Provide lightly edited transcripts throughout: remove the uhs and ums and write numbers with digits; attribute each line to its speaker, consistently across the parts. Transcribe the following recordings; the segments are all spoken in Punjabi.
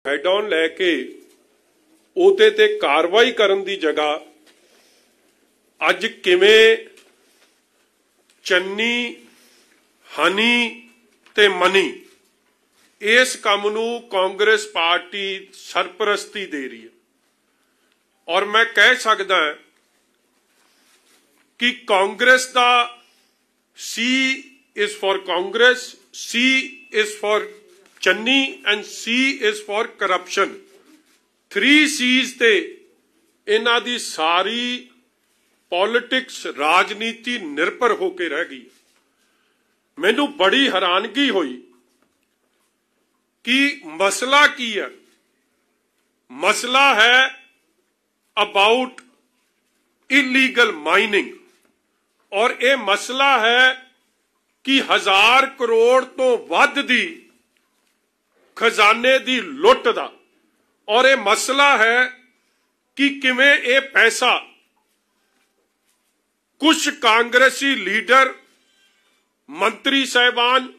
Speaker 1: ਹੈਡ ਔਨ ਲੈ ਕੇ ਉਹਦੇ ਤੇ ਕਾਰਵਾਈ ਕਰਨ ਦੀ ਜਗ੍ਹਾ ਅੱਜ ਕਿਵੇਂ ਚੰਨੀ, ਹਨੀ ਤੇ ਮਨੀ ਇਸ ਕੰਮ ਨੂੰ ਕਾਂਗਰਸ ਪਾਰਟੀ ਸਰਪ੍ਰਸਤੀ ਦੇ ਰਹੀ है। और मैं कह सकदा कि कांग्रेस का C is for Congress, C is for Channi and C is for corruption। 3 C's ते इन्हां दी सारी पॉलिटिक्स राजनीति निर्भर होके रह गई। मैनू बड़ी हैरानगी हुई कि मसला की है। मसला है अबाउट इलीगल माइनिंग और ये मसला है कि 1000 करोड़ तो वध दी खजाने दी लुट दा और ये मसला है कि किवें ये पैसा कुछ कांग्रेसी लीडर मंत्री साहिबान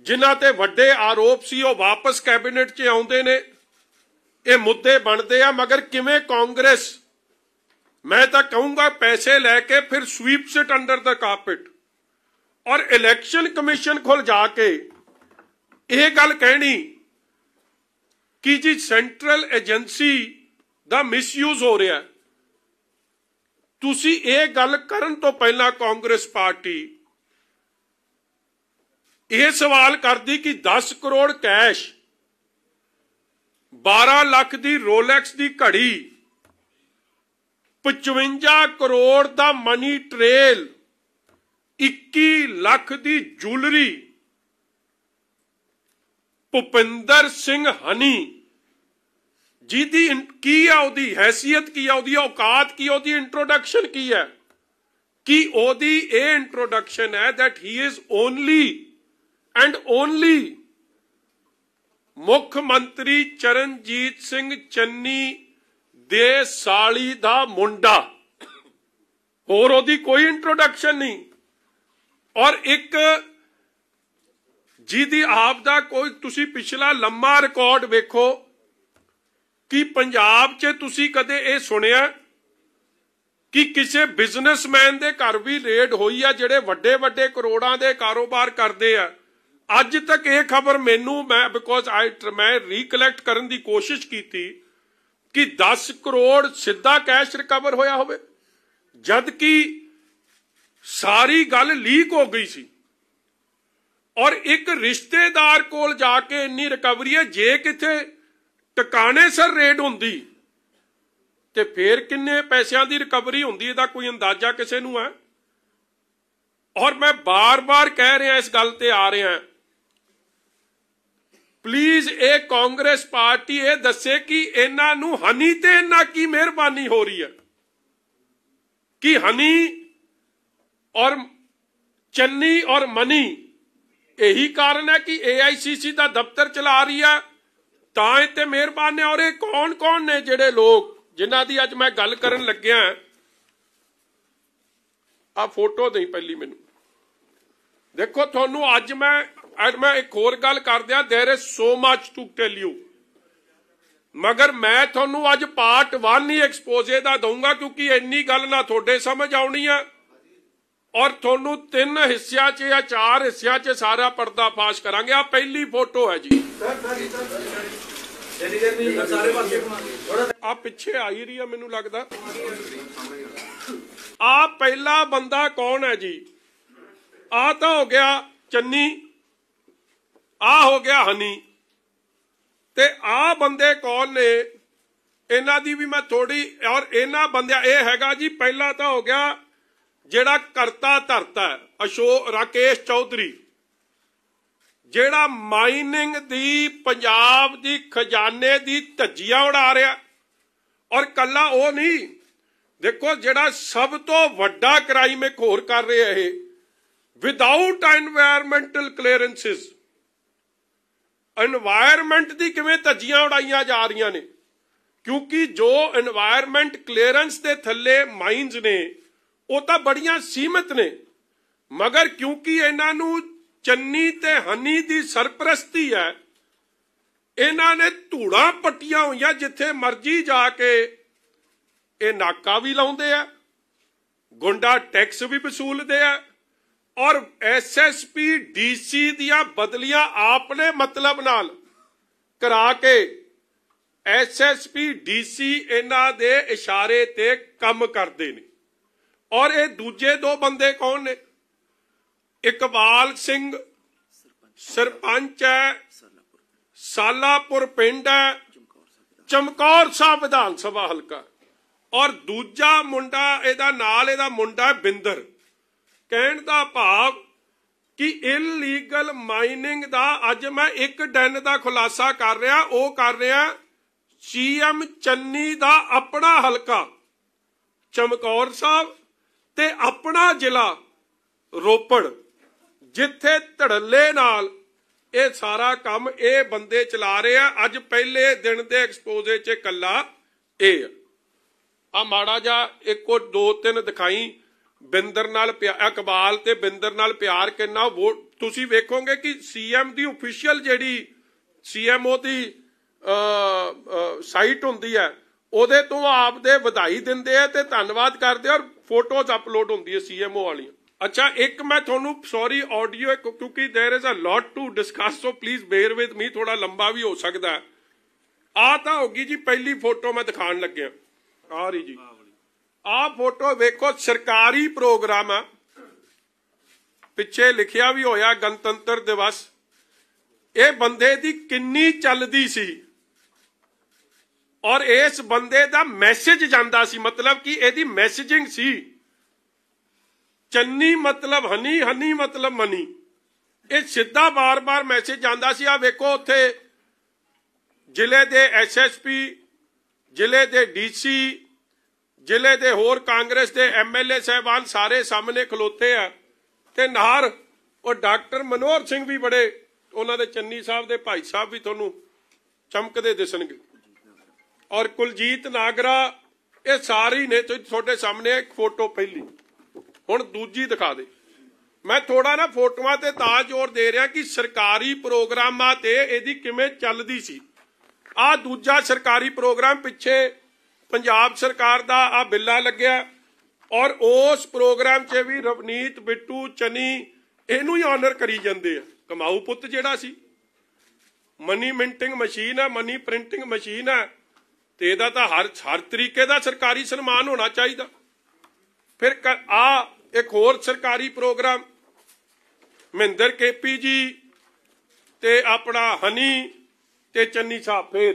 Speaker 1: जिन्हां ते वड्डे आरोप सी वो वापस कैबिनेट च आउंदे ने, ये मुद्दे बनते हैं। मगर किवें कांग्रेस, मैं तो कहूंगा पैसे लैके फिर sweeps it under the carpet और इलेक्शन कमीशन कोल जाके ये गल कहनी कि जी सेंट्रल एजेंसी दा मिसयूज हो रहा है। तुसी ये गल करन तो पहला कांग्रेस पार्टी ये सवाल करती कि 10 करोड़ कैश, 12 लाख दी रोलैक्स दी घड़ी, 55 करोड़ दा मनी ट्रेल, 21 लाख दी ज्वेलरी, भुपिंदर सिंह हनी जिहदी की है, ओदी हैसियत की है, ओदी औकात की, ओदी इंट्रोडक्शन की है कि ओदी ये इंट्रोडक्शन है that he is only and only मुख मंत्री चरणजीत सिंह चन्नी दे साली दा मुंडा, होर ओदी कोई इंट्रोडक्शन नहीं। और एक जिहदी आप दा कोई तुसी पिछला लंबा रिकॉर्ड वेखो कि पंजाब च तुसी कदे ये सुनिया कि किसी बिजनेसमैन दे घर भी रेड हुई है जिहड़े वड्डे वड्डे करोड़ां दे कारोबार करते हैं। अज तक ये खबर मैनू मैं रिकलैक्ट करने की कोशिश की थी कि 10 करोड़ सीधा कैश रिकवर होया होवे, जबकि सारी गल लीक हो गई सी। और एक रिश्तेदार कोल जाके इन्नी रिकवरी है, जे किथे टकाने सर रेड हुंदी ते फिर किन्ने पैसों की रिकवरी हुंदी, इहदा कोई अंदाजा किसी नूं है। और मैं बार बार कह रहा इस गल ते आ रहा, प्लीज ये कांग्रेस पार्टी ये दसे कि इन्हां नूं हनी ते इन्हां की मेहरबानी हो रही है कि हनी और चन्नी और मनी यही कारण है कि AICC का दफ्तर चला रही है, तां इत्ते मेहरबान है। और ये कौन कौन ने जिहड़े लोग जिन्हां दी अज मैं गल करन लग्या, आ फोटो दई पहली मैनू देखो। तुहानू अज मैं एक होर गल कर दिया, there is so much to tell you, मगर मैं तुहानू अज पार्ट 1 ही एक्सपोजे दा दूंगा क्योंकि इन्नी गल ना थोड़े समझ आउणी है और तुहानू 3 हिस्सियां च या 4 हिस्सियां च सारा पर्दाफाश करांगे। आ पहली फोटो है जी, आ पिछे आ ही रही है मैनू लगदा। आ पहला बंदा कौन है जी? आ तो हो गया चन्नी, आ हो गया हनी, ते आ बंदे कौन ने इन्हां दी भी मैं थोड़ी। और इन्हां बंदियां ये हैगा जी, पहला तो हो गया जेड़ा करता धरता है अशोक राकेश चौधरी, जेड़ा माइनिंग दी पंजाब दी खजाने दी धज्जियां उड़ा रहा। और कला वो नहीं, देखो जेड़ा सब तो वड्डा क्राइम एक होर कर रहे है, विदाउट एनवायरमेंटल क्लीयरेंसिस एनवायरमेंट दी किवें धज्जियां उड़ाइयां जा रही ने, क्योंकि जो एनवायरमेंट क्लीयरेंस दे थल्ले माइनस ने वो तो बड़ियां सीमित ने, मगर क्योंकि इन्हां नूं चन्नी ते हनी दी सरपरस्ती है ਇਹਨਾਂ ਨੇ ਧੂੜਾਂ ਪੱਟੀਆਂ ਹੋਈਆਂ, ਜਿੱਥੇ ਮਰਜ਼ੀ ਜਾ ਕੇ ਇਹ ਨਾਕਾ ਵੀ ਲਾਉਂਦੇ ਆ, ਗੁੰਡਾ ਟੈਕਸ ਵੀ ਵਸੂਲਦੇ ਆ, ਔਰ SSP DC ਦੀਆਂ ਬਦਲੀਆਂ ਆਪਨੇ ਮਤਲਬ ਨਾਲ ਕਰਾ ਕੇ SSP DC ਇਹਨਾਂ ਦੇ ਇਸ਼ਾਰੇ ਤੇ ਕੰਮ ਕਰਦੇ ਨੇ। ਔਰ ਇਹ ਦੂਜੇ ਦੋ ਬੰਦੇ ਕੌਣ ਨੇ? ਇਕਬਾਲ ਸਿੰਘ ਸਰਪੰਚ ਹੈ, ਸਾਲਾਪੁਰ ਪਿੰਡ ਹੈ, ਚਮਕੌਰ ਸਾਹਿਬ ਵਿਧਾਨ ਸਭਾ ਹਲਕਾ, ਔਰ ਦੂਜਾ ਮੁੰਡਾ ਇਹਦਾ ਨਾਲ ਇਹਦਾ ਮੁੰਡਾ ਬਿੰਦਰ। ਕਹਿਣ ਦਾ ਭਾਵ ਕਿ ਇਲੀਗਲ ਮਾਈਨਿੰਗ ਦਾ ਅੱਜ ਮੈਂ ਇੱਕ ਡੈਨ ਦਾ ਖੁਲਾਸਾ ਕਰ ਰਿਹਾ, ਉਹ ਕਰ ਰਿਹਾ CM ਚੰਨੀ ਦਾ ਆਪਣਾ ਹਲਕਾ ਚਮਕੌਰ ਸਾਹਿਬ ਤੇ ਆਪਣਾ ਜ਼ਿਲ੍ਹਾ ਰੋਪੜ, ਜਿੱਥੇ ਧੜੱਲੇ ਨਾਲ ਇਹ ਸਾਰਾ ਕੰਮ ਇਹ ਬੰਦੇ ਚਲਾ ਰਹੇ ਆ। ਅੱਜ ਪਹਿਲੇ ਦਿਨ ਦੇ ਐਕਸਪੋਜ਼ੇ 'ਚ ਕੱਲਾ ਇਹ ਆ ਮਾੜਾ ਜਿਹਾ ਇੱਕੋ ਦੋ ਤਿੰਨ ਦਿਖਾਈ। ਬਿੰਦਰ ਨਾਲ ਇਕਬਾਲ ਤੇ ਬਿੰਦਰ ਨਾਲ ਪਿਆਰ ਕਿੰਨਾ ਤੁਸੀਂ ਵੇਖੋਗੇ ਕਿ CM ਦੀ ਓਫੀਸ਼ੀਅਲ ਜਿਹੜੀ CMO ਦੀ ਸਾਈਟ ਹੁੰਦੀ ਹੈ ਉਹਦੇ ਤੋਂ ਆਪਦੇ ਵਧਾਈ ਦਿੰਦੇ ਆ ਤੇ ਧੰਨਵਾਦ ਕਰਦੇ ਔਰ ਫੋਟੋਜ਼ ਅਪਲੋਡ ਹੁੰਦੀ ਹੈ CMO ਵਾਲੀਆਂ। ਅੱਛਾ, ਇੱਕ ਮੈਂ ਤੁਹਾਨੂੰ ਸੌਰੀ ਆਡੀਓ, ਕਿਉਂਕਿ there is a lot to discuss, so please bear with me, थोड़ा लंबा भी हो सकता है। आ ਤਾਂ होगी जी पहली फोटो मैं दिखाने लगे आ रही जी। आ फोटो वेखो, सरकारी प्रोग्राम है, पिछे लिखिया भी होया गणतंत्र दिवस। ये बंदे दी किन्नी चलदी सी और इस बंदे दा मैसेज जांदा सी, मतलब कि इहदी मैसेजिंग सी। चन्नी मतलब हनी, हनी मतलब मनी, ये सीधा बार बार मैसेज जाता सी। आ वेखो उत्थे जिले दे SSP, जिले दे DC, जिले दे होर कांग्रेस दे MLA साहबान सारे सामने खलोते हैं ते नार और डॉक्टर मनोहर सिंह भी बड़े, उन्होंने दे चन्नी साहब दे भाई साहब भी तुहानू चमकदे दिसणगे, और कुलजीत नागरा, ये सारी ने तुहाडे सामने। एक फोटो पहली, ਹੁਣ ਦੂਜੀ ਦਿਖਾ ਦੇ। मैं थोड़ा ना फोटोआं ते तां जोर दे रहा कि सरकारी प्रोग्रामां ते इहदी किवें चलदी सी। आ दूजा सरकारी प्रोग्राम पिछे पंजाब सरकार दा आ बिल्ला लग्या, और उस प्रोग्राम च भी रवनीत बिट्टू चनी इहनूं ही ऑनर करी जांदे आ। कमाऊ पुੱਤ ਜਿਹੜਾ ਸੀ, मनी मिंटिंग मशीन है, मनी प्रिंटिंग मशीन है, ते ਇਹਦਾ ਤਾਂ हर तरीके का सरकारी सन्मान होना चाहिए। फिर आ एक होर सरकारी प्रोग्राम महेंद्र KP जी ते अपना हनी ते चन्नी साहब फिर,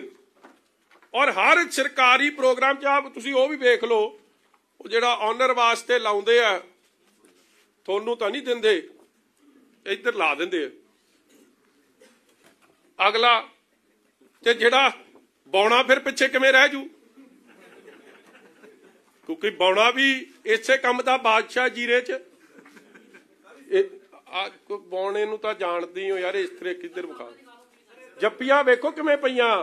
Speaker 1: और हर सरकारी प्रोग्राम च आप तुसी वो भी वेख लो, वो जिहड़ा ऑनर वास्ते लाउंदे आ, थोनू तां नहीं दिंदे, इधर ला दिंदे अगला, ते जिहड़ा बौना फिर पिछे किवें रह जू, क्योंकि बौना भी इसे कम का बादशाह जीरे च। बौने नूं तां जानदी हो यार, इस तरह किधर विखा जप्पियां वेखो किवें पईयां,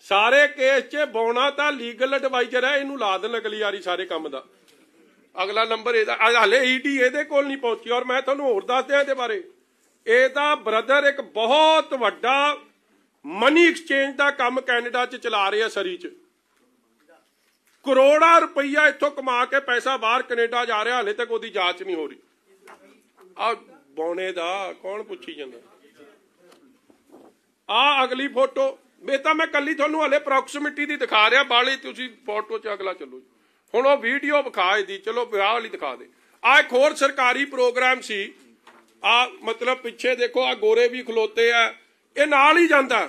Speaker 1: सारे केस च बौना तां लीगल एडवाइजर है, इनू ला देण अगली वारी सारे काम दा। अगला नंबर इहदा, हाले ED इहदे कोल नहीं पहुंची। और मैं तुहानूं होर दस दियां इहदे बारे, इहदा ब्रदर एक बहुत वड्डा मनी एक्सचेंज का काम कैनेडा च चला रहा, सरी च करोड़ा रुपया इत्थों कमा के पैसा बाहर कनेडा जा रहा, हाले तक उसकी जांच नहीं हो रही। आ बौने दा कौन पुछी जांदा। आ अगली फोटो बेटा मैं कली तुहानूं हाले प्रॉक्सिमिटी दी दिखा रहा, बाली तुसीं फोटो च अगला चलो हुण वो वीडियो विखा दी, चलो विआह वाली दिखा दे। आ एक होर सरकारी प्रोग्राम सी, आ मतलब पिछे देखो आ गोरे भी खलोते आ, ये नाल ही जांदा,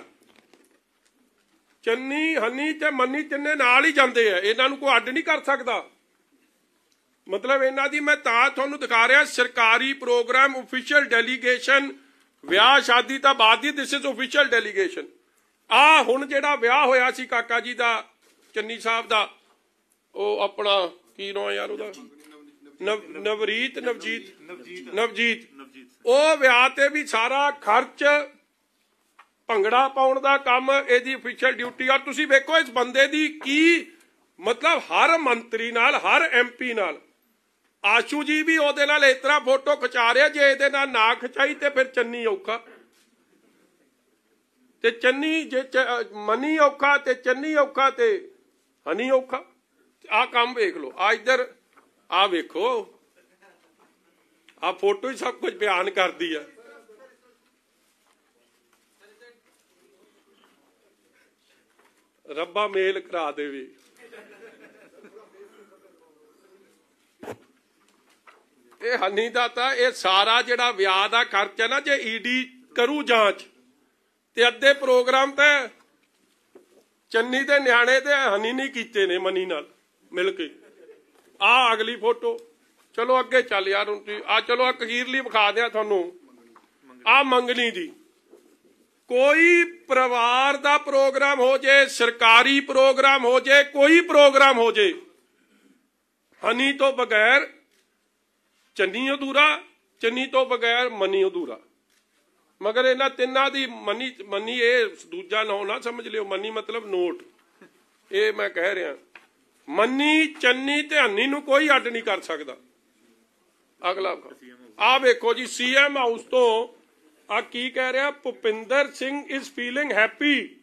Speaker 1: चन्नी हनी ते मनी तिन्ने नाल ही जांदे आ, इन्हां नूं कोई अड्ड नहीं कर सकदा। मतलब इन्हां दी मैं तां तुहानूं दिखा रहा सरकारी प्रोग्राम, ऑफिशियल डेलीगेशन, विआह शादी तां बाद ही, दिस इज ऑफिशियल डेलीगेशन। आ हुण जिहड़ा विआह होया सी काका जी दा, चन्नी साहब दा, ओ अपना की नाम यार ओहदा, नवजीत, ਉਹ ਵਿਆਹ ਤੇ भी सारा खर्च ਭੰਗੜਾ ਪਾਉਣ ਦਾ ਕੰਮ ਇਹਦੀ ਅਫੀਸ਼ੀਅਲ ਡਿਊਟੀ। ਔਰ ਤੁਸੀਂ ਵੇਖੋ ਇਸ ਬੰਦੇ ਦੀ ਕੀ मतलब हर मंत्री नाल, हर MP नाल, आशू जी भी ਉਹਦੇ ਨਾਲ ਇਸ ਤਰ੍ਹਾਂ फोटो खिचा रहे, जे ਇਹਦੇ ਨਾਲ ना खिचाई तो फिर चन्नी औखा। ਤੇ ਚੰਨੀ ਜੇ ਮਨੀ ਔਖਾ ਤੇ ਚੰਨੀ ਔਖਾ ਤੇ ਹਨੀ ਔਖਾ। ਆ ਕੰਮ ਵੇਖ ਲਓ, ਆ ਇੱਧਰ ਆ ਵੇਖੋ, ਆ ਫੋਟੋ ਹੀ ਸਭ ਕੁਝ ਬਿਆਨ ਕਰਦੀ ਆ। ਰੱਬਾ ਮੇਲ ਕਰਾ ਦੇਵੇ। ਇਹ ਹਨੀ ਦਾ ਤਾਂ ਇਹ ਸਾਰਾ ਜਿਹੜਾ ਵਿਆਹ ਦਾ ਖਰਚਾ ਨਾ, ਜੇ ਈਡੀ ਕਰੂ ਜਾਂਚ ਤੇ ਅੱਧੇ ਪ੍ਰੋਗਰਾਮ ਤੇ ਚੰਨੀ ਦੇ ਨਿਆਣੇ ਤੇ ਹਨੀ ਨਹੀਂ ਕੀਤੇ ਨੇ ਮਨੀ ਨਾਲ ਮਿਲ ਕੇ। ਆ ਅਗਲੀ ਫੋਟੋ, ਚਲੋ ਅੱਗੇ ਚੱਲ ਯਾਰ ਹੁਣ ਤੁਸੀਂ ਆ, ਚਲੋ ਅਖੀਰਲੀ ਵਿਖਾ ਦਿਆਂ ਤੁਹਾਨੂੰ। ਆ ਮੰਗਣੀ ਦੀ ਕੋਈ ਪਰਿਵਾਰ ਦਾ ਪ੍ਰੋਗਰਾਮ ਹੋ ਜੇ, ਸਰਕਾਰੀ ਪ੍ਰੋਗਰਾਮ ਹੋ ਜੇ, ਕੋਈ ਪ੍ਰੋਗਰਾਮ ਹੋ ਜੇ, ਹਨੀ ਤੋਂ ਬਗੈਰ ਚੰਨੀ ਅਧੂਰਾ, ਚੰਨੀ ਤੋਂ ਬਗੈਰ ਮਨੀ ਅਧੂਰਾ। ਮਗਰ ਇਹਨਾਂ ਤਿੰਨਾਂ ਦੀ ਮਨੀ ਇਹ ਦੂਜਾ ਨਾਂ ਨਾ ਸਮਝ ਲਿਓ, ਮਨੀ ਮਤਲਬ ਨੋਟ, ਇਹ ਮੈਂ ਕਹਿ ਰਿਹਾ। ਮਨੀ, ਚੰਨੀ ਤੇ ਹਨੀ ਨੂੰ ਕੋਈ ਅੱਡ ਨਹੀਂ ਕਰ ਸਕਦਾ। ਅਗਲਾ ਆ ਵੇਖੋ ਜੀ, ਸੀਐਮ ਹਾਊਸ ਤੋਂ ਆ ਕੀ ਕਹਿ ਰਿਹਾ, Bhupinder Singh is feeling happy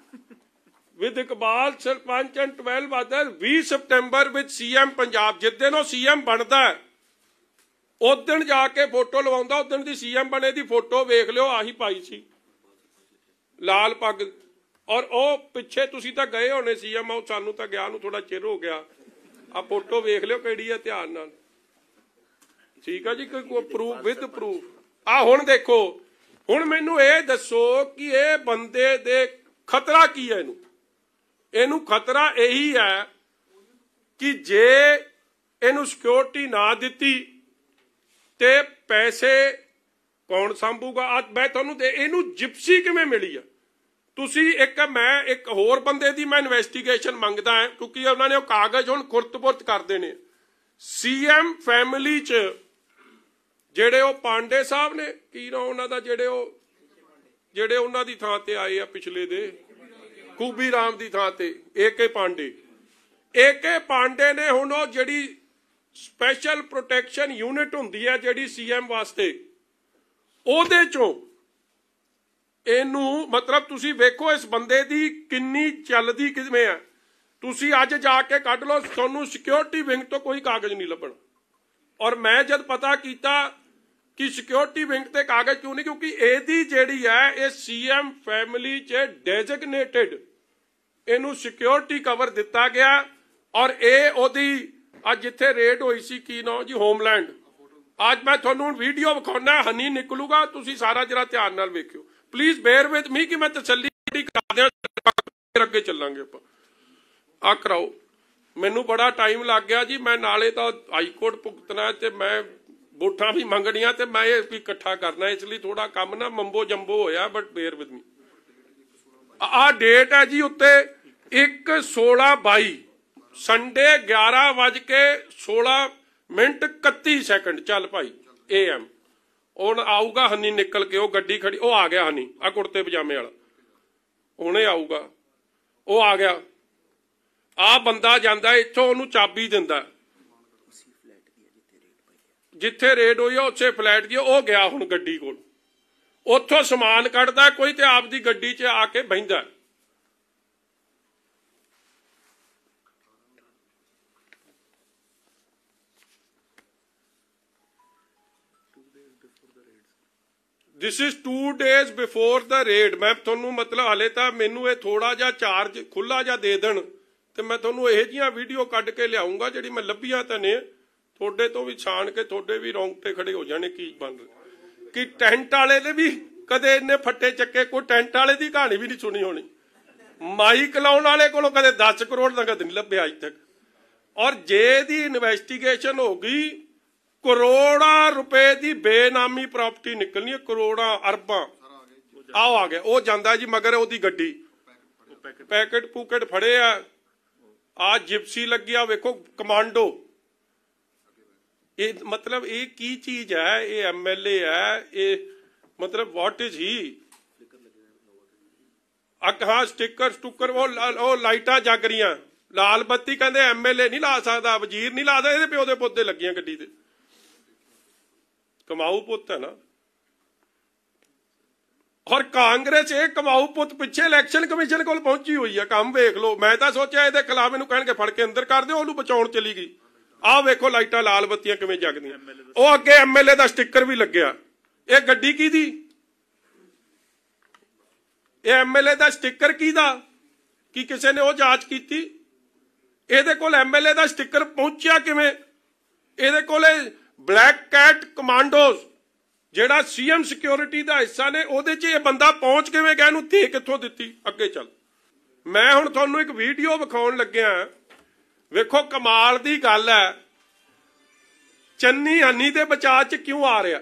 Speaker 1: with Iqbal sarpanch and 12 other 20 September with CM Punjab. ਜਿਸ ਦਿਨ ਉਹ ਸੀਐਮ ਬਣਦਾ ਉਸ ਦਿਨ ਜਾ ਕੇ ਫੋਟੋ ਲਵਾਉਂਦਾ, ਉਸ ਦਿਨ ਦੀ ਸੀਐਮ ਬਣੇ ਦੀ ਫੋਟੋ ਵੇਖ ਲਿਓ, ਆਹੀ ਪਾਈ ਸੀ ਲਾਲ ਪੱਗ। ਔਰ ਉਹ ਪਿੱਛੇ ਤੁਸੀਂ ਤਾਂ ਗਏ ਹੋਣੇ ਸੀਐਮ ਹਾਊਸ, ਸਾਨੂੰ ਤਾਂ ਗਿਆ ਨੂੰ ਥੋੜਾ ਚਿਰ ਹੋ ਗਿਆ। ਆ ਫੋਟੋ ਵੇਖ ਲਿਓ ਕਿਹੜੀ ਆ, ਧਿਆਨ ਨਾਲ, ਠੀਕ ਆ ਜੀ। ਕੋਈ ਪ੍ਰੂਫ ਵਿਦ ਪ੍ਰੂਫ। ਆ ਹੁਣ ਦੇਖੋ, ਹੁਣ ਮੈਨੂੰ ਇਹ ਦੱਸੋ ਕਿ ਇਹ ਬੰਦੇ ਦੇ ਖਤਰਾ ਕੀ ਹੈ? ਇਹਨੂੰ ਖਤਰਾ ਇਹੀ ਹੈ ਕਿ ਜੇ ਇਹਨੂੰ ਸਿਕਿਉਰਿਟੀ ਨਾ ਦਿੱਤੀ ਤੇ ਪੈਸੇ ਕੌਣ ਸੰਭੂਗਾ? ਅੱਜ ਮੈਂ ਤੁਹਾਨੂੰ ਇਹਨੂੰ ਜਿਪਸੀ ਕਿਵੇਂ ਮਿਲੀ ਆ? ਤੁਸੀਂ ਮੈਂ ਇੱਕ ਹੋਰ ਬੰਦੇ ਦੀ ਮੈਂ ਇਨਵੈਸਟੀਗੇਸ਼ਨ ਮੰਗਦਾ ਹਾਂ, ਕਿਉਂਕਿ ਉਹਨਾਂ ਨੇ ਉਹ ਕਾਗਜ਼ ਹੁਣ ਖੁਰਤ-ਪੁਰਤ ਕਰਦੇ ਨੇ। ਸੀਐਮ ਫੈਮਿਲੀ 'ਚ ਜਿਹੜੇ ਉਹ ਪਾਂਡੇ ਸਾਹਿਬ ਨੇ, ਕੀ ਨਾ ਉਹਨਾਂ ਦਾ, ਜਿਹੜੇ ਉਹਨਾਂ ਦੀ ਥਾਂ ਤੇ ਆਏ ਆ ਪਿਛਲੇ ਦੇ, ਖੂਬੀ ਰਾਮ ਦੀ ਥਾਂ ਤੇ ਏਕੇ ਪਾਂਡੇ ਨੇ ਹੁਣ ਉਹ ਜਿਹੜੀ ਸਪੈਸ਼ਲ ਪ੍ਰੋਟੈਕਸ਼ਨ ਯੂਨਿਟ ਹੁੰਦੀ ਹੈ ਜਿਹੜੀ ਸੀਐਮ ਵਾਸਤੇ, ਉਹਦੇ ਚੋਂ ਇਹਨੂੰ ਮਤਲਬ ਤੁਸੀਂ ਵੇਖੋ ਇਸ ਬੰਦੇ ਦੀ ਕਿੰਨੀ ਚੱਲਦੀ ਕਿਵੇਂ ਆ। ਤੁਸੀਂ ਅੱਜ ਜਾ ਕੇ ਕੱਢ ਲਓ, ਤੁਹਾਨੂੰ ਸਿਕਿਉਰਿਟੀ ਵਿੰਗ ਤੋਂ ਕੋਈ ਕਾਗਜ਼ ਨਹੀਂ ਲੱਭਣਾ। ਔਰ ਮੈਂ ਜਦ ਪਤਾ ਕੀਤਾ ਕਿ ਸਿਕਿਉਰਿਟੀ ਵਿੰਗ ਤੇ ਕਾਗਜ਼ ਕਿਉਂ ਨਹੀਂ, ਕਿਉਂਕਿ ਇਹਦੀ ਜਿਹੜੀ ਹੈ ਇਹ ਸੀਐਮ ਫੈਮਿਲੀ 'ਚ ਡੈਜ਼ਿਗਨੇਟਿਡ, ਇਹਨੂੰ ਸਿਕਿਉਰਿਟੀ ਕਵਰ ਦਿੱਤਾ ਗਿਆ। ਔਰ ਇਹ ਉਹਦੀ ਅੱਜ ਜਿੱਥੇ ਰੇਡ ਹੋਈ ਸੀ, ਕੀ ਨਾਂ ਜੀ, ਹੋਮਲੈਂਡ। ਅੱਜ ਮੈਂ ਤੁਹਾਨੂੰ ਵੀਡੀਓ ਵਿਖਾਉਣਾ, ਹਨੀ ਨਿਕਲੂਗਾ, ਤੁਸੀਂ ਸਾਰਾ ਜਰਾ ਧਿਆਨ ਨਾਲ ਵੇਖਿਓ। ਪਲੀਜ਼ ਬੇਅਰ ਵਿਦ ਮੀ ਕਿ ਮੈਂ ਤਸੱਲੀ ਕਰਾ ਦਿਆਂ, ਅੱਗੇ ਚੱਲਾਂਗੇ ਆਪਾਂ। ਆ ਕਰਾਓ, ਮੈਨੂੰ ਬੜਾ ਟਾਈਮ ਲੱਗ ਗਿਆ ਜੀ, ਮੈਂ ਨਾਲੇ ਤਾਂ ਹਾਈਕੋਰਟ ਭੁਗਤਣਾ ਤੇ ਮੈਂ ਵੋਟਾਂ ਵੀ ਮੰਗਣੀਆਂ ਤੇ ਮੈਂ ਇਹ ਵੀ ਇਕੱਠਾ ਕਰਨਾ, ਇਸ ਲਈ ਥੋੜਾ ਕੰਮ ਨਾ ਮੰਬੋ ਜੰਬੋ ਹੋਇਆ, ਬਟ ਬੇਅਰ ਵਿਦ ਮੀ। ਆ ਡੇਟ ਹੈ ਜੀ ਉੱਤੇ 1/16/22 ਸੰਡੇ 11:16:31। ਚੱਲ ਭਾਈ AM ਹੁਣ ਆਊਗਾ ਹਨੀ ਨਿਕਲ ਕੇ, ਉਹ ਗੱਡੀ ਖੜੀ, ਉਹ ਆ ਗਿਆ ਹਨੀ, ਆ ਕੁੜਤੇ ਪਜਾਮੇ ਵਾਲਾ, ਹੁਣੇ ਆਊਗਾ, ਉਹ ਆ ਗਿਆ। ਆ ਬੰਦਾ ਜਾਂਦਾ ਇੱਥੋਂ, ਉਹਨੂੰ ਚਾਬੀ ਦਿੰਦਾ, ਜਿੱਥੇ ਰੇਡ ਹੋਈ ਉਸੇ ਫਲੈਟ ਦੀ, ਉਹ ਗਿਆ ਹੁਣ ਗੱਡੀ ਕੋਲ, ਉੱਥੋਂ ਸਮਾਨ ਕੱਢਦਾ ਕੋਈ ਤੇ ਆਪਦੀ ਗੱਡੀ 'ਚ ਆ ਕੇ ਬਹਿੰਦਾ। This is 2 days before the raid। मैं ਤੁਹਾਨੂੰ ਮਤਲਬ ਹਲੇ ਤਾਂ ਮੈਨੂੰ ਇਹ ਥੋੜਾ ਜਿਹਾ ਚਾਰਜ ਖੁੱਲਾ ਜਿਹਾ ਦੇ ਦੇਣ ਤੇ ਮੈਂ ਤੁਹਾਨੂੰ ਇਹੋ ਜਿਹੀਆਂ ਵੀਡੀਓ ਕੱਢ ਕੇ ਲਿਆਉਂਗਾ ਜਿਹੜੀ ਮੈਂ ਲੱਭੀਆਂ ਤਾਂ ਨੇ, ਤੁਹਾਡੇ ਤੋਂ ਵੀ ਛਾਣ ਕੇ ਤੁਹਾਡੇ ਵੀ ਰੌਂਗਟੇ ਖੜੇ ਹੋ ਜਾਣੇ ਕੀ ਬਣ ਰਿਹਾ। ਕਿ ਟੈਂਟ ਵਾਲੇ ਨੇ ਵੀ ਕਦੇ ਇੰਨੇ ਫੱਟੇ ਚੱਕੇ, ਕੋਈ ਟੈਂਟ ਵਾਲੇ ਦੀ ਕਹਾਣੀ ਵੀ ਨਹੀਂ ਸੁਣੀ ਹੋਣੀ। ਮਾਈਕ ਲਾਉਣ ਵਾਲੇ ਕੋਲੋਂ ਕਦੇ 10 ਕਰੋੜ ਨਗਦ ਨਹੀਂ ਲੱਭਿਆ ਅੱਜ ਤੱਕ। ਔਰ ਜੇ ਦੀ ਇਨਵੈਸਟੀਗੇਸ਼ਨ ਹੋ ਗਈ, ਕਰੋੜਾਂ ਰੁਪਏ ਦੀ ਬੇਨਾਮੀ ਪ੍ਰਾਪਰਟੀ ਨਿਕਲਣੀ ਹੈ, ਕਰੋੜਾਂ ਅਰਬਾਂ। ਆਓ ਆ ਗਿਆ, ਉਹ ਜਾਂਦਾ ਜੀ ਮਗਰ ਉਹਦੀ ਗੱਡੀ, ਪੈਕਟ ਪੂਕਟ ਫੜੇ ਆ। ਆ ਜਿਪਸੀ ਲੱਗਿਆ ਵੇਖੋ, ਕਮਾਂਡੋ। ਇਹ ਮਤਲਬ ਇਹ ਕੀ ਚੀਜ਼ ਹੈ? ਇਹ MLA ਹੈ ਇਹ, ਮਤਲਬ ਵਾਟ ਇਜ਼ ਹੀ? ਹਾਂ ਸਟਿੱਕਰ ਸਟੁੱਕਰ, ਉਹ ਲਾਈਟਾਂ ਜਗ ਰਹੀਆਂ, ਲਾਲ ਬੱਤੀ ਕਹਿੰਦੇ MLA ਨਹੀਂ ਲਾ ਸਕਦਾ, ਵਜ਼ੀਰ ਨਹੀਂ ਲਾ ਸਕਦਾ, ਇਹਦੇ ਪਿਓ ਦੇ ਪੁੱਤ ਲੱਗੀਆਂ ਗੱਡੀ ਤੇ। ਕਮਾਊ ਪੁੱਤ ਹੈ ਨਾ। और कांग्रेस ये कमाऊ पुत पिछे इलैक्शन कमीशन को पहुंची हुई है। काम वेख लो, मैं तो सोचा ये खिलाफ इनू कह फड़ के अंदर कर दो, ओनू बचाउण चली गई। आ वेखो लाइटां लाल बत्तियां किवें जगदियां। ओ अगे MLA का स्टिकर भी लग्या। ये गड्डी किहदी? ये MLA का स्टिकर किहदा? कि किसी ने वो जांच की? ਇਹਦੇ ਕੋਲ MLA ਦਾ ਸਟicker ਪਹੁੰਚਿਆ ਕਿਵੇਂ? ਇਹਦੇ ਕੋਲੇ ਬਲੈਕ ਕੈਟ ਕਮਾਂਡੋਜ਼ ਜਿਹੜਾ CM ਸਿਕਿਉਰਿਟੀ ਦਾ ਹਿੱਸਾ ਨੇ, ਉਹਦੇ 'ਚ ਇਹ ਬੰਦਾ ਪਹੁੰਚ ਕਿਵੇਂ ਗਿਆ? ਇਹਨੂੰ ਦੇ ਕਿੱਥੋਂ ਦਿੱਤੀ? ਅੱਗੇ ਚੱਲ। ਮੈਂ ਹੁਣ ਤੁਹਾਨੂੰ ਇੱਕ ਵੀਡੀਓ ਵਿਖਾਉਣ ਲੱਗਿਆ। ਵੇਖੋ ਕਮਾਲ ਦੀ ਗੱਲ ਹੈ, ਚੰਨੀ ਹਨੀ ਦੇ ਬਚਾਅ 'ਚ ਕਿਉਂ ਆ ਰਿਹਾ?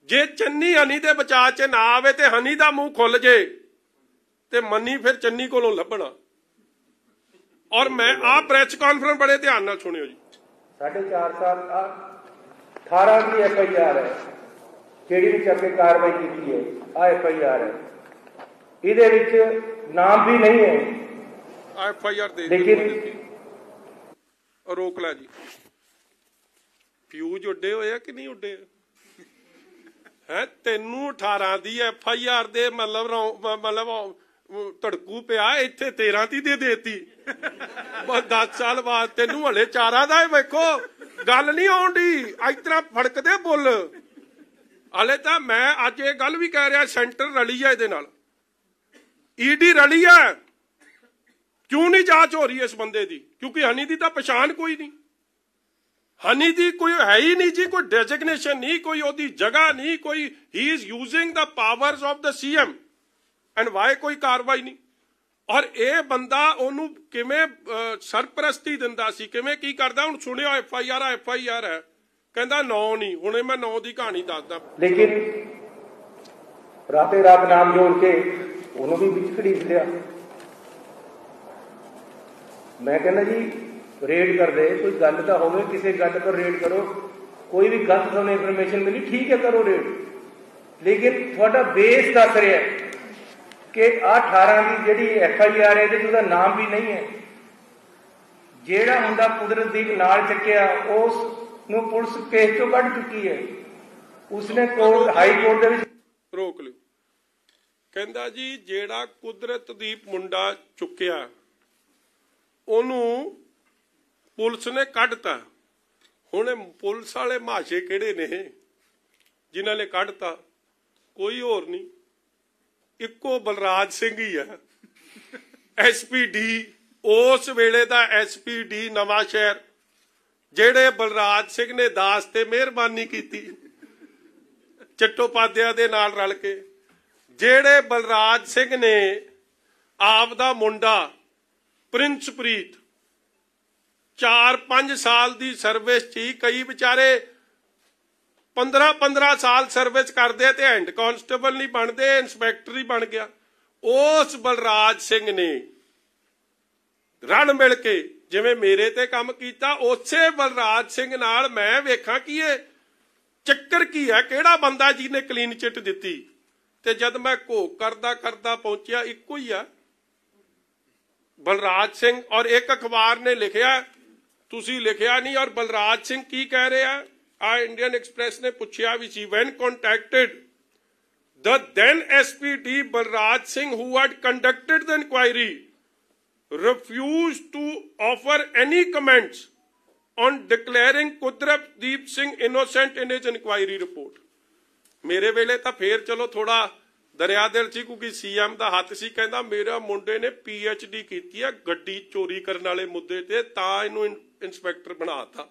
Speaker 1: ਜੇ ਚੰਨੀ ਹਨੀ ਦੇ ਬਚਾਅ 'ਚ ਨਾ ਆਵੇ ਤੇ ਹਨੀ ਦਾ ਮੂੰਹ ਖੁੱਲ ਜੇ ਤੇ ਮੰਨੀ ਫਿਰ ਚੰਨੀ ਕੋਲੋਂ ਲੱਭਣਾ। और मैं आ प्रेस कॉन्फ्रेंस बड़े ध्यान नाल सुनियो जी।
Speaker 2: 4.5 साल 18 की FIR है ਜਿਹੜੀ ਵਿੱਚ ਅੱਗੇ ਕਾਰਵਾਈ ਕੀਤੀ ਹੈ। ਆ FIR ਹੈ, ਇਹਦੇ ਵਿੱਚ ਨਾਮ ਵੀ ਨਹੀਂ ਹੈ।
Speaker 1: FIR ਦੇ
Speaker 2: ਲੇਕਿਨ
Speaker 1: ਰੋਕ ਲੈ ਜੀ। ਫਿਊਜ਼ ਉੱਡੇ ਹੋਏ ਆ ਕਿ ਨਹੀਂ ਉੱਡੇ? ਹੈ ਤੈਨੂੰ 18 ਦੀ FIR ਦੇ मतलब ਧੜਕੂ ਪਿਆ, ਇੱਥੇ 13 ਦੀ ਦੇ ਦੇਤੀ। ਬਸ 10 ਸਾਲ ਬਾਅਦ ਤੈਨੂੰ ਹਲੇ 4 ਦਾ। ਵੇਖੋ ਗੱਲ ਨਹੀਂ ਆਉਂਦੀ, ਇਸ ਤਰ੍ਹਾਂ ਫੜਕਦੇ ਬੁੱਲ। ਹਲੇ ਤਾਂ ਮੈਂ ਅੱਜ ਇਹ ਗੱਲ ਵੀ ਕਹਿ ਰਿਹਾ, ਸੈਂਟਰ ਰਲੀ ਹੈ ਇਹਦੇ ਨਾਲ, ED ਰਲੀ ਹੈ। ਕਿਉਂ ਨਹੀਂ ਜਾਂਚ ਹੋ ਰਹੀ ਇਸ ਬੰਦੇ ਦੀ? ਕਿਉਂਕਿ ਹਨੀ ਦੀ ਤਾਂ ਪਛਾਣ ਕੋਈ ਨਹੀਂ। ਹਨੀ ਦੀ ਕੋਈ ਹੈ ਹੀ ਨਹੀਂ ਜੀ, ਕੋਈ ਡੈਜ਼ਿਗਨੇਸ਼ਨ ਨਹੀਂ, ਕੋਈ ਉਹਦੀ ਜਗ੍ਹਾ ਨਹੀਂ, ਕੋਈ he is using the powers of the CM and why ਕੋਈ ਕਾਰਵਾਈ ਨਹੀਂ। ਔਰ ਇਹ ਬੰਦਾ ਉਹਨੂੰ ਕਿਵੇਂ ਸਰਪ੍ਰਸਤੀ ਦਿੰਦਾ ਸੀ, ਕਿਵੇਂ ਕੀ ਕਰਦਾ? ਹੁਣ ਸੁਣਿਓ FIR ਹੈ, ਕਹਿੰਦਾ 9 ਨਹੀਂ। ਹੁਣੇ ਮੈਂ 9 ਦੀ ਕਹਾਣੀ ਦੱਸਦਾ।
Speaker 2: ਲੇਕਿਨ ਰਾਤੇ ਰਾਤ ਨਾਮ ਜੋੜ ਕੇ ਉਹਨੂੰ ਵੀ ਵਿੱਚ ਘੜੀਸ ਲਿਆ। ਮੈਂ ਕਹਿੰਦਾ ਜੀ ਰੇਡ ਕਰਦੇ, ਕੋਈ ਗੱਲ ਤਾਂ ਹੋਵੇ, ਕਿਸੇ ਗੱਲ ਪਰ ਰੇਡ ਕਰੋ। ਕੋਈ ਵੀ ਗਲਤ ਤੁਹਾਨੂੰ ਇਨਫੋਰਮੇਸ਼ਨ ਮਿਲੀ, ਠੀਕ ਹੈ ਕਰੋ ਰੇਡ, ਲੇਕਿਨ ਤੁਹਾਡਾ ਬੇਸ ਦੱਸ ਰਿਹਾ ਕਿ 18 ਦੀ ਜਿਹੜੀ FIR ਹੈ ਇਹਦੇ 'ਚ ਉਹਦਾ ਨਾਮ ਵੀ ਨਹੀਂ ਹੈ। ਜਿਹੜਾ ਮੁੰਡਾ ਕੁਦਰਤਦੀਪ ਨਾਲ ਚੱਕਿਆ ਉਸ ਨੂੰ ਪੁਲਿਸ ਕੇਸ ਚੋਂ ਕੱਢ ਚੁੱਕੀ ਹੈ। ਉਸਨੇ ਕੋਰਟ ਹਾਈ ਕੋਰਟ ਦੇ ਵਿੱਚ
Speaker 1: ਰੋਕ ਲਿਓ। ਕਹਿੰਦਾ ਜੀ ਜਿਹੜਾ ਕੁਦਰਤਦੀਪ ਮੁੰਡਾ ਚੁੱਕਿਆ ਉਹਨੂੰ ਪੁਲਿਸ ਨੇ ਕੱਢਤਾ। ਹੁਣ ਪੁਲਿਸ ਵਾਲੇ ਮਾਸ਼ੇ ਕਿਹੜੇ ਨੇ ਜਿਨ੍ਹਾਂ ਨੇ ਕੱਢਤਾ? ਕੋਈ ਹੋਰ ਨਹੀਂ, ਇੱਕੋ ਬਲਰਾਜ ਸਿੰਘ ਹੀ ਹੈ। SPD ਉਸ ਵੇਲੇ ਦਾ SPD ਨਵਾਂ ਸ਼ਹਿਰ, ਜਿਹੜੇ ਬਲਰਾਜ ਸਿੰਘ ਨੇ ਦਾਸ ਤੇ ਮਿਹਰਬਾਨੀ ਕੀਤੀ ਚੱਟੋਪਾਧਿਆ ਦੇ ਨਾਲ ਰਲ ਕੇ, ਜਿਹੜੇ ਬਲਰਾਜ ਸਿੰਘ ਨੇ ਆਪ ਦਾ ਮੁੰਡਾ ਪ੍ਰਿੰਸਪ੍ਰੀਤ 4-5 ਸਾਲ ਦੀ ਸਰਵਿਸ 'ਚ ਹੀ, ਕਈ ਵਿਚਾਰੇ 15-15 ਸਾਲ ਸਰਵਿਸ ਕਰਦੇ ਤੇ ਹੈਂਡ ਕਾਂਸਟੇਬਲ ਨਹੀਂ ਬਣਦੇ, ਇੰਸਪੈਕਟਰ ਹੀ ਬਣ ਗਿਆ। ਉਸ ਬਲਰਾਜ ਸਿੰਘ ਨੇ ਰਲ ਮਿਲ ਕੇ ਜਿਵੇਂ ਮੇਰੇ ਤੇ ਕੰਮ ਕੀਤਾ, ਉਸੇ ਬਲਰਾਜ ਸਿੰਘ ਨਾਲ ਮੈਂ ਵੇਖਾਂ ਕਿ ਇਹ ਚੱਕਰ ਕੀ ਹੈ, ਕਿਹੜਾ ਬੰਦਾ ਜਿਹਨੇ ਕਲੀਨ ਚਿੱਟ ਦਿੱਤੀ। ਤੇ ਜਦ ਮੈਂ ਘੋਖ ਕਰਦਾ ਪਹੁੰਚਿਆ, ਇੱਕੋ ਹੀ ਆ ਬਲਰਾਜ ਸਿੰਘ। ਔਰ ਇੱਕ ਅਖਬਾਰ ਨੇ ਲਿਖਿਆ, ਤੁਸੀਂ ਲਿਖਿਆ ਨਹੀਂ। ਔਰ ਬਲਰਾਜ ਸਿੰਘ ਕੀ ਕਹਿ ਰਿਹਾ? ਆ ਇੰਡੀਅਨ ਐਕਸਪ੍ਰੈਸ ਨੇ ਪੁੱਛਿਆ ਵੀ ਸੀ, when contacted the then SPD Balraj Singh, who had conducted the inquiry, refused to offer any comments on declaring Kudratdeep Singh innocent in his inquiry report. ਮੇਰੇ ਵੇਲੇ ਤਾਂ ਫੇਰ ਚਲੋ ਥੋੜਾ ਦਰਿਆ ਦਿਲ ਸੀ, ਕਿਉਂਕਿ CM ਦਾ ਹੱਥ ਸੀ। ਕਹਿੰਦਾ ਮੇਰਾ ਮੁੰਡੇ ਨੇ PhD ਕੀਤੀ ਹੈ ਗੱਡੀ ਚੋਰੀ ਕਰਨ ਵਾਲੇ ਮੁੱਦੇ ਤੇ, ਤਾਂ ਇਹਨੂੰ ਇੰਸਪੈਕਟਰ ਬਣਾਤਾ।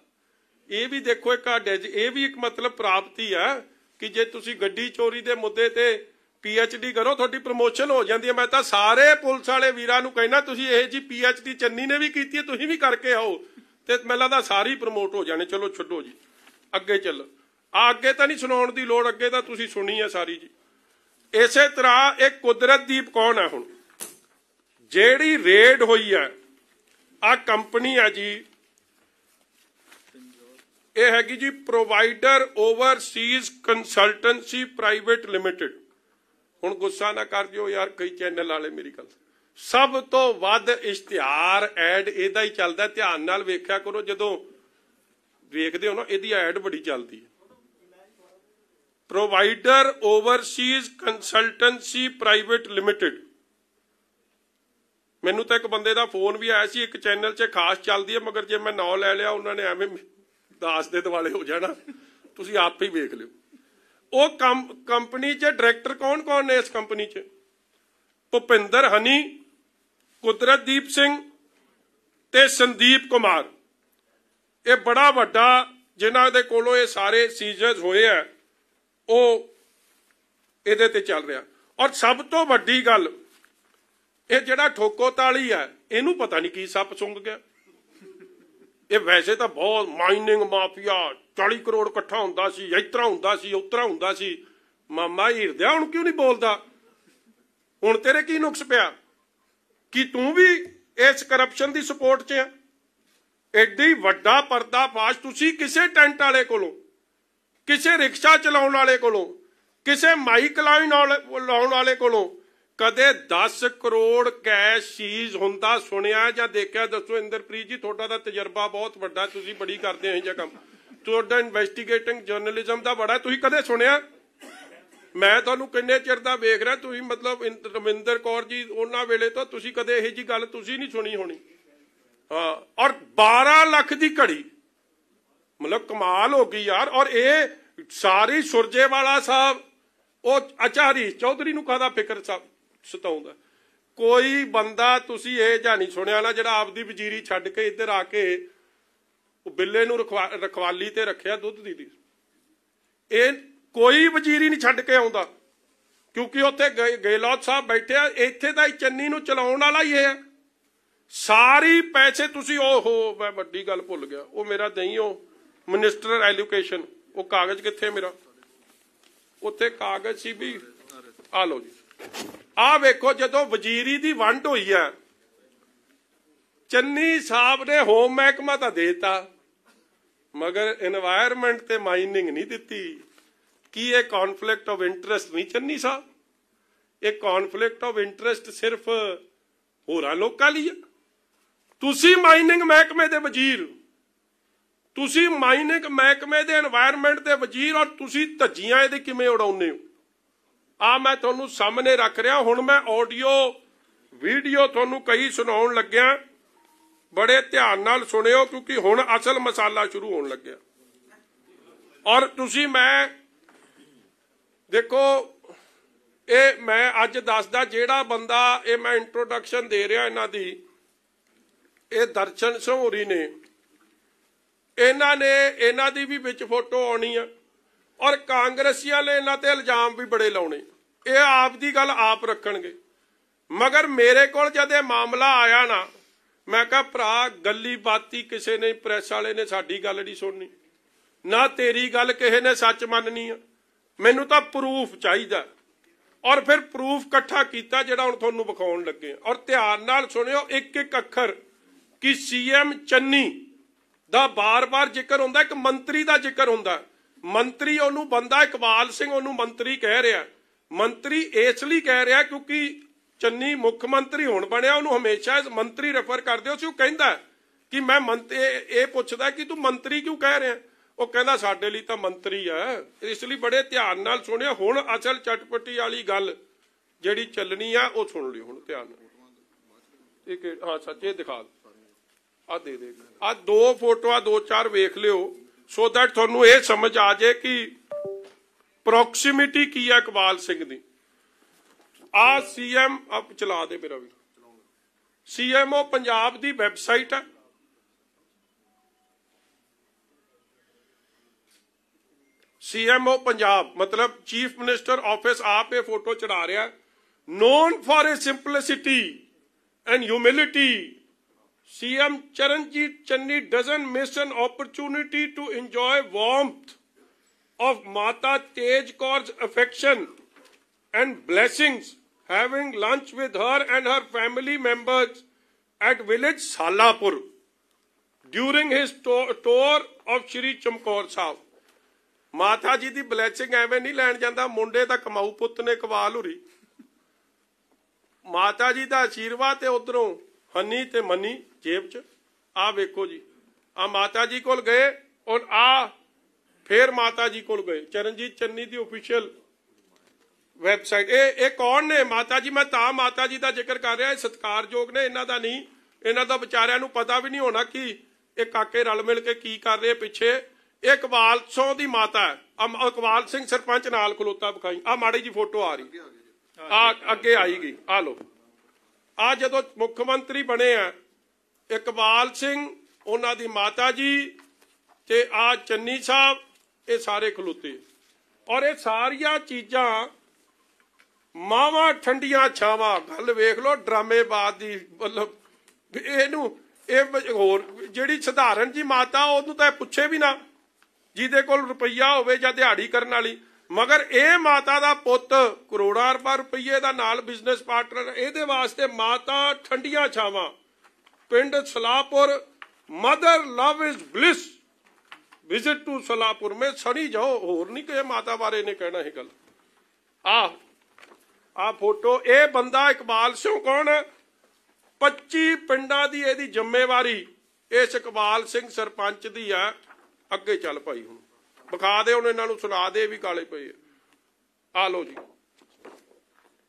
Speaker 1: ਇਹ ਵੀ ਦੇਖੋ ਇੱਕ ਇਹ ਵੀ ਇੱਕ ਮਤਲਬ ਪ੍ਰਾਪਤੀ ਹੈ ਕਿ ਜੇ ਤੁਸੀਂ ਗੱਡੀ ਚੋਰੀ ਦੇ ਮੁੱਦੇ ਤੇ PhD ਕਰੋ, ਤੁਹਾਡੀ ਪ੍ਰਮੋਸ਼ਨ ਹੋ ਜਾਂਦੀ ਹੈ। ਮੈਂ ਤਾਂ ਸਾਰੇ ਪੁਲਿਸ ਵਾਲੇ ਵੀਰਾਂ ਨੂੰ ਕਹਿਣਾ, ਤੁਸੀਂ ਇਹ ਜੀ PhD ਚੰਨੀ ਨੇ ਵੀ ਕੀਤੀ ਹੈ, ਤੁਸੀਂ ਵੀ ਕਰਕੇ ਆਓ, ਤੇ ਮੈਨੂੰ ਲੱਗਦਾ ਸਾਰੀ ਪ੍ਰਮੋਟ ਹੋ ਜਾਣੇ। ਚਲੋ ਛੱਡੋ ਜੀ, ਅੱਗੇ ਚੱਲੋ। ਅੱਗੇ ਤਾਂ ਨਹੀਂ ਸੁਣਾਉਣ ਦੀ ਲੋੜ, ਅੱਗੇ ਤਾਂ ਤੁਸੀਂ ਸੁਣੀ ਹੈ ਸਾਰੀ ਜੀ। ਇਸੇ ਤਰ੍ਹਾਂ ਇਹ ਕੁਦਰਤਦੀਪ ਕੌਣ ਹੈ? ਹੁਣ ਜਿਹੜੀ ਰੇਡ ਹੋਈ ਹੈ, ਆ ਕੰਪਨੀ ਹੈ ਜੀ, ਇਹ ਹੈਗੀ ਜੀ provider Overseas consultancy private limited. ਹੁਣ ਗੁੱਸਾ ਨਾ ਕਰ ਜਿਓ ਯਾਰ, ਕਈ ਚੈਨਲ ਵਾਲੇ ਮੇਰੀ ਗੱਲ, ਸਭ ਤੋਂ ਵੱਧ ਇਸ਼ਤਿਹਾਰ ਐਡ ਇਹਦਾ ਹੀ ਚੱਲਦਾ। ਧਿਆਨ ਨਾਲ ਵੇਖਿਆ ਕਰੋ, ਜਦੋਂ ਵੇਖਦੇ ਹੋ ਨਾ, ਇਹਦੀ ਐਡ ਬੜੀ ਚੱਲਦੀ ਹੈ। Provider overseas consultancy private limited. मैनू तो एक बंदे का फोन भी आया सी, एक चैनल 'च खास चलती है, मगर जे मैं ਨਾਂ ले लिया उन्होंने एवें दास दे दिवाले हो जाना, तुसीं आप ही वेख लियो। वो कंपनी 'च डायरैक्टर कौन कौन ने इस कंपनी 'च? भुपिंदर हनी, कुदरतदीप सिंह ते संदीप कुमार। ये बड़ा वड्डा जिन्हां दे कोलों ये सारे सीजर्स होए है, वो इहदे ते चल रहा। और सब तो वड्डी गल, ये जिहड़ा ठोको ताली है, इनू पता नहीं की सप सुंघ गया। ये वैसे तो बहुत माइनिंग माफिया 40 करोड़ इकट्ठा हुंदा सी, इतरा हुंदा सी, उतरा हुंदा सी। मामा हीरदिया हुण क्यों नहीं बोलदा? हुण तेरे की नुक्स पिया कि तू भी इस करप्शन की सपोर्ट च है? एडी वड्डा पर्दाफाश तुसी किसे टेंट वाले कोलों, किसे रिक्शा चलाउण वाले कोलों, किसे माइक लाउण वाले कोलों कदे 10 करोड़ कैश सीज हुंदा सुनिया जां देखिया? दसो इंदरप्रीत जी, तुहाडा दा तजर्बा बहुत वड्डा, तुसीं बड़ी करदे हो इह जिहा काम, तुहाडा इन्वेस्टिगेटिंग जर्नलिज्म दा बड़ा, तुसीं कदे सुनिया? मैं तुहानूं किन्ने चिर दा वेख रहा, तुसीं मतलब रविंदर कौर जी उन्हां वेले तो तुसीं कदे इहो जी गल तुसीं नहीं सुनी होनी। हाँ, और 12 लाख की घड़ी, मतलब कमाल हो गई यार। और ये सारी सुरजेवाला साहब, वो अच्छा हरीश चौधरी नूं काहदा फिक्र सताउंदा? कोई बंदा तुसीं ये जा नहीं सुनिया ना जिहड़ा आपदी वजीरी छड्ड के इधर आके बिल्ले नूं रखवाली ते रखिया दुध दी। ये कोई वजीरी नहीं छड्ड के आउंदा, क्योंकि उत्थे गहलोत साहब बैठे आ। इत्थे तां चन्नी नूं चलाउण वाला ही है। सारी पैसे तुसीं ओहो, मैं वड्डी गल भुल गया, वो मेरा दई हो मिनिस्टर एजुकेशन, वो कागज कित्थे मेरा? उत्थे कागज सी भी, आ लो जी, आ वेखो जदों वजीरी दी वंड होई है, चन्नी साहब ने होम महकमा तां देता, मगर एनवायरमेंट ते माइनिंग नहीं दिती। की ये कॉन्फ्लिक्ट ऑफ इंटरस्ट नहीं चन्नी साहब? ये कॉन्फ्लिक्ट ऑफ इंटरस्ट सिर्फ होरां लोकां लई है। तुसी माइनिंग महकमे दे वजीर, तुसी माइनिंग महकमे दे एनवायरमेंट दे वजीर, और तुसी धज्जियां इहदे किवें उड़ाउने हो? आ मैं तुहानूं सामने रख रहा। हुण मैं ऑडियो वीडियो तुहानूं कई सुणाउण लग्या, बड़े ध्यान नाल सुणिओ, क्योंकि हुण असल मसाला शुरू होण लग्या। और तुसी मैं देखो, ये मैं अज दसदा, जिहड़ा बंदा ये मैं इंट्रोडक्शन दे रहा इन्हां दी, ये दर्शन सहोरी ने, इन्हां दी भी विच फोटो आउणी है, और कांग्रेसियां ने इन्हां ते इल्जाम भी बड़े लाउणे। ये आप दी गल आप रखणगे, मगर मेरे कोल जद ये मामला आया ना, मैं कहा भरा गली बाती किसी ने, प्रेस वाले ने साडी गल नहीं सुननी, ना तेरी गल किसी ने सच मननी है, मैनू तां प्रूफ चाहिदा। और फिर प्रूफ इकट्ठा किया जिहड़ा हुण तुहानूं विखाउण लगे। और ध्यान नाल सुणिओ, एक एक अखर कि सीएम चन्नी दा बार बार जिक्र हुंदा, एक मंत्री दा जिक्र हुंदा। मंत्री उन्होंने बंदा इकबाल सिंह उन्होंने मंत्री कह रहा, मंत्री इसलिए कह रहा क्योंकि चन्नी मुख्यमंत्री हुण बनया, उन्होंने हमेशा मंत्री रेफर करदे हो। कहंदा कि मैं मंत्री, ये पुछदा कि तू मंत्री क्यों कह रहा? वो कहंदा साडे लई तां मंत्री है। इसलिए बड़े ध्यान नाल सुणिओ। हुण असल चटपटी वाली गल जिहड़ी चलनी आ वो सुण लिओ हुण ध्यान नाल। एक हाँ सच ये दिखा आ दे दे, आ 2 फोटोआं 2-4 वेख लिओ, सो दैट तुहानूं ये समझ आ जाए कि प्रॉक्सिमिटी की है इकबाल सिंह दी। आ सीएम अब चला दे मेरा भी, सीएमओ पंजाब दी वैबसाइट है। सीएमओ पंजाब मतलब चीफ मिनिस्टर ऑफिस आप ये फोटो चढ़ा रहा है। Known for a simplicity and humility, CM Charanjit Channi doesn't miss an opportunity to enjoy warmth of Mata Tej Kaur's affection and blessings, having lunch with her and her family members at village Salapur during his tour of Shri Chamkaur Sahib. माता जी की ब्लैसिंग एवं नहीं लैन जाता, मुंडे का कमाऊ पुत ने कवाल हो रही। माता जी का आशीर्वाद ते उधरों हनी ते मनी जेब च। आ वेखो जी, आ माता जी कोल गए और आ फिर माता जी को गए, चरणजीत चन्नी की ऑफिशियल वैबसाइट। ये कौन ने माता जी? मैं ता माता जी का जिक्र कर रहा, सत्कारयोग ने, इन्हों का नहीं, इन्हों का बेचारिਆਂ ਨੂੰ पता भी नहीं होना कि ये काके रल मिल के की कर रहे पिछे। ये इकबाल सौ की माता है, इकबाल सिंह सरपंच नाल खलोता, विखाई आ माड़ी जी फोटो आ रही, आ अगे आएगी, आ लो, आ जदों मुख्यमंत्री बने हैं इकबाल सिंह, उन्हां दी माता जी ते आ चन्नी साहब, ये सारे खलोते। और ये सारिया चीज़ां मावां ठंडियां छावां, गल वेख लो ड्रामेबाज दी, मतलब ਇਹਨੂੰ ਇਹ ਹੋਰ ਜਿਹੜੀ ਸਧਾਰਨ ਜੀ ਮਾਤਾ ਉਹਨੂੰ ਤਾਂ ਪੁੱਛੇ ਵੀ ਨਾ, ਜਿਹਦੇ ਕੋਲ ਰੁਪਈਆ ਹੋਵੇ ਜਾਂ ਦਿਹਾੜੀ ਕਰਨ ਵਾਲੀ। ਮਗਰ ਇਹ ਮਾਤਾ ਦਾ ਪੁੱਤ ਕਰੋੜਾਂ ਰੁਪਈਏ ਦਾ ਨਾਲ ਬਿਜ਼ਨਸ ਪਾਰਟਨਰ, ਇਹਦੇ ਵਾਸਤੇ ਮਾਤਾ ਠੰਡੀਆਂ ਛਾਵਾਂ। ਪਿੰਡ Salahpur, mother love is bliss, visit to Salahpur में सड़ी जाओ। होर नहीं कि माता बारे ने कहना है गल। आ फोटो, ये बंदा इकबाल सिंह कौन है? 25 पिंडां दी इहदी जिम्मेवारी इस इकबाल सिंह सरपंच दी है। अगे चल भाई, हुण विखा दे, हुण इन्हां नूं सुना दे भी काले पए। आ लो जी,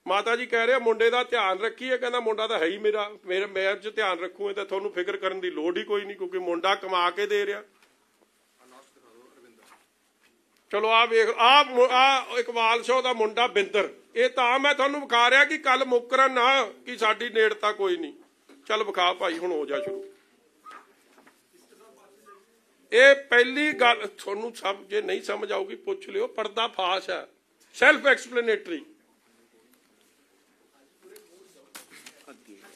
Speaker 1: माता जी कह रहे मुंडे का ध्यान रखिए, कहना मुंडा तो है ही मेरा, मैं च ध्यान रखूँ तो तुहानूं फिक्र करन दी लोड़ ही कोई नहीं, क्योंकि मुंडा कमा के दे रहा। चलो आ वेख, आ इकबाल सिंह दा मुंडा बिंदर, ये तो मैं तुहानूं विखा रहा कि कल मुकरन ना कि साडी नेड़ता कोई नहीं। चल विखा भाई, हुण हो जा शुरू। ये पहली गल तुहानूं सब जे नहीं समझ आऊगी पुछ लिओ, पर्दा फाश है, सैल्फ एक्सप्लेनेटरी।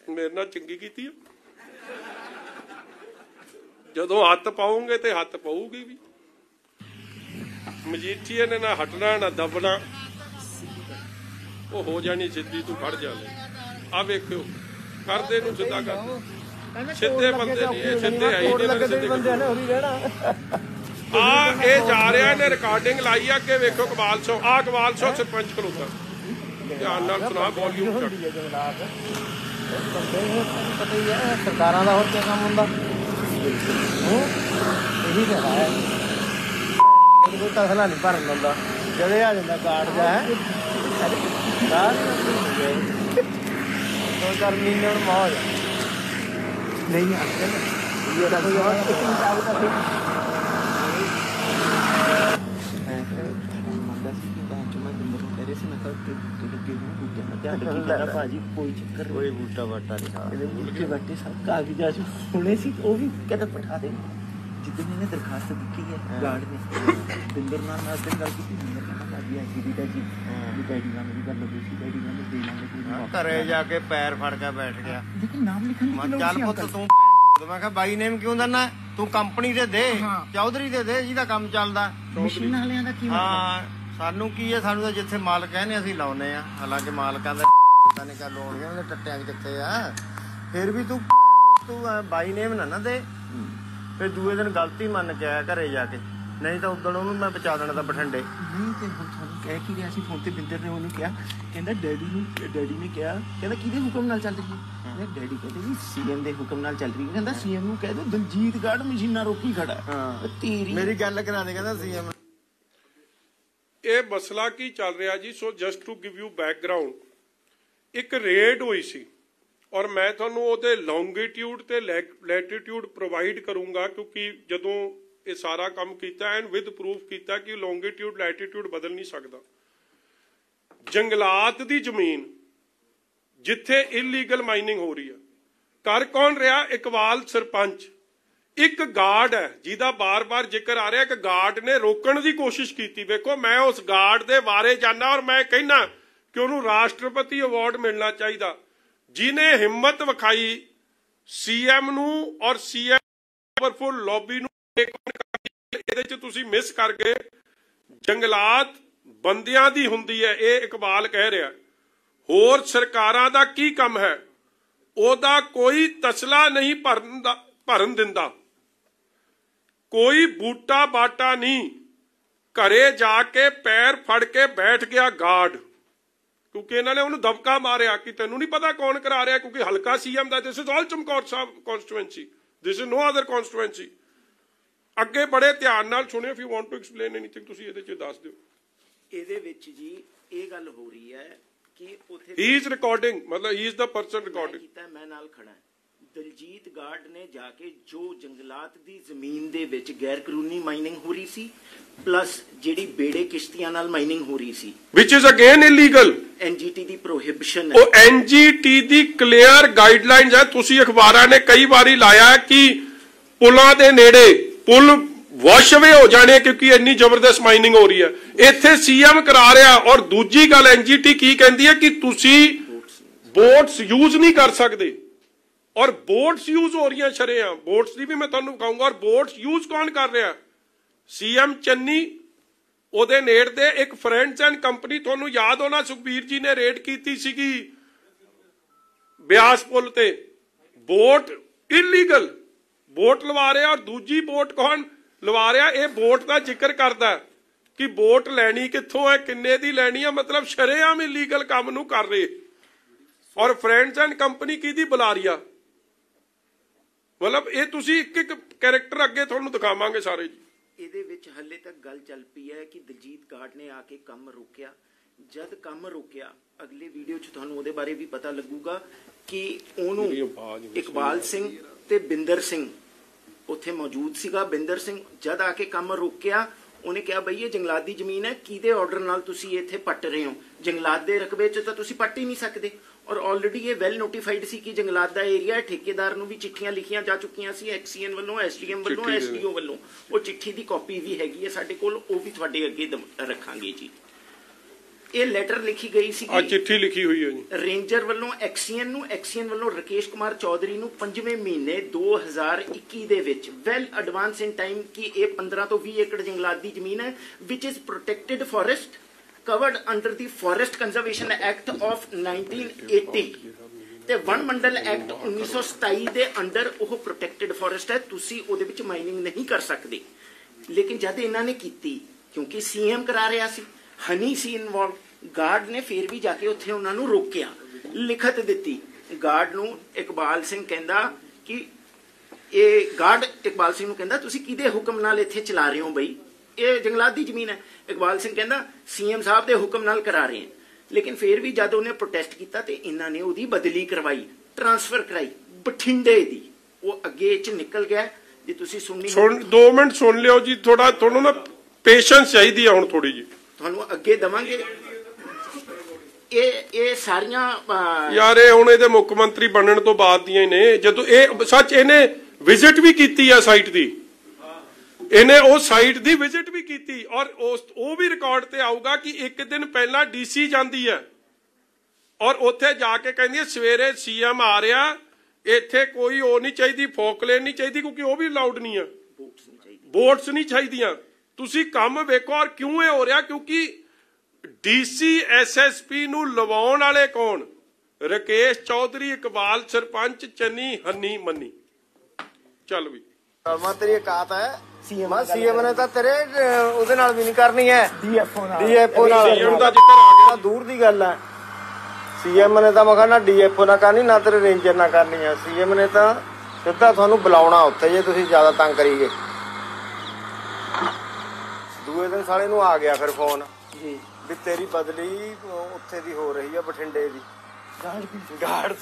Speaker 1: मेरे नाल चंगी कीती है, जदों हत्थ पाओगे तो हत्थ पऊगी भी। मजीठीए ने ना हटना ना दबना, वो हो जानी सीधी, तू फड़ जा ले। आ वेखो करदे नूं सीधा कर, सीधे बंदे नहीं, ये सीधे है ही नहीं। आ ये जा रहा ने रिकॉर्डिंग लाई है, अगे वेखो इकबाल सिंह, आ इकबाल सिंह सरपंच खलोता, ध्यान नाल सुना, वॉल्यूम
Speaker 2: पता ही है सरकारां दा होर क्या काम हुंदा, यही कह रहा है। कोई तसला नहीं भरन दिंदा, जदे आ जांदा गार्ड जा है, दो चार महीने हुण मौज नहीं आते भाजी, कोई चक्कर कोई बूटा बाटा नहीं, बाटे सब कागजात होने सी, वो भी कहते पठा दे। जितने मैंने दरखास्त दी है गार्ड ने बिंदर नाल दिन गल की, बिंदर कहना भाजी ऐसी दी जी डैडी नाल मेरी गल होई सी, डैडी नाल दे लांगे, घरे जाके पैर फड़ के बैठ गया। लेकिन नाम लिखने चल पुੱਤ तू, तो मैं कहा बाई नेम क्यों देना, तू कंपनी दे दे, चौधरी दे दे ਜਿਹਦਾ ਕੰਮ ਚੱਲਦਾ, ਮਸ਼ੀਨ ਵਾਲਿਆਂ ਦਾ ਕੀ ਮਤਲਬ? ਸਾਨੂੰ ਕੀ ਹੈ, ਸਾਨੂੰ ਤਾਂ ਜਿੱਥੇ ਮਾਲਕ ਕਹਿੰਦੇ ਅਸੀਂ ਲਾਉਨੇ ਆ, ਹਾਲਾਂਕਿ ਮਾਲਕਾਂ ਦਾ ਪਤਾ ਨਹੀਂ ਕਰ ਲੋਣੀਆਂ ਦੇ ਟੱਟਿਆਂ 'ਚ ਕਿੱਥੇ ਆ। ਫਿਰ ਵੀ ਤੂੰ ਬਾਈ ਨੇਮ ਨਾ ਦੇ, ਫਿਰ ਦੂਏ ਦਿਨ ਗਲਤੀ ਮੰਨ ਕੇ ਆਇਆ ਘਰੇ ਜਾ ਕੇ, ਨਹੀਂ ਤਾਂ ਉਦੋਂ ਉਹਨੂੰ ਮੈਂ ਬਚਾ ਦੇਣਾ ਤਾਂ ਬਠਿੰਡੇ। ਨਹੀਂ ਤੇ ਹੁਣ ਤੁਹਾਨੂੰ ਕਹਿ ਕੀ ਰਿਹਾ ਸੀ ਫੋਨ ਤੇ, ਬਿੰਦਰ ਨੇ ਉਹਨੂੰ ਕਿਹਾ, ਕਹਿੰਦਾ ਡੈਡੀ ਨੇ ਕਿਹਾ, ਕਹਿੰਦਾ ਕਿਹਦੇ ਹੁਕਮ ਨਾਲ ਚੱਲ ਰਹੀ ਹੈ? ਡੈਡੀ ਕਹਿੰਦੇ ਵੀ ਸੀਐਮ ਦੇ ਹੁਕਮ ਨਾਲ ਚੱਲ ਰਹੀ ਹੈ। ਕਹਿੰਦਾ ਸੀਐਮ ਨੂੰ ਕਹਿ ਦੋ ਦਲਜੀਤ ਗਾਰਡ ਮਸ਼ੀਨਾਂ ਰੋਕੀ ਖੜਾ, ਤੇਰੀ ਮੇਰੀ ਗੱਲ ਕਰਾ ਦੇ, ਕਹਿੰਦਾ ਸੀਐਮ।
Speaker 1: ਇਹ ਮਸਲਾ ਕੀ ਚੱਲ ਰਿਹਾ ਜੀ? So just to give you background, ਇੱਕ ਰੇਡ ਹੋਈ ਸੀ, और मैं तुहानूं ਉਹਦੇ लॉन्गिट्यूड ਤੇ लैटिट्यूड प्रोवाइड करूँगा, क्योंकि ਜਦੋਂ ਇਹ ਸਾਰਾ ਕੰਮ ਕੀਤਾ ਐਂਡ ਵਿਦ ਪ੍ਰੂਫ ਕੀਤਾ ਕਿ लॉन्गिट्यूड लैटिट्यूड बदल नहीं सकता। जंगलात ਦੀ ਜ਼ਮੀਨ ਜਿੱਥੇ इलीगल ਮਾਈਨਿੰਗ ਹੋ ਰਹੀ ਹੈ, ਕਰ ਕੌਣ ਰਿਹਾ? ਇਕਬਾਲ ਸਰਪੰਚ। ਇੱਕ ਗਾਰਡ ਹੈ ਜਿਹਦਾ ਬਾਰ-ਬਾਰ ਜ਼ਿਕਰ ਆ ਰਿਹਾ, ਕਿ ਗਾਰਡ ਨੇ ਰੋਕਣ ਦੀ ਕੋਸ਼ਿਸ਼ ਕੀਤੀ। ਵੇਖੋ ਮੈਂ ਉਸ ਗਾਰਡ ਦੇ ਬਾਰੇ ਜਾਣਦਾ, ਔਰ ਮੈਂ ਕਹਿਣਾ ਕਿ ਉਹਨੂੰ ਰਾਸ਼ਟਰਪਤੀ ਅਵਾਰਡ ਮਿਲਣਾ ਚਾਹੀਦਾ, जिन्हें हिम्मत विखाई सीएम नूं और सीएम पावरफुल लॉबी नूं मिस कर गए। जंगलात बंदियां दी हुंदी है, ये इकबाल कह रहा। होर सरकारां दा की कम है? ओदा कोई तसला नहीं भरन दिंदा, कोई बूटा बाटा नहीं, घरे जाके पैर फड़ के बैठ गया गार्ड, क्योंकि इन्होंने उन्होंने दबका मारिया कि तेनू नहीं पता कौन करा रहा, क्योंकि हल्का सीएम दा, this is all Chamkaur Sahib constituency, this is no other constituency. ਅੱਗੇ ਬੜੇ ਧਿਆਨ ਨਾਲ ਸੁਣਿਓ। If you want to explain anything ਤੁਸੀਂ ਇਹਦੇ 'ਚ ਦੱਸ ਦਿਓ।
Speaker 3: ਇਹਦੇ ਵਿੱਚ ਜੀ ਇਹ ਗੱਲ ਹੋ ਰਹੀ ਹੈ ਕਿ ਉੱਥੇ
Speaker 1: ਹੀ ਇਜ਼ ਰਿਕਾਰਡਿੰਗ, ਮਤਲਬ ਹੀ ਇਜ਼ ਦਾ ਪਰਸਨ ਰਿਕਾਰਡਿੰਗ।
Speaker 3: ਮੈਂ ਨਾਲ ਖੜਾ। ਦਲਜੀਤ ਗਾਰਡ ਨੇ ਜਾ ਕੇ ਜੋ ਜੰਗਲਾਤ ਦੀ ਜ਼ਮੀਨ ਦੇ ਵਿੱਚ ਗੈਰ ਕਾਨੂੰਨੀ ਮਾਈਨਿੰਗ ਹੋ ਰਹੀ ਸੀ, ਪਲੱਸ ਜਿਹੜੀ ਬੇੜੇ ਕਿਸ਼ਤੀਆਂ ਨਾਲ ਮਾਈਨਿੰਗ ਹੋ ਰਹੀ ਸੀ,
Speaker 1: ਵਿਚ ਇਜ਼ ਅਗੇਨ ਇਲੀਗਲ।
Speaker 3: ਐਨਜੀਟੀ ਦੀ ਪ੍ਰੋਹਿਬਿਸ਼ਨ ਹੈ।
Speaker 1: ਉਹ ਐਨਜੀਟੀ ਦੀ ਕਲੀਅਰ ਗਾਈਡਲਾਈਨਸ ਹੈ। ਤੁਸੀਂ ਅਖਬਾਰਾਂ ਨੇ ਕਈ ਵਾਰੀ ਲਾਇਆ ਕਿ ਪੁਲਾਂ ਦੇ ਨੇੜੇ ਪੁਲ ਵਾਸ਼ਅਵੇ ਹੋ ਜਾਣੇ ਕਿਉਂਕਿ ਇੰਨੀ ਜ਼ਬਰਦਸਤ ਮਾਈਨਿੰਗ ਹੋ ਰਹੀ ਹੈ। ਇੱਥੇ ਸੀਐਮ ਕਰਾ ਰਿਹਾ। ਔਰ ਦੂਜੀ ਗੱਲ ਐਨਜੀਟੀ ਕੀ ਕਹਿੰਦੀ ਹੈ ਕਿ ਤੁਸੀਂ ਬੋਟਸ ਯੂਜ਼ ਨਹੀਂ ਕਰ ਸਕਦੇ। ਔਰ ਬੋਟਸ ਯੂਜ਼ ਹੋ ਰਹੀਆਂ ਸ਼ਰੇਆਮ। ਬੋਟਸ ਦੀ ਵੀ ਮੈਂ ਤੁਹਾਨੂੰ ਕਹੂੰਗਾ। ਔਰ ਬੋਟਸ ਯੂਜ਼ ਕੌਣ ਕਰ ਰਿਹਾ? ਸੀਐਮ ਚੰਨੀ, ਉਹਦੇ ਨੇੜੇ ਇੱਕ ਫਰੈਂਡਸ ਐਂਡ ਕੰਪਨੀ, ਤੁਹਾਨੂੰ ਯਾਦ ਹੋਣਾ ਸੁਖਬੀਰ ਜੀ ਨੇ ਰੇਡ ਕੀਤੀ ਸੀਗੀ ਬਿਆਸ ਪੁਲ ਤੇ। ਬੋਟ ਇਲੀਗਲ ਬੋਟ ਲਵਾ ਰਿਹਾ। ਔਰ ਦੂਜੀ ਬੋਟ ਕੌਣ ਲਵਾ ਰਿਹਾ? ਇਹ ਬੋਟ ਦਾ ਜ਼ਿਕਰ ਕਰਦਾ ਕਿ ਬੋਟ ਲੈਣੀ ਕਿੱਥੋਂ ਹੈ, ਕਿੰਨੇ ਦੀ ਲੈਣੀ ਹੈ। ਮਤਲਬ ਸ਼ਰੇਆਮ ਇਲੀਗਲ ਕੰਮ ਨੂੰ ਕਰ ਰਹੇ। ਔਰ ਫਰੈਂਡਸ ਐਂਡ ਕੰਪਨੀ ਕਿਹਦੀ ਬੁਲਾ ਰਹੀ ਆ? ਮਤਲਬ ਇਹ ਤੁਸੀਂ ਇੱਕ ਇੱਕ ਕੈਰੈਕਟਰ ਅੱਗੇ ਤੁਹਾਨੂੰ ਦਿਖਾਵਾਂਗੇ ਸਾਰੇ ਜੀ।
Speaker 3: ਇਹਦੇ ਵਿੱਚ ਹੱਲੇ ਤੱਕ ਗੱਲ ਚੱਲ ਪਈ ਹੈ ਕਿ ਦਲਜੀਤ ਗਾਰਡ ਨੇ ਆ ਕੇ ਕੰਮ ਰੋਕਿਆ। ਜਦ ਕੰਮ ਰੋਕਿਆ, ਅਗਲੇ ਵੀਡੀਓ 'ਚ ਤੁਹਾਨੂੰ ਉਹਦੇ ਬਾਰੇ ਵੀ ਪਤਾ ਲੱਗੂਗਾ ਕਿ ਉਹਨੂੰ ਇਕਬਾਲ ਸਿੰਘ ਤੇ ਬਿੰਦਰ ਸਿੰਘ ਉੱਥੇ ਮੌਜੂਦ ਸੀਗਾ। ਬਿੰਦਰ ਸਿੰਘ ਜਦ ਆ ਕੇ ਕੰਮ ਰੋਕਿਆ, ਉਹਨੇ ਕਿਹਾ ਬਈ ਇਹ ਜੰਗਲਾਤ ਦੀ ਜ਼ਮੀਨ ਹੈ, ਕਿਹਦੇ ਆਰਡਰ ਨਾਲ ਤੁਸੀਂ ਇੱਥੇ ਪੱਟ ਰਹੇ ਹੋ? ਜੰਗਲਾਤ ਦੇ ਰਕਬੇ 'ਚ ਤਾਂ ਤੁਸੀਂ ਪੱਟ ਹੀ ਨਹੀਂ ਸਕਦੇ। ਔਰ ਆਲਰੇਡੀ ਇਹ ਵੈਲ ਨੋਟੀਫਾਈਡ ਸੀ ਕਿ ਜੰਗਲਾਤ ਦਾ ਏਰੀਆ ਹੈ। ਠੇਕੇਦਾਰ ਨੂੰ ਵੀ ਚਿੱਠੀਆਂ ਲਿਖੀਆਂ ਜਾ ਚੁੱਕੀਆਂ ਸੀ, ਐਕਸੀਐਨ ਵੱਲੋਂ, ਐਸਡੀਐਮ ਵੱਲੋਂ, ਐਸਡੀਓ ਵੱਲੋਂ। ਉਹ ਚਿੱਠੀ ਦੀ ਕਾਪੀ ਵੀ ਹੈਗੀ ਹੈ ਸਾਡੇ ਕੋਲ, ਉਹ ਵੀ ਤੁਹਾਡੇ ਅੱਗੇ ਰੱਖਾਂਗੇ ਜੀ। ਇਹ ਲੈਟਰ ਲਿਖੀ ਗਈ ਸੀ,
Speaker 1: ਚਿੱਠੀ ਲਿਖੀ ਹੋਈ ਹੈ ਜੀ
Speaker 3: ਰੇਂਜਰ ਵੱਲੋਂ ਐਕਸੀਐਨ ਨੂੰ। ਐਕਸੀਐਨ ਵੱਲੋਂ ਰਕੇਸ਼ ਕੁਮਾਰ ਚੌਧਰੀ ਨੂੰ 5ਵੇਂ ਮਹੀਨੇ 2021 ਦੇ ਵਿੱਚ ਵੈਲ ਐਡਵਾਂਸ ਇਨ ਟਾਈਮ ਕਿ ਇਹ 15 ਤੋਂ 20 ਏਕੜ ਜੰਗਲਾਤ ਦੀ ਜ਼ਮੀਨ ਹੈ, which is protected forest covered under the Forest Conservation Act of 1980 ਤੇ ਵਣ ਮੰਡਲ ਐਕਟ 1927 ਦੇ ਅੰਡਰ ਉਹ ਪ੍ਰੋਟੈਕਟਡ ਫੋਰੈਸਟ ਹੈ। ਤੁਸੀਂ ਉਹਦੇ ਵਿੱਚ ਮਾਈਨਿੰਗ ਨਹੀਂ ਕਰ ਸਕਦੇ। ਲੇਕਿਨ ਜਦ ਇਹਨਾਂ ਨੇ ਕੀਤੀ, ਕਿਉਂਕਿ ਸੀਐਮ ਕਰਾ ਰਿਹਾ ਸੀ, ਹਨੀ ਸੀ ਇਨਵੋਲਵ, ਗਾਰਡ ਨੇ ਫੇਰ ਵੀ ਜਾ ਕੇ ਉੱਥੇ ਉਹਨਾਂ ਨੂੰ ਰੋਕਿਆ, ਲਿਖਤ ਦਿੱਤੀ। ਗਾਰਡ ਨੂੰ ਇਕਬਾਲ ਸਿੰਘ ਕਹਿੰਦਾ ਕਿ ਇਹ ਗਾਰਡ ਇਕਬਾਲ ਸਿੰਘ ਨੂੰ ਕਹਿੰਦਾ ਤੁਸੀਂ ਕਿਹਦੇ ਹੁਕਮ ਨਾਲ ਇੱਥੇ ਚਲਾ ਰਹੇ ਹੋ ਬਈ? ਇਹ ਜੰਗਲਾਤ ਦੀ ਜ਼ਮੀਨ ਹੈ। ਇਕਬਾਲ ਸਿੰਘ ਕਹਿੰਦਾ ਸੀਐਮ ਸਾਹਿਬ ਦੇ ਹੁਕਮ ਨਾਲ ਕਰਾ ਰਹੇ ਹਾਂ। ਲੇਕਿਨ ਫਿਰ ਵੀ ਜਦ ਉਹਨੇ ਪ੍ਰੋਟੈਸਟ ਕੀਤਾ ਤੇ ਇਹਨਾਂ ਨੇ ਉਹਦੀ ਬਦਲੀ ਕਰਵਾਈ, ਟ੍ਰਾਂਸਫਰ ਕਰਾਈ ਬਠਿੰਡੇ ਦੀ। ਉਹ ਅੱਗੇ ਚ ਨਿਕਲ ਗਿਆ। ਜੇ ਤੁਸੀਂ ਸੁਣਨੀ
Speaker 1: 2 ਮਿੰਟ ਸੁਣ ਲਿਓ ਜੀ। ਤੁਹਾਨੂੰ ਨਾ ਪੇਸ਼ੈਂਸ ਚਾਹੀਦੀ ਹੈ ਹੁਣ ਥੋੜੀ ਜੀ।
Speaker 3: ਤੁਹਾਨੂੰ ਅੱਗੇ ਦਵਾਂਗੇ। ਇਹ ਸਾਰੀਆਂ
Speaker 1: ਯਾਰ ਇਹ ਹੁਣ ਇਹਦੇ ਮੁੱਖ ਮੰਤਰੀ ਬਣਨ ਤੋਂ ਬਾਅਦ ਦੀਆਂ ਨੇ। ਜਦੋਂ ਇਹ ਸੱਚ ਇਹਨੇ ਵਿਜ਼ਿਟ ਵੀ ਕੀਤੀ ਆ ਸਾਈਟ ਦੀ, ਇਹਨੇ ਉਹ ਸਾਈਟ ਦੀ ਵਿਜ਼ਿਟ ਵੀ ਕੀਤੀ। ਔਰ ਉਹ ਵੀ ਰਿਕਾਰਡ ਤੇ ਆਊਗਾ ਕਿ ਇੱਕ ਦਿਨ ਪਹਿਲਾਂ ਡੀਸੀ ਜਾਂਦੀ ਹੈ ਔਰ ਉੱਥੇ ਜਾ ਕੇ ਕਹਿੰਦੀ ਹੈ ਸਵੇਰੇ ਸੀਐਮ ਆ ਰਿਹਾ, ਇੱਥੇ ਕੋਈ ਉਹ ਨਹੀਂ ਚਾਹੀਦੀ, ਫੋਕਲੇਨ ਨਹੀਂ ਚਾਹੀਦੀ, ਕਿਉਂਕਿ ਉਹ ਵੀ ਅਲਾਉਡ ਨਹੀਂ ਆ, ਬੋਟਸ ਨਹੀਂ ਚਾਹੀਦੀਆਂ। ਤੁਸੀਂ ਕੰਮ ਵੇਖੋ। ਔਰ ਕਿਉਂ ਇਹ ਹੋ ਰਿਹਾ? ਕਿਉਂਕਿ ਡੀਸੀ ਐਸਐਸਪੀ ਨੂੰ ਲਵਾਉਣ ਵਾਲੇ ਕੌਣ? ਰਕੇਸ਼ ਚੌਧਰੀ, ਇਕਬਾਲ ਸਰਪੰਚ, ਚੰਨੀ, ਹਨੀ, ਮੰਨੀ। ਚੱਲ ਵੀ
Speaker 4: ਤੇਰੀ ਔਕਾਤ ਹੈ। ਸੀਐਮ ਨੇ ਤਾਂ ਤੇਰੇ ਉਹਦੇ ਨਾਲ ਵੀ ਨਹੀਂ ਕਰਨੀ ਹੈ, ਡੀਐਫਓ ਨਾਲ।
Speaker 1: ਸੀਐਮ ਦਾ ਜ਼ਿਕਰ ਆ ਗਿਆ,
Speaker 4: ਦੂਰ ਦੀ ਗੱਲ ਹੈ। ਸੀਐਮ ਨੇ ਤਾਂ ਮੈਂ ਕਹਿੰਦਾ ਡੀਐਫਓ ਨਾਲ ਕਰਨੀ, ਨਾ ਤੇਰੇ ਰੇਂਜਰ ਨਾਲ ਕਰਨੀ ਹੈ। ਸੀਐਮ ਨੇ ਤਾਂ ਸਿੱਧਾ ਤੁਹਾਨੂੰ ਬੁਲਾਉਣਾ ਉੱਥੇ ਜੇ ਤੁਸੀਂ ਜ਼ਿਆਦਾ ਤੰਗ ਕਰੀਏ। ਦੂਏ ਦਿਨ ਸਾਲੇ ਨੂੰ ਆ ਗਿਆ ਫਿਰ ਫੋਨ ਵੀ ਤੇਰੀ ਬਦਲੀ ਉੱਥੇ ਦੀ ਹੋ ਰਹੀ ਹੈ, ਬਠਿੰਡੇ ਦੀ। ਗਾਰਡ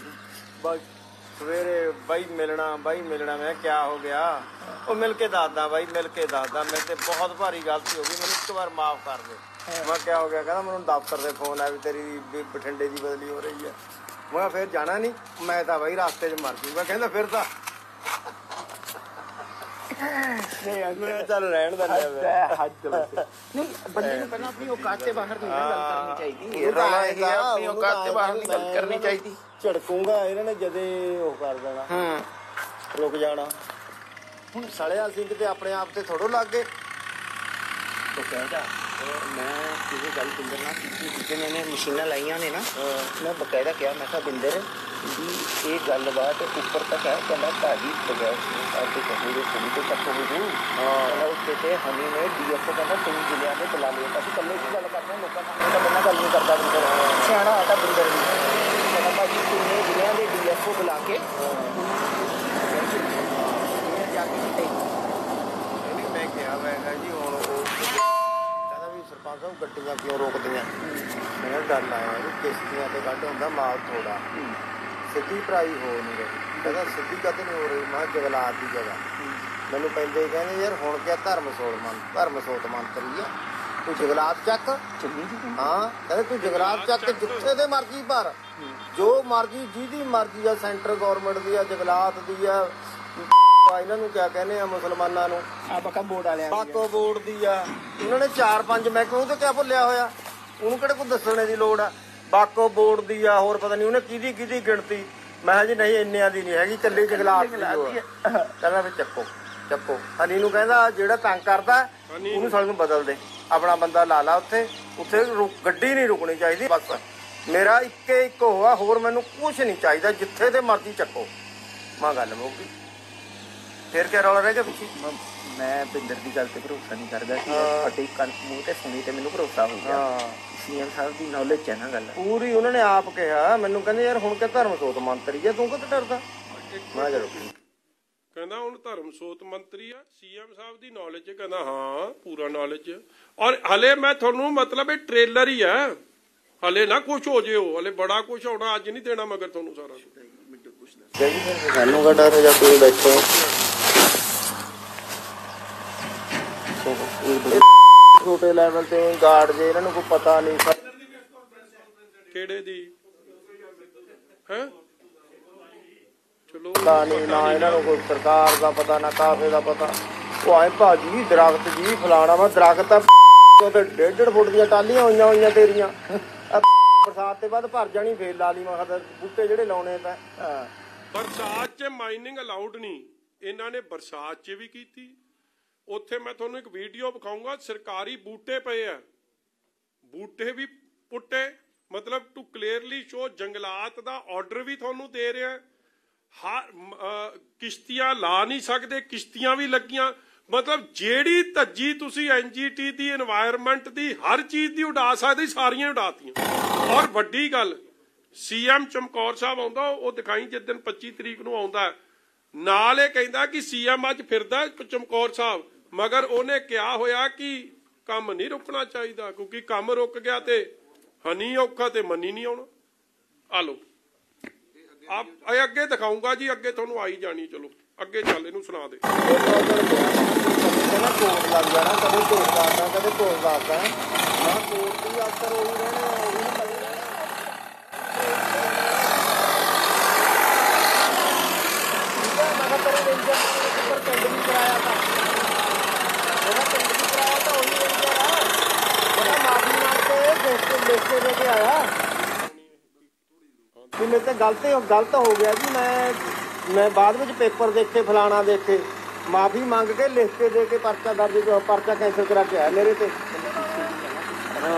Speaker 4: ਸਵੇਰੇ ਬਾਈ ਮਿਲਣਾ ਮੈਂ ਕਿਹਾ ਹੋ ਗਿਆ? ਉਹ ਮਿਲ ਕੇ ਦੱਸਦਾ ਬਾਈ, ਮਿਲ ਕੇ ਦੱਸਦਾ। ਮੇਰੇ ਤੇ ਬਹੁਤ ਭਾਰੀ ਗਲਤੀ ਹੋ ਗਈ, ਮੈਨੂੰ ਇੱਕ ਵਾਰ ਮਾਫ ਕਰ ਦੇ। ਮੈਂ ਕਿਹਾ ਹੋ ਗਿਆ? ਕਹਿੰਦਾ ਮੈਨੂੰ ਦਫ਼ਤਰ ਦੇ ਫੋਨ ਆਇਆ ਵੀ ਤੇਰੀ ਬਠਿੰਡੇ ਦੀ ਬਦਲੀ ਹੋ ਰਹੀ ਹੈ। ਮੈਂ ਫਿਰ ਜਾਣਾ ਨਹੀਂ, ਮੈਂ ਤਾਂ ਬਾਈ ਰਸਤੇ 'ਚ ਮਰ ਜੂਗਾ। ਕਹਿੰਦਾ ਫਿਰ ਤਾਂ ਚੱਲ ਰਹਿਣ ਦਾ ਨਹੀਂ, ਬੰਦੇ ਨੂੰ ਪਹਿਲਾਂ ਆਪਣੀ ਔਕਾਤ ਤੇ ਬਾਹਰ ਨਹੀਂ ਗੱਲ ਕਰਨੀ ਚਾਹੀਦੀ। ਆਪਣੀ ਔਕਾਤ ਤੇ ਬਾਹਰ ਨਹੀਂ ਗੱਲ ਕਰਨੀ ਚਾਹੀਦੀ। ਝੜਕੂਗਾ ਇਹਨਾਂ ਨੇ ਜਦੇ ਉਹ ਕਰ ਦੇਣਾ, ਰੁਕ ਜਾਣਾ। ਹੁਣ ਸੜਿਆ ਸਿੰਘ ਤੇ ਆਪਣੇ ਆਪ ਤੇ ਥੋੜੋ ਲੱਗ ਗਏ।
Speaker 3: तो कहता मैं किसी गल बिंदर ना की जिसे मैंने मशीना लाइया ने ना, मैं बकायदा क्या मैं कहा बिंदर भी ये गल बात ऊपर तक है। कहना भाजी बगैर आपके कहूँगे सभी तो तक हो उससे हमें ने डीएफओ कहना कई जिले में बुला लिया ताकि कल की गल करते हैं। लोगों का बंदा गल नहीं करता, बिंदर सियाना आता बिंदर भी कहना भाजी किन्ने जिले के डीएफओ बुला के
Speaker 4: मैं कहा जी हुण कहता भी सरपंच साहब गड्डियां क्यों रोकदियां मैं गल आया भी किश्तियां ते घट हुंदा माल थोड़ा सीधी भराई हो नहीं रही कहता सीधी कद नहीं हो रही मैं जंगलात की जगह मैनू पैंदे कहंदे यार हुण क्या धर्मसोत मंत्री आ तू जंगलात चक हाँ कहते तू जंगलात चक जिथे दे मर्जी भर जो मर्जी जिहदी मर्जी आ सेंटर गौरमेंट दी आ जंगलात दी आ ਇਹਨਾਂ ਨੂੰ ਕਿਆ ਕਹਿੰਦੇ ਆ ਮੁਸਲਮਾਨਾਂ ਨੂੰ
Speaker 3: ਬਾਕੋ ਬੋਰਡ ਵਾਲਿਆਂ
Speaker 4: ਬਾਕੋ ਬੋਰਡ ਦੀ ਆ ਉਹਨਾਂ ਨੇ 4-5 ਮਹਿਕਮੇ ਉਹਦੇ ਕਿਆ ਭੁੱਲਿਆ ਹੋਇਆ ਉਹਨੂੰ ਕਿਹੜੇ ਕੋਈ ਦੱਸਣੇ ਦੀ ਲੋੜ ਆ ਬਾਕੋ ਬੋਰਡ ਦੀ ਆ ਹੋਰ ਪਤਾ ਨਹੀਂ ਉਹਨੇ ਕਿਹਦੀ ਗਿਣਤੀ ਮੈਂ ਕਿਹਾ ਜੀ ਨਹੀਂ ਇੰਨਿਆਂ ਦੀ ਨਹੀਂ ਹੈਗੀ ਇਕੱਲੇ ਜੰਗਲਾਤ ਦੀ ਕਹਿੰਦਾ ਵੀ ਚੱਕੋ ਹਨੀ ਨੂੰ ਕਹਿੰਦਾ ਜਿਹੜਾ ਤੰਗ ਕਰਦਾ ਉਹਨੂੰ ਸਾਨੂੰ ਬਦਲ ਦੇ ਆਪਣਾ ਬੰਦਾ ਲਾ ਲਾ ਉੱਥੇ ਗੱਡੀ ਨਹੀਂ ਰੁਕਣੀ ਚਾਹੀਦੀ ਬਸ ਮੇਰਾ ਇੱਕ ਹੋਆ ਹੋਰ ਮੈਨੂੰ ਕੁਛ ਨਹੀਂ ਚਾਹੀਦਾ ਜਿੱਥੇ ਤੇ ਮਰਜ਼ੀ ਚੱਕੋ ਮਾਂ ਗੱਲ ਮੁੱਕ ਗਈ ਫਿਰ ਕਿਆ ਰੌਲਾ ਰਹਿ ਗਿਆ ਪਿੱਛੇ
Speaker 3: ਮੈਂ ਬਿੰਦਰ ਦੀ ਗੱਲ ਤੇ ਭਰੋਸਾ ਨਹੀਂ ਕਰਦਾ ਕਿ ਤੁਹਾਡੇ ਕੰਨ ਮੂੰਹ ਤੇ ਸੁਣੀ ਤੇ ਮੈਨੂੰ ਭਰੋਸਾ ਹੋ ਗਿਆ ਸੀਐਮ ਸਾਹਿਬ ਦੀ ਨੌਲੇਜ ਹੈ ਨਾ ਗੱਲ
Speaker 4: ਪੂਰੀ ਉਹਨਾਂ ਨੇ ਆਪ ਕਿਹਾ ਮੈਨੂੰ ਕਹਿੰਦੇ ਯਾਰ ਹੁਣ ਕਿ ਧਰਮਸੋਤ ਮੰਤਰੀ ਆ ਤੂੰ ਕਿੱਥੇ ਡਰਦਾ ਮੈਂ ਚਲੋ
Speaker 1: ਕਹਿੰਦਾ ਹੁਣ ਧਰਮਸੋਤ ਮੰਤਰੀ ਆ ਸੀਐਮ ਸਾਹਿਬ ਦੀ ਨੌਲੇਜ ਕਹਿੰਦਾ ਹਾਂ ਪੂਰਾ ਨੌਲੇਜ ਔਰ ਹਲੇ ਮੈਂ ਤੁਹਾਨੂੰ ਮਤਲਬ ਇਹ ਟ੍ਰੇਲਰ ਹੀ ਆ ਹਲੇ ਨਾ ਕੁਛ ਹੋ ਜਿਓ ਹਲੇ ਬੜਾ ਕੁਛ ਹੋਣਾ ਅੱਜ ਨਹੀਂ ਦੇਣਾ ਮਗਰ ਤੁਹਾਨੂੰ ਸਾਰਾ
Speaker 4: ਸਾਨੂੰ ਕਾ ਡਰ ਜਾਂ ਕੋਈ ਬੈਠੇ ਛੋਟੇ ਲੈਵਲ ਤੇ ਗਾਰਡ ਜੇ ਇਹਨਾਂ ਨੂੰ ਕੋਈ ਪਤਾ ਨਹੀਂ
Speaker 1: ਕਿਹੜੇ ਦੀ ਹੈ ਚਲੋ
Speaker 4: ਨਾ ਇਹਨਾਂ ਨੂੰ ਕੋਈ ਸਰਕਾਰ ਦਾ ਪਤਾ ਨਾ ਕਾਫੇ ਦਾ ਪਤਾ ਉਹ ਆਏ ਭਾਜੀ ਦਰਖਤ ਜੀ ਫਲਾਣਾ ਵਾ ਦਰਖਤ ਤਾਂ ਤੇ 1.5 ਫੁੱਟ ਦੀਆਂ ਟਾਲੀਆਂ ਹੋਈਆਂ ਤੇਰੀਆਂ ਬਰਸਾਤ ਤੇ ਬਾਅਦ ਭਰ ਜਾਣੀ ਫੇਰ ਲਾਲੀ ਮੈਂ ਕਿਹਾ ਬੂਟੇ ਜਿਹੜੇ ਲਾਉਣੇ ਤਾਂ
Speaker 1: ਬਰਸਾਤ 'ਚ ਮਾਈਨਿੰਗ ਅਲਾਉਡ ਨਹੀਂ ਇਹਨਾਂ ਨੇ ਬਰਸਾਤ 'ਚ ਵੀ ਕੀਤੀ ਉੱਥੇ ਮੈਂ ਤੁਹਾਨੂੰ ਇੱਕ ਵੀਡੀਓ ਵਿਖਾਊਂਗਾ ਸਰਕਾਰੀ ਬੂਟੇ ਪਏ ਆ ਬੂਟੇ ਵੀ ਪੁੱਟੇ ਮਤਲਬ ਟੂ ਕਲੀਅਰਲੀ ਸ਼ੋ ਜੰਗਲਾਤ ਦਾ ਆਰਡਰ ਵੀ ਤੁਹਾਨੂੰ ਦੇ ਰਿਹਾ ਕਿਸ਼ਤੀਆਂ ਲਾ ਨਹੀਂ ਸਕਦੇ ਕਿਸ਼ਤੀਆਂ ਵੀ ਲੱਗੀਆਂ ਮਤਲਬ ਜਿਹੜੀ ਧੱਜੀ ਤੁਸੀਂ ਐਨਜੀਟੀ ਦੀ এনवायरमेंट ਦੀ ਹਰ ਚੀਜ਼ ਦੀ ਉਡਾ ਸਕਦੇ ਸਾਰੀਆਂ ਉਡਾਤੀਆਂ ਔਰ ਵੱਡੀ ਗੱਲ ਸੀਐਮ ਚਮਕੌਰ ਸਾਹਿਬ ਆਉਂਦਾ ਉਹ ਦਿਖਾਈ ਜਿਸ ਦਿਨ 25 ਤਰੀਕ ਨੂੰ ਆਉਂਦਾ ਨਾਲ ਇਹ ਕਹਿੰਦਾ ਕਿ ਸੀਐਮ ਅੱਜ ਫਿਰਦਾ ਚਮਕੌਰ ਸਾਹਿਬ ਮਗਰ ਉਹਨੇ ਕਿਹਾ ਹੋਇਆ ਕਿ ਕੰਮ ਨਹੀਂ ਰੁਕਣਾ ਚਾਹੀਦਾ ਕਿਉਂਕਿ ਕੰਮ ਰੁਕ ਗਿਆ ਤੇ ਹਨੀ ਔਖਾ ਤੇ ਮੰਨੀ ਨਹੀਂ ਆਉਣਾ ਆ ਲੋ ਆਪ ਅੱਗੇ ਦਿਖਾਊਂਗਾ ਜੀ ਅੱਗੇ ਤੁਹਾਨੂੰ ਆਈ ਜਾਣੀ ਚਲੋ ਅੱਗੇ ਚੱਲ ਇਹਨੂੰ ਸੁਣਾ ਦੇ
Speaker 4: ਕੋਟ ਲੱਗ ਜਾਣਾ ਕਦੇ ਕੋਟ ਕਰਦਾ ਕਦੇ ਕੋਟ ਕਰਦਾ ਮੈਂ ਕੋਟ ਦੀ ਅਸਰ ਉਹੀ ਰਹਿਣਾ ਮੇਰੇ ਤੇ ਗਲਤ ਹੋ ਗਿਆ ਜੀ ਮੈਂ ਬਾਅਦ ਵਿੱਚ ਪੇਪਰ ਦੇਖੇ ਫਲਾਣਾ ਦੇਖੇ ਮਾਫੀ ਮੰਗ ਕੇ ਲਿਖ ਕੇ ਦੇ ਕੇ ਪਰਚਾ ਕੈਂਸਲ ਕਰਾ ਕੇ ਆਇਆ ਮੇਰੇ ਤੇ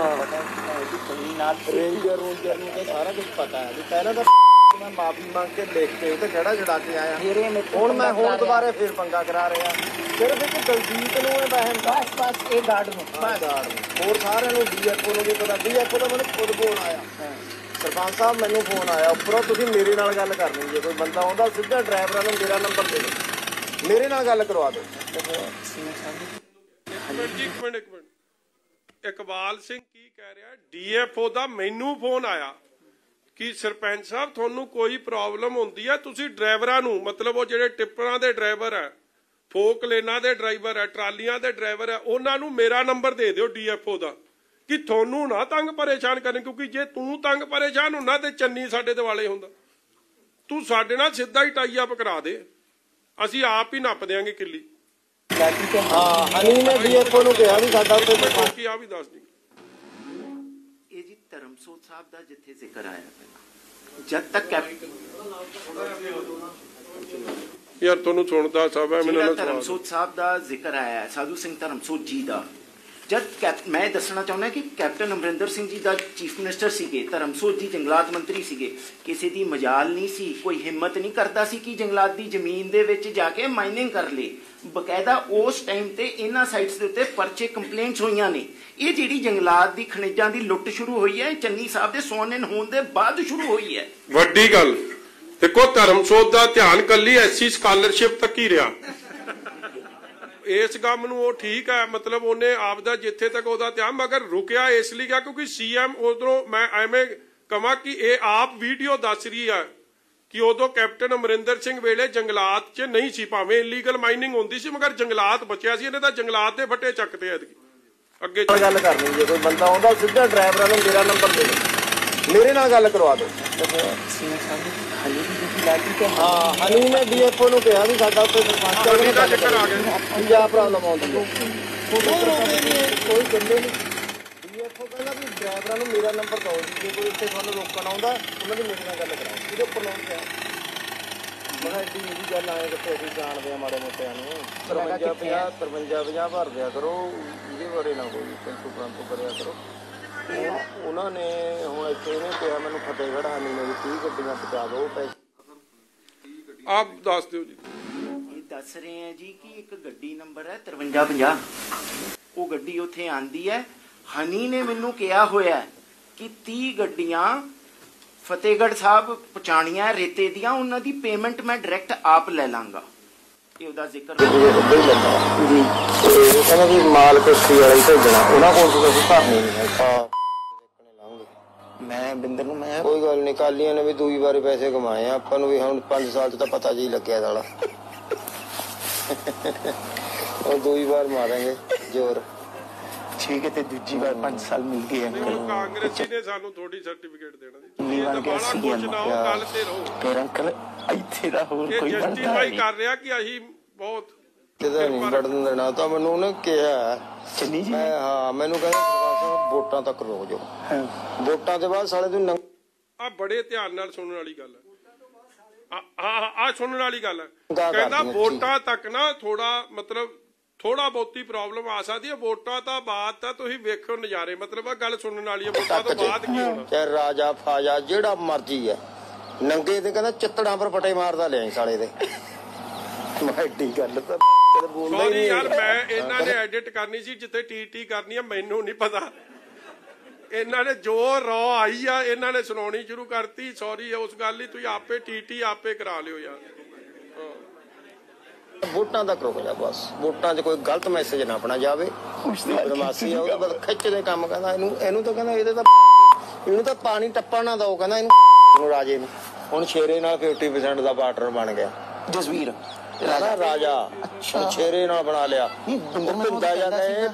Speaker 4: ਰੇਂਜਰ ਨੂੰ ਤਾਂ ਸਾਰਾ ਕੁਝ ਪਤਾ ਹੈ ਵੀ ਪਹਿਲਾਂ ਤਾਂ ਮੈਂ ਮਾਫੀ ਮੰਗ ਕੇ ਲਿਖ ਕੇ ਤੇ ਖੜਾ ਛਡਾ ਕੇ ਆਇਆ ਹੁਣ ਦੁਬਾਰਾ ਫਿਰ ਪੰਗਾ ਕਰਾ ਰਿਹਾ ਸਿਰਫ ਇੱਕ ਦਲਜੀਤ ਨੂੰ ਇਹ ਬਹਿਨ ਬਸ ਇਹ ਗਾਰਡ ਨੂੰ ਹੋਰ ਸਾਰਿਆਂ ਨੂੰ ਡੀਐਫਓ ਨੂੰ ਵੀ ਪਤਾ ਡੀਐਫਓ ਦਾ ਮੈਨੂੰ ਖੁਦ ਫੋਨ ਆਇਆ ਸਰਪੰਚ ਸਾਹਿਬ ਮੈਨੂੰ ਫੋਨ ਆਇਆ ਉੱਪਰੋਂ ਤੁਸੀਂ ਮੇਰੇ ਨਾਲ ਗੱਲ ਕਰਨੀ ਜੇ ਕੋਈ ਬੰਦਾ ਆਉਂਦਾ ਸਿੱਧਾ ਡਰਾਈਵਰਾਂ ਨੂੰ ਮੇਰਾ ਨੰਬਰ ਦੇ ਦਿਓ ਮੇਰੇ ਨਾਲ ਗੱਲ ਕਰਵਾ ਦਿਓ
Speaker 1: ਇੱਕ ਮਿੰਟ ਇਕਬਾਲ ਸਿੰਘ ਕੀ ਕਹਿ ਰਿਹਾ ਡੀਐਫਓ ਦਾ ਮੈਨੂੰ ਫੋਨ ਆਇਆ ਕਿ ਸਰਪੰਚ ਸਾਹਿਬ ਤੁਹਾਨੂੰ ਕੋਈ ਪ੍ਰੋਬਲਮ ਹੁੰਦੀ ਹੈ ਤੁਸੀਂ ਡਰਾਈਵਰਾਂ ਨੂੰ ਮਤਲਬ ਉਹ ਜਿਹੜੇ ਟਿੱਪਰਾਂ ਦੇ ਡਰਾਈਵਰ ਹੈ ਫੋਕ ਲੇਨਾਂ ਦੇ ਡਰਾਈਵਰ ਹੈ ਟਰਾਲੀਆਂ ਦੇ ਡਰਾਈਵਰ ਹੈ ਉਹਨਾਂ ਨੂੰ ਮੇਰਾ ਨੰਬਰ ਦੇ ਦਿਓ ਡੀਐਫਓ ਦਾ ਕਿ ਤੁਹਾਨੂੰ ਨਾ ਤੰਗ ਪਰੇਸ਼ਾਨ ਕਰਨ ਕਿਉਂਕਿ ਜੇ ਤੂੰ ਤੰਗ ਪਰੇਸ਼ਾਨ ਹੁੰਦਾ ਤੇ ਚੰਨੀ ਸਾਡੇ ਦਿਵਾਲੇ ਹੁੰਦਾ ਤੂੰ ਸਾਡੇ ਨਾਲ ਸਿੱਧਾ ਹੀ ਟਾਈ ਅਪ ਕਰਾ ਦੇ ਅਸੀਂ ਆਪ ਹੀ ਨੱਪ ਦਿਆਂਗੇ ਕਿੱਲੀ
Speaker 4: ਹਾਂ ਹਨੀ ਨੇ ਡੀਐਫਓ ਨੂੰ ਕਿਹਾ ਵੀ ਸਾਡਾ ਉੱਤੇ
Speaker 1: ਬਾਕੀ ਆ ਵੀ ਦੱਸ ਦੀ
Speaker 3: ਇਹ ਜੀ ਧਰਮਸੋਤ ਸਾਹਿਬ ਦਾ ਜਿੱਥੇ ਜ਼ਿਕਰ ਆਇਆ ਪਹਿਲਾਂ ਜਦ ਤੱਕ
Speaker 1: ਯਾਰ ਤੁਹਾਨੂੰ ਸੁਣਦਾ ਸਭ ਹੈ ਮੈਨੂੰ
Speaker 3: ਧਰਮਸੋਤ ਸਾਹਿਬ ਦਾ ਜ਼ਿਕਰ ਆਇਆ ਸਾਧੂ ਸਿੰਘ ਧਰਮਸੋਤ ਜੀ ਦਾ ਜਦ ਮੈਂ ਦੱਸਣਾ ਚਾਹੁੰਦਾ ਕਿ ਕੈਪਟਨ ਅਮਰਿੰਦਰ ਸਿੰਘ ਜੀ ਦਾ ਚੀਫ ਮਿਨਿਸਟਰ ਸੀਗੇ ਧਰਮਸੋਤ ਜੀ ਜੰਗਲਾਤ ਮੰਤਰੀ ਸੀਗੇ ਕਿਸੇ ਦੀ ਮਜਾਲ ਨਹੀਂ ਸੀ ਕੋਈ ਹਿੰਮਤ ਨਹੀਂ ਕਰਦਾ ਸੀ ਕਿ ਜੰਗਲਾਤ ਦੀ ਜ਼ਮੀਨ ਦੇ ਵਿੱਚ ਜਾ ਕੇ ਮਾਈਨਿੰਗ ਕਰ ਲੇ ਬਕਾਇਦਾ ਉਸ ਟਾਈਮ ਤੇ ਇਹਨਾਂ ਸਾਈਟਸ ਦੇ ਉੱਤੇ ਪਰਚੇ ਕੰਪਲੇਂਟਸ ਹੋਈਆਂ ਨੇ ਇਹ ਜਿਹੜੀ ਜੰਗਲਾਤ ਦੀ ਖਣਿਜਾਂ ਦੀ ਲੁੱਟ ਸ਼ੁਰੂ ਹੋਈ ਹੈ ਚੰਨੀ ਸਾਹਿਬ ਦੇ ਸਵਰਨ ਇਨ ਹੋਣ ਦੇ ਬਾਅਦ ਸ਼ੁਰੂ ਹੋਈ ਹੈ
Speaker 1: ਵੱਡੀ ਗੱਲ ਦੇਖੋ ਧਰਮਸੋਤ ਦਾ ਧਿਆਨ ਕੱਲੀ ਐਸੀ ਸਕਾਲਰਸ਼ਿਪ ਤੱਕ ਹੀ ਰਿਹਾ ਇਸ ਕੰਮ ਨੂੰ ਉਹ ਠੀਕ ਹੈ, ਮਤਲਬ ਉਹਨੇ ਆਪਦਾ ਜਿੱਥੇ ਤੱਕ ਉਹਦਾ ਧਿਆਨ, ਮਗਰ ਰੁਕਿਆ ਇਸ ਲਈ ਗਿਆ ਕਿਉਂਕਿ ਸੀਐਮ ਉਧਰੋਂ, ਮੈਂ ਐਵੇਂ ਕਹਾਂ ਕਿ ਇਹ ਆਪ ਵੀਡੀਓ ਦੱਸ ਰਹੀ ਹੈ ਕਿ ਉਦੋਂ ਕੈਪਟਨ ਅਮਰਿੰਦਰ ਸਿੰਘ ਵੇਲੇ ਜੰਗਲਾਤ 'ਚ ਨਹੀਂ ਸੀ, ਭਾਵੇਂ ਇਲੀਗਲ ਮਾਈਨਿੰਗ ਹੁੰਦੀ ਸੀ ਮਗਰ ਜੰਗਲਾਤ ਬਚਿਆ ਸੀ। ਇਹਨੇ ਤਾਂ ਜੰਗਲਾਤ ਦੇ ਫੱਟੇ ਚੱਕਦੇ ਐਤਕੀ। ਅੱਗੇ
Speaker 4: ਗੱਲ ਕਰਨੀ, ਜੇ ਕੋਈ ਬੰਦਾ ਆਉਂਦਾ ਸਿੱਧਾ ਡਰਾਈਵਰਾਂ ਨੂੰ ਮੇਰਾ ਨੰਬਰ ਦੇ ਦਿਓ, ਮੇਰੇ ਨਾਲ ਗੱਲ ਕਰਵਾ ਦਿਓ। ਹਾਂ, ਹਨੀ ਨੇ ਡੀਐਫਓ ਨੂੰ ਕਿਹਾ ਵੀ ਸਾਡਾ ਉੱਥੇ ਸਰਪੰਚ
Speaker 1: ਦਾ ਚੱਕਰ ਆ ਗਿਆ,
Speaker 4: ਪੰਜਾਬ ਪ੍ਰੋਬਲਮ ਆਉਂਦੀ ਹੈ, ਕੋਈ ਕਹਿੰਦੇ ਨਹੀਂ। ਡੀਐਫਓ ਕਹਿੰਦਾ ਵੀ ਡਰਾਈਵਰਾਂ ਨੂੰ ਮੇਰਾ ਨੰਬਰ ਦਿਓ ਜੀ, ਜੇ ਕੋਈ ਇੱਥੇ ਤੁਹਾਨੂੰ ਰੋਕਣ ਆਉਂਦਾ ਉਹਨਾਂ ਦੀ ਮੇਰੇ ਨਾਲ ਗੱਲ ਕਰਾਓ। ਇਹਦੇ ਉੱਪਰ ਲਾਉਣ ਕਿਹਾ ਮੈਂ ਕਿਹਾ ਐਡੀ ਨਿੱਜੀ ਗੱਲ ਆਏ ਕਿੱਥੇ ਅਸੀਂ ਜਾਣਦੇ ਹਾਂ ਮਾੜੇ ਮੋਟਿਆਂ ਨੂੰ। 53-50 ਭਰ ਦਿਆ ਕਰੋ, ਇਹਦੇ ਬਾਰੇ ਨਾ ਕੋਈ ਪੈਂਤੂ ਪ੍ਰੰਤੂ ਕਰਿਆ ਕਰੋ। ਉਹਨਾਂ ਨੇ ਹੁਣ ਇੱਥੇ ਇਹਨੇ ਕਿਹਾ ਮੈਨੂੰ ਫਤਿਹਗੜ੍ਹ ਹਨੀ ਨੇ ਵੀ 30 ਗੱਡੀਆਂ ਪਹੁੰਚਾ ਦਿਓ ਪੈਸੇ।
Speaker 1: ਆਪ ਦੱਸ ਦਿਓ ਜੀ।
Speaker 3: ਇਹ ਦੱਸ ਰਹੇ ਆ ਜੀ ਕਿ ਇੱਕ ਗੱਡੀ ਨੰਬਰ ਹੈ 5350, ਉਹ ਗੱਡੀ ਉੱਥੇ ਆਂਦੀ ਹੈ। ਹਨੀ ਨੇ ਮੈਨੂੰ ਕਿਹਾ ਹੋਇਆ ਕਿ 30 ਗੱਡੀਆਂ ਫਤਿਹਗੜ੍ਹ ਸਾਹਿਬ ਪਹੁੰਚਾਣੀਆਂ ਰੇਤੇ ਦੀਆਂ, ਉਹਨਾਂ ਦੀ ਪੇਮੈਂਟ ਮੈਂ ਡਾਇਰੈਕਟ ਆਪ ਲੈ ਲਾਂਗਾ। ਇਹ ਉਹਦਾ ਜ਼ਿਕਰ
Speaker 4: ਜੀ ਉਹ ਕਹਿੰਦਾ ਵੀ ਮਾਲ ਕਿਸ਼ਤੀ ਵਾਲਾ ਹੀ ਭੇਜਣਾ, ਉਹਨਾਂ ਕੋਲ ਤੁਸੀਂ ਭਰਨੀ ਨਹੀਂ। ਮੈਂ ਬਿੰਦਰ ਨੂੰ ਮੈਂ ਕੋਈ ਗੱਲ ਨਹੀਂ, ਕਾਲੀਆਂ ਨੇ ਵੀ ਦੂਈ ਵਾਰੀ ਪੈਸੇ ਕਮਾਏ ਆ, ਆਪਾਂ ਨੂੰ ਵੀ ਹੁਣ 5 ਸਾਲ ਚ ਤਾਂ ਪਤਾ ਜੀ ਲੱਗਿਆ ਸਾਲਾ। ਉਹ ਦੂਈ ਵਾਰ ਮਾਰਾਂਗੇ ਜ਼ੋਰ, ਠੀਕ ਹੈ। ਤੇ ਦੂਜੀ ਵਾਰ 5 ਸਾਲ ਮਿਲ ਗਏ
Speaker 1: ਅੰਕਲ। ਕਾਂਗਰਸੀ ਨੇ ਸਾਨੂੰ ਥੋੜੀ ਸਰਟੀਫਿਕੇਟ ਦੇਣਾ ਜੀ, ਇਹ ਤਾਂ ਬਾਲਾ ਕੁਝ ਨਾ ਹੋ, ਗੱਲ ਤੇ ਰਹੋ।
Speaker 4: ਫਿਰ ਅੰਕਲ ਇੱਥੇ ਦਾ ਹੋਰ ਕੋਈ ਬੰਦਾ
Speaker 1: ਜਸਟੀਫਾਈ ਕਰ ਰਿਹਾ ਕਿ ਅਸੀਂ ਬਹੁਤ
Speaker 4: ਇਹਦਾ ਨਹੀਂ ਵੜਨ ਦੇਣਾ। ਤਾਂ ਮੈਨੂੰ ਉਹਨੇ ਕਿਹਾ ਚੰਨੀ ਜੀ, ਹਾਂ ਮੈਨੂੰ ਕਹਿੰਦਾ ਸਰਪੰਚ ਸਾਹਿਬ ਵੋਟਾਂ ਤੱਕ ਰੋਕ ਜਾਓ, ਵੋਟਾਂ ਦੇ ਬਾਅਦ ਸਾਲੇ ਤੂੰ
Speaker 1: ਆ ਬੜੇ ਧਿਆਨ ਨਾਲ ਸੁਣਨ ਵਾਲੀ ਗੱਲ ਹੈ। ਆ ਸੁਣਨ ਵਾਲੀ ਗੱਲ ਹੈ। ਕਹਿੰਦਾ ਵੋਟਾਂ ਤੱਕ ਨਾ ਥੋੜਾ ਬਹੁਤੀ ਪ੍ਰੋਬਲਮ ਆ ਸਕਦੀ ਹੈ, ਵੋਟਾਂ ਤੋਂ ਬਾਅਦ ਤਾਂ ਤੁਸੀਂ ਵੇਖੋ ਨਜ਼ਾਰੇ। ਮਤਲਬ ਆ ਗੱਲ ਸੁਣਨ ਵਾਲੀ ਹੈ, ਵੋਟਾਂ ਤੋਂ ਬਾਅਦ ਕੀ ਹੋਣਾ।
Speaker 4: ਚਾਹੇ ਰਾਜਾ ਫਾਜਾ ਜਿਹੜਾ ਮਰਜੀ ਹੈ, ਨੰਗੇ ਤੇ ਕਹਿੰਦਾ ਚਿੱਤੜਾਂ ਪਰ ਫਟੇ ਮਾਰਦਾ ਲਿਆਈ ਸਾਲੇ ਦੇ। ਐਡੀ ਗੱਲ ਤਾਂ
Speaker 1: ਸੌਰੀ ਯਾਰ, ਮੈਂ ਇਹਨਾਂ ਨੇ ਐਡਿਟ ਕਰਨੀ ਸੀ ਜਿੱਥੇ ਟੀ ਕਰਨੀ ਆ, ਮੈਨੂੰ ਨਹੀਂ ਪਤਾ। ਇਹਨਾਂ ਨੇ ਜੋ ਰੌ ਆਈ ਆ ਇਹਨਾਂ ਨੇ ਸੁਣਾਉਣੀ ਸ਼ੁਰੂ ਕਰਤੀ। ਸੌਰੀ ਉਸ ਗੱਲ ਲਈ, ਤੁਸੀਂ ਆਪੇ ਟੀ ਆਪੇ ਕਰਾ ਲਿਓ ਯਾਰ।
Speaker 4: ਵੋਟਾਂ ਤੱਕ ਰੁਕ ਜਾ ਬਸ, ਵੋਟਾਂ 'ਚ ਕੋਈ ਗਲਤ ਮੈਸੇਜ ਨਾ ਆਪਣਾ ਜਾਵੇ। ਬਦਮਾਸ਼ੀ ਆ ਉਹਦੇ ਬਾਅਦ ਖਿੱਚ ਦੇ ਕੰਮ। ਕਹਿੰਦਾ ਇਹਨੂੰ ਤਾਂ ਕਹਿੰਦਾ ਇਹਨੂੰ ਤਾਂ ਪਾਣੀ ਟੱਪਣ ਨਾ ਦਓ, ਕਹਿੰਦਾ ਇਹਨੂੰ ਰਾਜੇ ਨੂੰ। ਹੁਣ ਸ਼ੇਰੇ ਨਾਲ 50% ਦਾ ਪਾਰਟਨਰ ਬਣ ਗਿਆ ਜਸਵੀਰ ਰਾਜਾ, ਸ਼ੇਰੇ ਨਾਲ ਬਣਾ ਲਿਆ।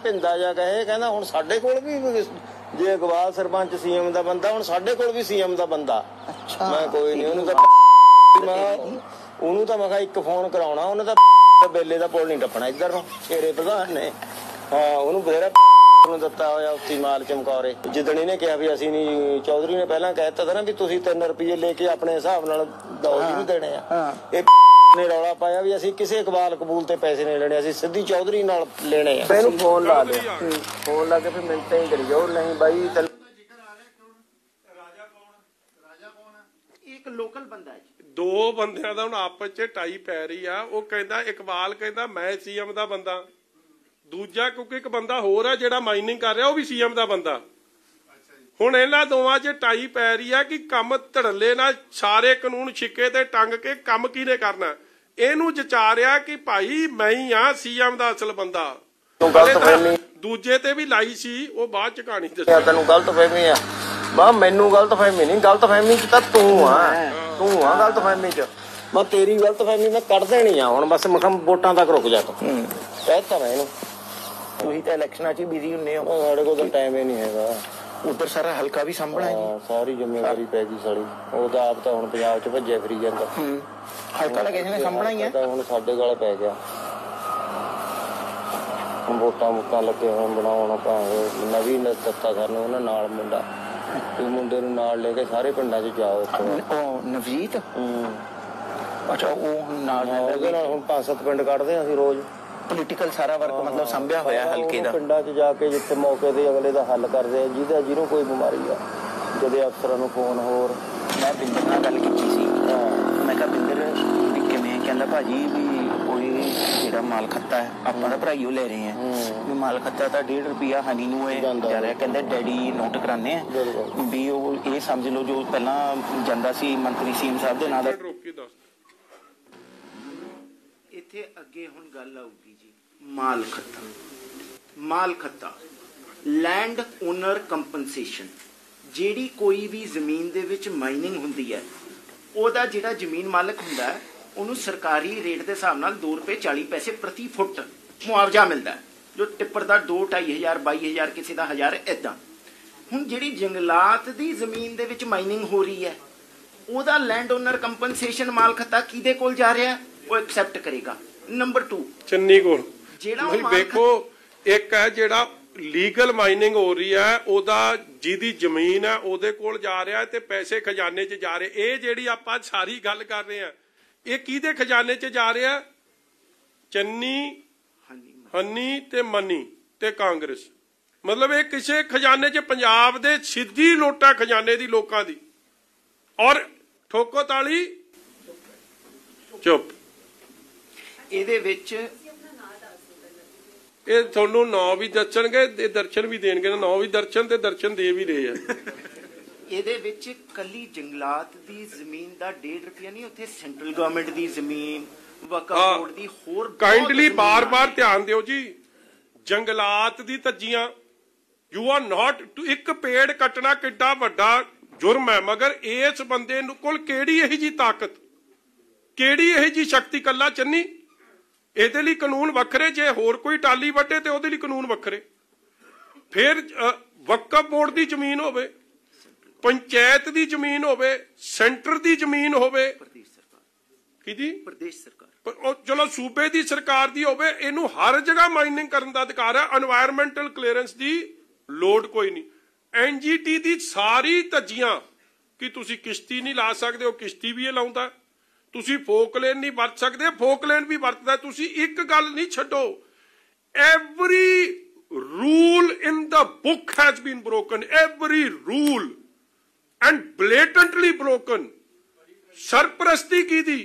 Speaker 4: ਭਿੰਦਾ ਜਾ ਕਹੇ ਕਹਿੰਦਾ ਹੁਣ ਸਾਡੇ ਕੋਲ ਵੀ ਜੇ ਇਕਬਾਲ ਸਰਪੰਚ ਸੀਐਮ ਦਾ ਬੰਦਾ, ਹੁਣ ਸਾਡੇ ਕੋਲ ਵੀ ਸੀਐਮ ਦਾ ਬੰਦਾ। ਮੈਂ ਕੋਈ ਨੀ, ਉਹਨੂੰ ਤਾਂ ਮੈਂ ਕਿਹਾ ਇੱਕ ਫੋਨ ਕਰਾਉਣਾ, ਉਹਨੇ ਤਾਂ ਬੇਲੇ ਦਾ ਪੁੱਲ ਨਹੀਂ ਟੱਪਣਾ ਇੱਧਰ ਨੂੰ। ਸ਼ੇਰੇ ਪ੍ਰਧਾਨ ਨੇ ਉਹਨੂੰ ਬਥੇਰਾ ਨੂੰ ਦਿੱਤਾ ਹੋਇਆ ਉੱਤੀ ਮਾਲ ਚਮਕੌਰੇ। ਜਿੱਦਣ ਇਹਨੇ ਕਿਹਾ ਵੀ ਅਸੀਂ ਨੀ, ਚੌਧਰੀ ਨੇ ਪਹਿਲਾਂ ਕਹਿ ਦਿੱਤਾ ਨਾ ਵੀ ਤੁਸੀਂ 3 ਰੁਪਏ ਲੈ ਕੇ ਆਪਣੇ ਹਿਸਾਬ ਨਾਲ ਦਓ ਜੀ ਦੇਣੇ ਆ। ਇਹ ਨੇ ਰੌਲਾ ਪਾਇਆ ਵੀ ਅਸੀਂ ਕਿਸੇ ਇਕਬਾਲ ਕਬੂਲ ਤੇ ਪੈਸੇ ਨਹੀਂ ਲੈਣੇ, ਅਸੀਂ ਸਿੱਧੀ ਚੌਧਰੀ ਨਾਲ ਲੈਣੇ ਆ। ਇਹਨੂੰ ਫੋਨ ਲਾ ਲਿਆ, ਫੋਨ ਲਾ ਕੇ ਫਿਰ ਮਿੰਟਾਂ ਹੀ ਕਰੀ ਜਾਓ। ਨਹੀਂ ਬਾਈ
Speaker 3: ਇੱਕ ਲੋਕਲ ਬੰਦਾ ਹੈ,
Speaker 1: ਦੋ ਬੰਦਿਆਂ ਦਾ ਹੁਣ ਆਪਸ ਚ ਟਾਈ ਪੈ ਰਹੀ ਆ। ਉਹ ਕਹਿੰਦਾ ਇਕਬਾਲ ਕਹਿੰਦਾ ਮੈਂ ਸੀਐਮ ਦਾ ਬੰਦਾ, ਦੂਜਾ ਕਿਉਂਕਿ ਇੱਕ ਬੰਦਾ ਹੋਰ ਆ ਜਿਹੜਾ ਮਾਈਨਿੰਗ ਕਰ ਰਿਹਾ ਉਹ ਵੀ ਸੀਐਮ ਦਾ ਬੰਦਾ। ਹੁਣ ਇਹਨਾਂ ਦੋਵਾਂ 'ਚ ਟਾਈ ਪੈ ਰਹੀ ਆ ਕਿ ਕੰਮ ਧੜੱਲੇ ਨਾਲ ਸਾਰੇ ਕਾਨੂੰਨ ਛਿੱਕੇ ਤੇ ਟੰਗ ਕੇ ਕੰਮ ਕਿਹਨੇ ਕਰਨਾ। ਇਹਨੂੰ ਜਚਾਰਿਆ ਕਿ ਭਾਈ ਮੈਂ ਹੀ ਆ ਸੀਐਮ ਦਾ ਅਸਲ ਬੰਦਾ। ਦੂਜੇ ਤੇ ਵੀ ਲਾਈ ਸੀ, ਉਹ ਬਾਅਦ ਚ ਕਹਾਣੀ ਦੱਸਿਆ।
Speaker 4: ਤੈਨੂੰ ਗਲਤ ਫਹਿਮੀ ਆ ਬਾ, ਮੈਨੂੰ ਗਲਤ ਫਹਿਮੀ ਨਹੀਂ। ਗਲਤ ਫਹਿਮੀ ਚ ਤਾਂ ਤੂੰ ਆ ਗਲਤ ਫਹਿਮੀ ਚ। ਮੈਂ ਤੇਰੀ ਗਲਤ ਫਹਿਮੀ ਮੈਂ ਕੱਢ ਦੇਣੀ ਆ ਹੁਣ ਬਸ। ਮੈਂ ਵੋਟਾਂ ਤੱਕ ਰੁਕ ਜਾ ਤੂੰ, ਕਹਿਤਾ ਮੈਂ ਇਹਨੂੰ। ਤੁਸੀਂ ਤਾਂ ਇਲੈਕਸ਼ਨਾਂ 'ਚ ਬਿਜ਼ੀ ਹੁੰਦੇ ਹੋ, ਸਾਡੇ ਕੋਲ ਤਾਂ ਟਾਈਮ ਹੀ ਨਹੀਂ ਹੈਗਾ। ਉੱਧਰ ਸਾਰਾ ਹਲਕਾ ਵੀ ਸੰਭਣਾ, ਸਾਰੀ ਜ਼ਿੰਮੇਵਾਰੀ ਪੈ ਗਈ ਸਾਲੀ। ਉਹ ਤਾਂ ਆਪ ਤਾਂ ਹੁਣ ਪੰਜਾਬ 'ਚ ਭੱਜਿਆ ਫਿਰੀ ਜਾਂਦਾ। ਹਲਕਾ ਤਾਂ ਕਿਸੇ ਨੇ ਸੰਭਣਾ ਹੀ ਹੈ, ਹੁਣ ਸਾਡੇ ਗਲ ਪੈ ਗਿਆ। ਹੁਣ ਵੋਟਾਂ ਲੱਗੇ ਹੋਏ ਬਣਾਉਣ, ਭਾਵੇਂ ਨਵੀਂ ਦਿੱਤਾ ਸਾਨੂੰ ਉਹਨਾਂ ਨਾਲ ਮੁੰਡਾ, ਉਹ ਮੁੰਡੇ ਨੂੰ ਨਾਲ ਲੈ ਕੇ ਸਾਰੇ ਪਿੰਡਾਂ 'ਚ ਜਾਓ। ਉਹ ਨਵਜੀਤ ਅੱਛਾ, ਉਹ ਨਾਲ ਉਹਦੇ ਨਾਲ ਹੁਣ 5-7 ਪਿੰਡ ਕੱਢਦੇ ਹਾਂ ਅਸੀਂ ਰੋਜ਼। ਪੋਲੀਟੀਕਲ ਸਾਰਾ ਵਰਕ ਮਤਲਬ ਸੰਭਿਆ ਹੋਇਆ ਹਲਕੇ ਦਾ। ਪਿੰਡਾਂ 'ਚ ਜਾ ਕੇ ਜਿੱਥੇ ਮੌਕੇ ਤੇ ਅਗਲੇ ਦਾ ਹੱਲ ਕਰਦੇ ਆ, ਜਿਹਨੂੰ ਕੋਈ ਬਿਮਾਰੀ ਆ, ਜਦੇ ਅਫਸਰਾਂ ਨੂੰ ਫੋਨ। ਹੋਰ ਮੈਂ ਬਿੰਦਰ ਨਾਲ ਗੱਲ ਕੀਤੀ ਸੀ, ਮੈਂ ਕਿਹਾ ਬਿੰਦਰ ਵੀ ਕਿਵੇਂ? ਕਹਿੰਦਾ ਭਾਜੀ ਵੀ ਕੋਈ ਜਿਹੜਾ ਮਾਲ ਖੱਤਾ ਹੈ ਆਪਾਂ ਦਾ ਭਰਾਈਓ ਲੈ ਰਹੇ ਆ ਵੀ ਮਾਲ ਖੱਤਾ ਤਾਂ 1.5 ਰੁਪਇਆ ਹਨੀ ਨੂੰ ਇਹ ਜਾ ਰਿਹਾ। ਕਹਿੰਦੇ ਡੈਡੀ ਨੋਟ ਕਰਾਨੇ ਆ ਵੀ ਉਹ ਇਹ ਸਮਝ ਲਓ ਜੋ ਪਹਿਲਾਂ ਜਾਂਦਾ ਸੀ ਮੰਤਰੀ ਸੀਐਮ ਸਾਹਿਬ ਦੇ ਨਾਂ ਦਾ।
Speaker 3: ਇੱਥੇ ਅੱਗੇ ਹੁਣ ਗੱਲ ਆਊਗੀ ਜੀ, माल खत्ता लैंड ओनर कंपनसेशन ਜਿਹੜੀ कोई भी ਜ਼ਮੀਨ ਦੇ ਵਿੱਚ ਮਾਈਨਿੰਗ ਹੁੰਦੀ ਹੈ ਉਹਦਾ ਜਿਹੜਾ ਜ਼ਮੀਨ ਮਾਲਕ ਹੁੰਦਾ ਹੈ ਉਹਨੂੰ ਸਰਕਾਰੀ ਰੇਟ ਦੇ ਹਿਸਾਬ ਨਾਲ 2 ਰੁਪਏ 40 ਪੈਸੇ ਪ੍ਰਤੀ ਫੁੱਟ ਮੁਆਵਜ਼ਾ ਮਿਲਦਾ ਹੈ ਜੋ ਟਿੱਪਰ ਦਾ 2-2500 22,000 ਕਿਸੇ ਦਾ 1000 ਇਦਾਂ। ਹੁਣ ਜਿਹੜੀ ਜੰਗਲਾਤ ਦੀ ਜ਼ਮੀਨ ਦੇ ਵਿੱਚ ਮਾਈਨਿੰਗ ਹੋ ਰਹੀ ਹੈ ਉਹਦਾ ਲੈਂਡ ਓਨਰ ਕੰਪਨਸੇਸ਼ਨ ਮਾਲ ਖੱਤਾ ਕਿਹਦੇ ਕੋਲ ਜਾ ਰਿਹਾ ਉਹ ਐਕਸੈਪਟ ਕਰੇਗਾ। ਨੰਬਰ 2
Speaker 1: ਚੰਨੀ ਕੋਲ
Speaker 3: ਜਿਹੜਾ
Speaker 1: ਵੇਖੋ ਇੱਕ ਹੈ ਜਿਹੜਾ ਲੀਗਲ ਮਾਈਨਿੰਗ ਹੋ ਰਹੀ ਹੈ ਉਹਦਾ ਜਿਹਦੀ ਜ਼ਮੀਨ ਹੈ ਉਹਦੇ ਕੋਲ ਜਾ ਰਿਹਾ ਤੇ ਪੈਸੇ ਖਜ਼ਾਨੇ 'ਚ ਜਾ ਰਹੇ। ਇਹ ਜਿਹੜੀ ਆਪਾਂ ਸਾਰੀ ਗੱਲ ਕਰ ਰਹੇ ਆ ਇਹ ਕਿਹਦੇ ਖਜ਼ਾਨੇ 'ਚ ਜਾ ਰਿਹਾ? ਚੰਨੀ ਹਨੀ ਤੇ ਮਨੀ ਤੇ ਕਾਂਗਰਸ। ਮਤਲਬ ਇਹ ਕਿਸੇ ਖਜ਼ਾਨੇ 'ਚ ਪੰਜਾਬ ਦੇ ਸਿੱਧੀ ਲੋਟਾ ਖਜ਼ਾਨੇ ਦੀ ਲੋਕਾਂ ਦੀ ਔਰ ਠੋਕੋ ਤਾਲੀ ਚੁੱਪ।
Speaker 3: ਇਹਦੇ ਵਿੱਚ
Speaker 1: ਇਹ ਤੁਹਾਨੂੰ ਨਾਂ ਵੀ ਦੱਸਣਗੇ ਤੇ ਦਰਸ਼ਨ ਵੀ ਦੇਣਗੇ। ਨਾਂ ਵੀ ਦਰਸ਼ਨ ਤੇ ਦਰਸ਼ਨ ਦੇ ਵੀ ਰਹੇ ਆ।
Speaker 3: ਇਹਦੇ ਵਿੱਚ ਕੱਲੀ ਜੰਗਲਾਤ ਦੀ ਜ਼ਮੀਨ ਦਾ 1.5 ਰੁਪਿਆ ਨਹੀਂ ਉੱਥੇ ਸੈਂਟਰਲ ਗਵਰਨਮੈਂਟ ਦੀ ਜ਼ਮੀਨ ਵਕਫ ਬੋਰਡ ਦੀ ਹੋਰ
Speaker 1: ਕਾਈਂਡਲੀ ਬਾਰ-ਬਾਰ ਧਿਆਨ ਦਿਓ ਜੀ। ਜੰਗਲਾਤ ਦੀ ਧੱਜੀਆਂ ਯੂ ਆਰ ਨਾਟ ਇੱਕ ਪੇੜ ਕੱਟਣਾ ਕਿੱਡਾ ਵੱਡਾ ਜੁਰਮ ਹੈ ਮਗਰ ਇਸ ਬੰਦੇ ਨੂੰ ਕੋਲ ਕਿਹੜੀ ਇਹੀ ਜੀ ਤਾਕਤ ਕਿਹੜੀ ਇਹੀ ਜੀ ਸ਼ਕਤੀ? ਕੱਲਾ ਚੰਨੀ ਇਹਦੇ ਲਈ ਕਾਨੂੰਨ ਵੱਖਰੇ ਜੇ ਹੋਰ ਕੋਈ ਟਾਲੀ ਵੱਟੇ ਤੇ ਉਹਦੇ ਲਈ ਕਾਨੂੰਨ ਵੱਖਰੇ। ਫਿਰ ਵਕਫ ਬੋਰਡ ਦੀ ਜ਼ਮੀਨ ਹੋਵੇ ਪੰਚਾਇਤ ਦੀ ਜ਼ਮੀਨ ਹੋਵੇ ਸੈਂਟਰ ਦੀ ਜ਼ਮੀਨ ਹੋਵੇ ਕਿਹਦੀ
Speaker 3: ਪ੍ਰਦੇਸ਼ ਸਰਕਾਰ
Speaker 1: ਚਲੋ ਸੂਬੇ ਦੀ ਸਰਕਾਰ ਦੀ ਹੋਵੇ ਇਹਨੂੰ ਹਰ ਜਗ੍ਹਾ ਮਾਈਨਿੰਗ ਕਰਨ ਦਾ ਅਧਿਕਾਰ ਹੈ। এনवायरमेंटल ਕਲੀਅਰੈਂਸ ਦੀ ਲੋੜ ਕੋਈ ਨਹੀਂ। ਐਨਜੀਟੀ ਦੀ ਸਾਰੀ ਧੱਜੀਆਂ ਕਿ ਤੁਸੀਂ ਕਿਸ਼ਤੀ ਨਹੀਂ ਲਾ ਸਕਦੇ ਉਹ ਕਿਸ਼ਤੀ ਵੀ ਇਹ ਲਾਉਂਦਾ। ਤੁਸੀਂ ਫੋਕਲੇਨ ਨਹੀਂ ਵਰਤ ਸਕਦੇ ਫੋਕਲੇਨ ਵੀ ਵਰਤਦਾ। ਤੁਸੀਂ ਇੱਕ ਗੱਲ ਨਹੀਂ ਛੱਡੋ every rule in the book has been broken every rule and blatantly broken। ਸਰਪ੍ਰਸਤੀ ਕੀਤੀ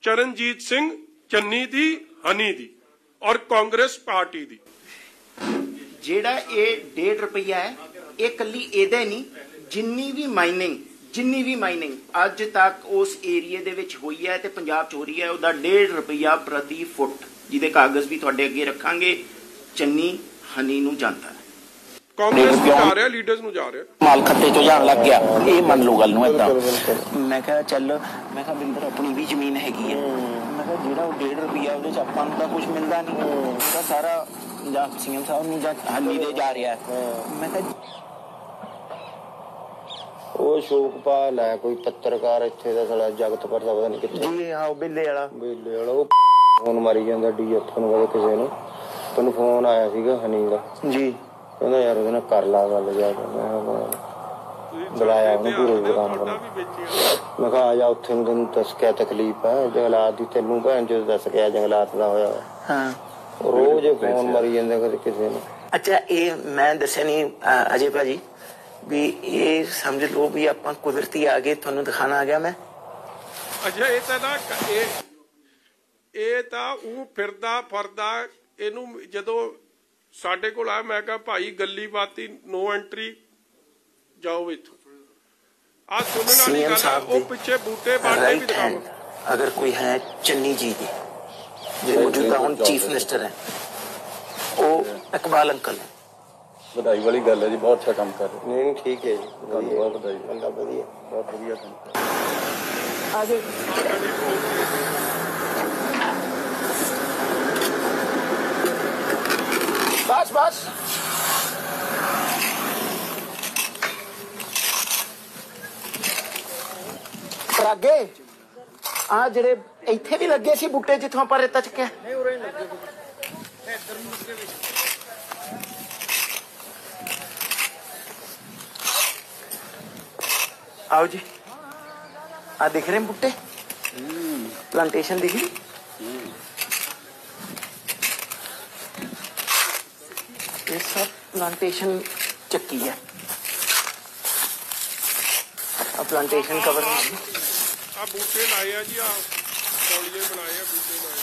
Speaker 1: ਚਰਨਜੀਤ ਸਿੰਘ ਚੰਨੀ ਦੀ ਹਨੀ ਦੀ ਔਰ ਕਾਂਗਰਸ ਪਾਰਟੀ ਦੀ।
Speaker 3: ਜਿਹੜਾ ਇਹ 1.5 ਰੁਪਈਆ ਹੈ ਇਹ ਕੱਲੀ ਇਹਦਾ ਨਹੀਂ ਜਿੰਨੀ ਵੀ ਮਾਈਨਿੰਗ ਅੱਜ ਤੱਕ ਉਸ ਏਰੀਏ ਦੇ ਵਿੱਚ ਹੋਈ ਹੈ ਤੇ ਪੰਜਾਬ 'ਚ ਹੋ ਰਹੀ ਹੈ ਉਹਦਾ 1.5 ਰੁਪਈਆ ਪ੍ਰਤੀ ਫੁੱਟ ਜਿਹਦੇ ਕਾਗਜ਼ ਵੀ ਤੁਹਾਡੇ ਅੱਗੇ ਰੱਖਾਂਗੇ ਚੰਨੀ ਹਨੀ ਨੂੰ ਜਾਂਦਾ ਹੈ।
Speaker 1: ਕਾਂਗਰਸ ਨੂੰ ਜਾ ਰਿਹਾ ਲੀਡਰਸ ਨੂੰ ਜਾ ਰਿਹਾ
Speaker 5: ਮਾਲ ਖੱਤੇ ਚੋਂ ਜਾਣ ਲੱਗ ਗਿਆ। ਇਹ ਮੰਨ ਲਓ ਗੱਲ ਨੂੰ ਏਦਾਂ ਮੈਂ ਕਿਹਾ ਚੱਲ ਮੈਂ ਕਿਹਾ ਬਿੰਦਰ ਆਪਣੀ ਵੀ ਜ਼ਮੀਨ ਹੈਗੀ ਹੈ ਮੈਂ ਕਿਹਾ ਜਿਹੜਾ ਉਹ 1.5 ਰੁਪਈਆ ਉਹਦੇ 'ਚ ਆਪਾਂ ਨੂੰ ਤਾਂ ਕੁਝ ਮਿਲਦਾ ਨਹੀਂ ਉਹਦਾ ਸਾਰਾ ਜਾਂ ਸੀਐਮ ਸਾਹਿਬ ਨੂੰ ਜਾਂ ਹਨੀ ਦੇ ਜਾ ਰਿਹਾ। ਮੈਂ ਕਿਹਾ
Speaker 4: ਉਹ ਸ਼ੋਕਪਾਲ ਹੈ ਕੋਈ ਪੱਤਰਕਾਰ ਇੱਥੇ ਦਾ ਸਾਲਾ ਜਗਤਪੁਰ ਦਾ ਪਤਾ ਨਹੀਂ ਕਿੱਥੇ
Speaker 5: ਜੀ ਹਾਂ ਉਹ ਬੇਲੇ ਵਾਲਾ
Speaker 4: ਉਹ ਫੋਨ ਮਾਰੀ ਜਾਂਦਾ ਡੀਐਫ ਨੂੰ ਕਦੇ ਕਿਸੇ ਨੂੰ ਤੈਨੂੰ ਫੋਨ ਆਇਆ ਸੀਗਾ ਹਨੀ ਦਾ
Speaker 5: ਜੀ
Speaker 4: ਕਹਿੰਦਾ ਯਾਰ ਉਹਦੇ ਨਾਲ ਕਰ ਲਾ ਗੱਲ ਜਾ ਕੇ ਬੁਲਾਇਆ ਉਹਨੂੰ ਪੂਰੇ ਦੁਕਾਨ ਕੋਲ ਮੈਂ ਕਿਹਾ ਆ ਜਾ ਉੱਥੇ ਨੂੰ ਤੈਨੂੰ ਦੱਸ ਕਿਆ ਤਕਲੀਫ ਹੈ ਜੰਗਲਾਤ ਦੀ ਤੈਨੂੰ ਭੈਣ ਚੋਦ ਦੱਸ ਕਿਆ ਜੰਗਲਾਤ ਦਾ ਹੋਇਆ
Speaker 5: ਹਾਂ
Speaker 4: ਰੋਜ਼ ਫੋਨ ਮਾਰੀ ਜਾਂਦਾ ਕਦੇ ਕਿਸੇ ਨੂੰ।
Speaker 5: ਅੱਛਾ ਇਹ ਮੈਂ ਦੱਸਿਆ ਨਹੀਂ ਅਜੇ ਭਾਜੀ ਵੀ ਇਹ ਸਮਝ ਲਓ ਵੀ ਆਪਾਂ ਕੁਦਰਤੀ ਆ ਗਏ ਤੁਹਾਨੂੰ ਦਿਖਾਣਾ ਆ ਗਿਆ ਮੈਂ।
Speaker 1: ਅੱਛਾ ਇਹ ਤਾਂ ਨਾ ਇਹ ਤਾਂ ਉਹ ਫਿਰਦਾ ਇਹਨੂੰ ਜਦੋਂ ਸਾਡੇ ਕੋਲ ਆਇਆ ਮੈਂ ਕਿਹਾ ਭਾਈ ਗੱਲੀ ਬਾਤੀ ਨੋ ਐਂਟਰੀ ਜਾਓ ਇੱਥੋਂ ਆ ਸੁਣਨ ਵਾਲੀ ਗੱਲ ਆ। ਉਹ ਪਿੱਛੇ ਬੂਟੇ ਬਾਟੇ ਵੀ ਦਿਖਾਓ
Speaker 5: ਅਗਰ ਕੋਈ ਹੈ ਚੰਨੀ ਜੀ ਦੀ जो मौजूदा ਹੁਣ चीफ मिनिस्टर है ਉਹ ਇਕਬਾਲ ਅੰਕਲ
Speaker 6: ਵਧਾਈ ਵਾਲੀ ਗੱਲ ਹੈ ਜੀ ਬਹੁਤ ਅੱਛਾ ਕੰਮ ਕਰ ਰਹੇ
Speaker 4: ਨਹੀਂ ਠੀਕ ਹੈ ਜੀ
Speaker 6: ਬਹੁਤ ਵਧਾਈ
Speaker 4: ਬੰਦਾ ਵਧੀਆ
Speaker 6: ਬਹੁਤ ਵਧੀਆ ਕੰਮ
Speaker 5: ਆਗੇ ਬਸ ਅੱਗੇ ਆ ਜਿਹੜੇ ਇੱਥੇ ਵੀ ਲੱਗੇ ਸੀ ਬੂਟੇ ਜਿੱਥੋਂ ਆਪਾਂ ਰੇਤਾ ਚੱਕਿਆ ਨਹੀਂ ਉਰੇ ਲੱਗੇ ਇੱਧਰ ਨੂੰ ਲੱਗੇ ਵਿੱਚ आओ जी आ दिख रहे हैं बूटे प्लांटेशन दिख रही ये सब प्लांटेशन चक्की है प्लांटेशन कवर
Speaker 1: आ बूटे लाए जी आ तौलिए बनाए बूटे लाए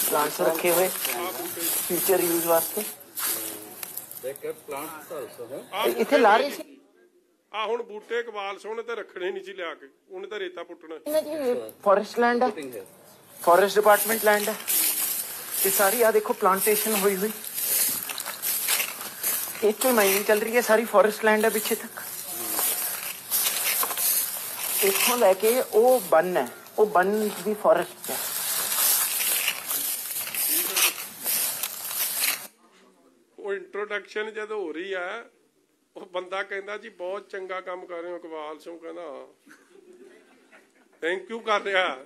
Speaker 5: प्लांट्स रखे हुए फ्यूचर यूज वास्ते इतने ला रहे थे
Speaker 1: ਆ ਹੁਣ ਬੂਟੇ ਕਵਾਲ ਸੋਹਣੇ ਤੇ ਰੱਖਣੇ ਨਹੀਂ ਸੀ ਲਿਆ ਕੇ ਉਹਨੇ ਤਾਂ ਰੇਤਾ ਪੁੱਟਣਾ
Speaker 5: फॉरेस्ट लैंड है
Speaker 3: फॉरेस्ट डिपार्टमेंट लैंड है ये सारी। आ देखो प्लांटेशन हुई हुई, एक कोई माइनिंग चल रही है, सारी फॉरेस्ट लैंड है पीछे तक। इतों लैके वो बन है, वो बन भी फॉरेस्ट है।
Speaker 1: ਉਹ ਇੰਟਰੋਡਕਸ਼ਨ ਜਦ ਹੋ ਰਹੀ ਹੈ ਉਹ ਬੰਦਾ ਕਹਿੰਦਾ ਜੀ ਬਹੁਤ ਚੰਗਾ ਕੰਮ ਕਰ ਰਹੇ ਹੋ ਇਕਬਾਲ ਸਿੰਘ, ਕਹਿੰਦਾ ਥੈਂਕ ਯੂ ਕਰ ਰਿਹਾ।